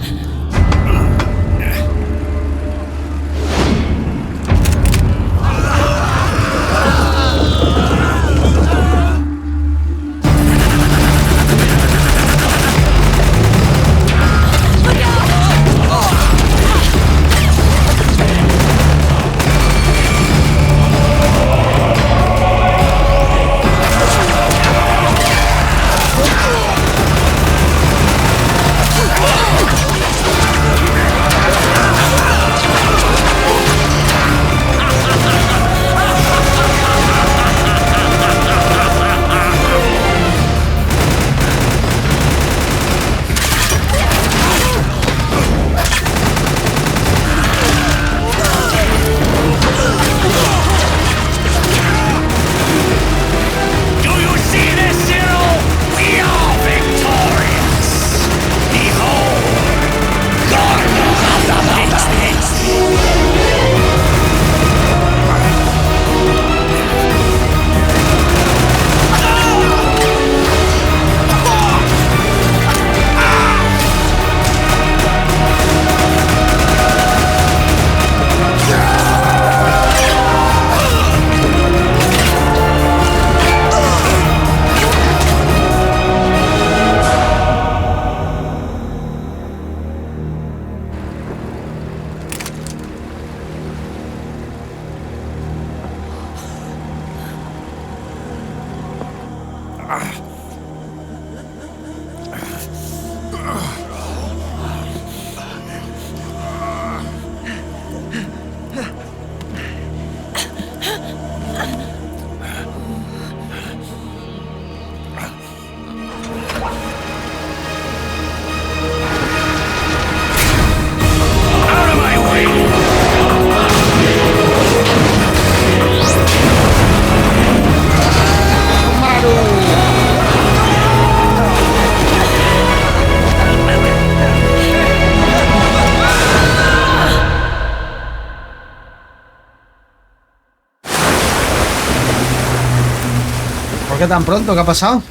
qué tan pronto? ¿Qué ha pasado?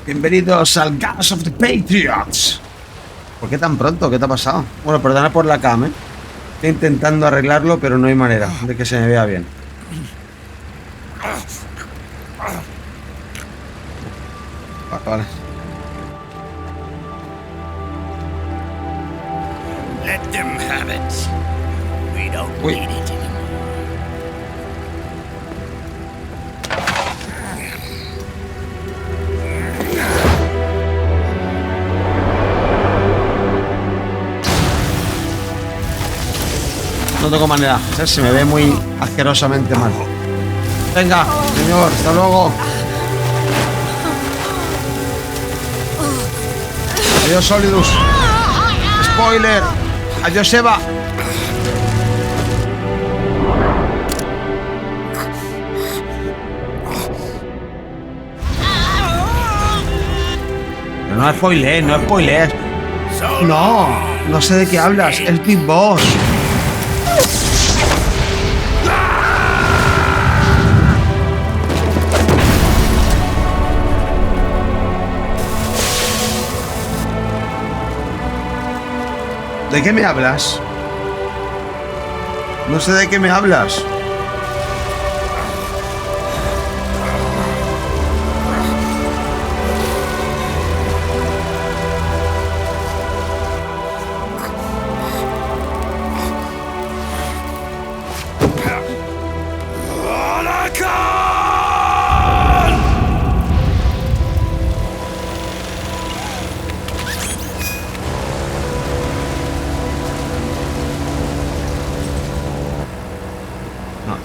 Bienvenidos al Gas of the Patriots. ¿Por qué tan pronto? ¿Qué te ha pasado? Bueno, perdona por la cam, ¿eh? Estoy intentando arreglarlo, pero no hay manera de que se me vea bien. Vale. Let them have it. We don't need it anymore. No tengo manera, se me ve muy asquerosamente mal. Venga, señor, hasta luego. Adiós, Solidus. Spoiler. Adiós, Eva. Pero no spoiler, no spoiler. No sé de qué hablas. Es Big Boss. ¿De qué me hablas? No sé de qué me hablas.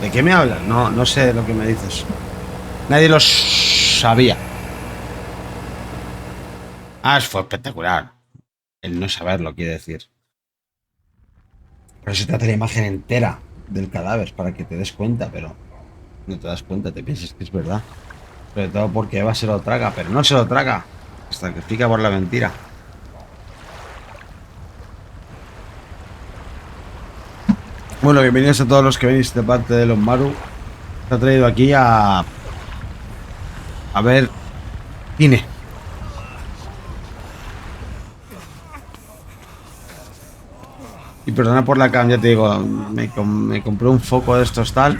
¿De qué me hablas? No sé de lo que me dices. Nadie lo sabía. Fue espectacular. El no saberlo, quiere decir. Por eso trata la imagen entera del cadáver, para que te des cuenta, pero no te das cuenta, te piensas que es verdad. Sobre todo porque Eva se lo traga, pero no se lo traga. Se sacrifica por la mentira. Bueno, bienvenidos a todos los que venís de parte de los Maru. Se ha traído aquí a ver cine. Y perdona por la cam, ya te digo, me compré un foco de estos tal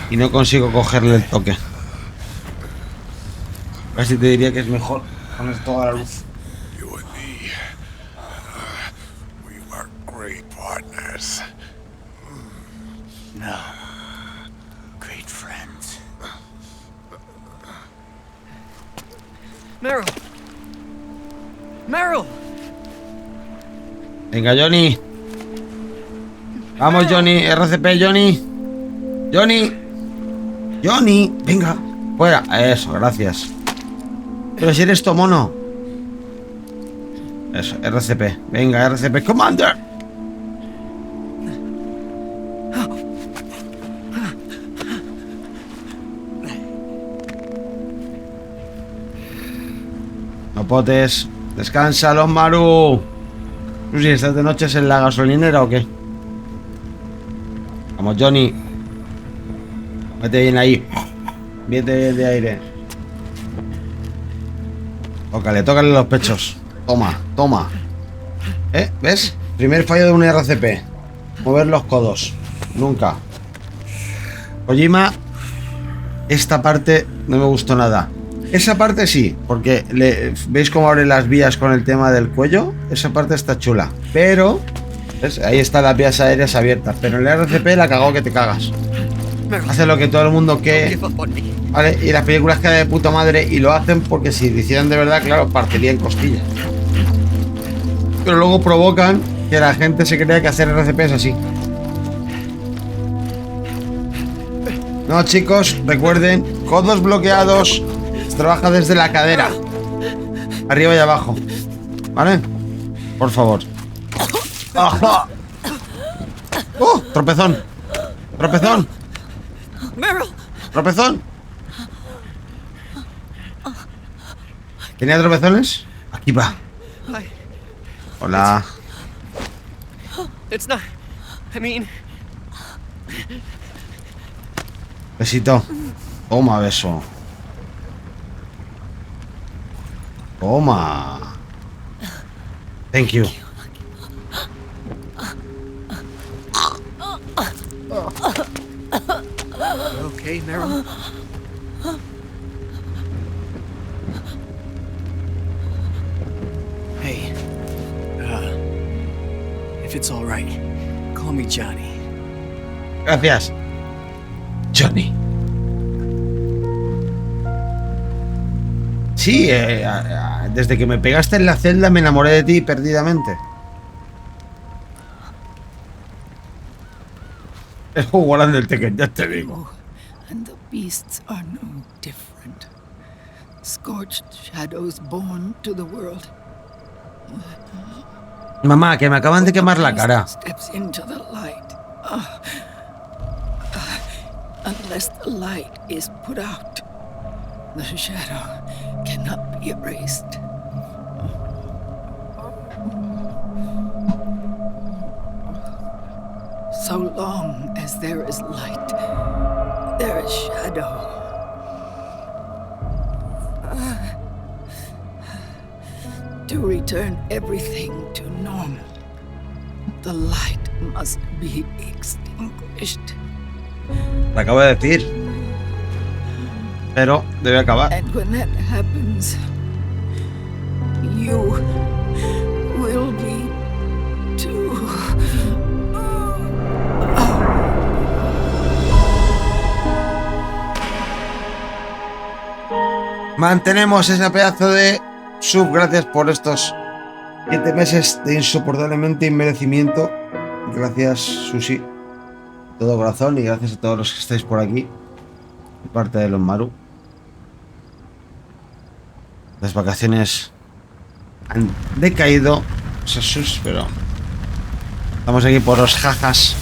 y no consigo cogerle el toque. Casi te diría que es mejor poner toda la luz. No. Great friends. Meryl. Meryl. Venga, Johnny. Vamos, Johnny. RCP, Johnny. Johnny. Venga. Fuera. Eso, gracias. Pero si eres tu mono. Eso, RCP. Venga, RCP. Commander. No potes. Descansa, los Maru. ¿Tú si estás de noches en la gasolinera o qué? Vamos, Johnny. Vete bien ahí. Vete bien de aire. Tócale los pechos. Toma. ¿Ves? Primer fallo de un RCP. Mover los codos. Nunca. Kojima, esta parte no me gustó nada. Esa parte sí, porque ¿veis cómo abre las vías con el tema del cuello? Esa parte está chula. Pero, ¿ves? Ahí están las vías aéreas abiertas. Pero en el RCP la cagó que te cagas. Hace lo que todo el mundo que... ¿Vale? Y las películas quedan de puta madre y lo hacen porque si lo hicieran de verdad, claro, partirían costillas. Pero luego provocan que la gente se crea que hacer RCP es así. No, chicos, recuerden, codos bloqueados. Se trabaja desde la cadera, arriba y abajo, ¿vale? Por favor. ¡Ajá! Tropezón. Tropezón. ¿Tenía tropezones? Aquí va. Hola. Besito. Toma beso. Toma. Thank you. Okay, Meryl? Hey, if it's all right, call me Johnny. Gracias. Johnny. Sí, desde que me pegaste en la celda me enamoré de ti perdidamente. Es juego grande el Tekken, ya te digo. And the beasts are no different. Scorched shadows born to the world. Mamá, que me acaban de quemar la cara. Steps into the light. Unless the light is put out, the shadow cannot be erased. So long as there is light, there is shadow. To return everything to normal, the light must be extinguished. Lo acabo de decir. Pero debe acabar. And when that happens, you will be too. Mantenemos ese pedazo de sub. Gracias por estos 7 meses de insoportablemente inmerecimiento. Gracias, Sushi. De todo corazón. Y gracias a todos los que estáis por aquí. De parte de los Maru. Las vacaciones han decaído. Sus, pero estamos aquí por los jajas.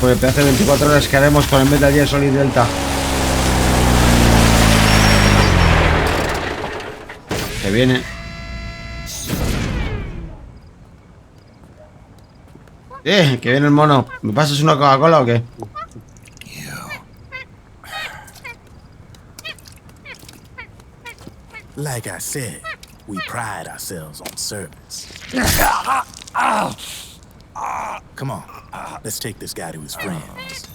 Por el pedazo de 24 horas que haremos con el Metal Gear Solid Delta. Que viene. Que viene el mono. ¿Me pasas una Coca-Cola o qué? Like I said, we pride ourselves on service. Come on, let's take this guy to his friends.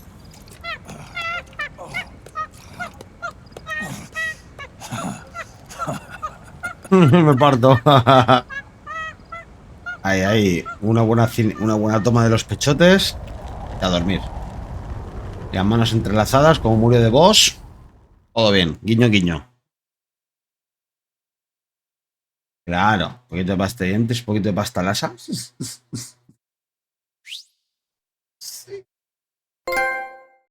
Me parto. Ahí, una buena toma de los pechotes y a dormir. Y las manos entrelazadas como muro de boss. Todo bien, guiño, guiño. Claro, un poquito de pasta de dientes, un poquito de pasta lasa. Sí.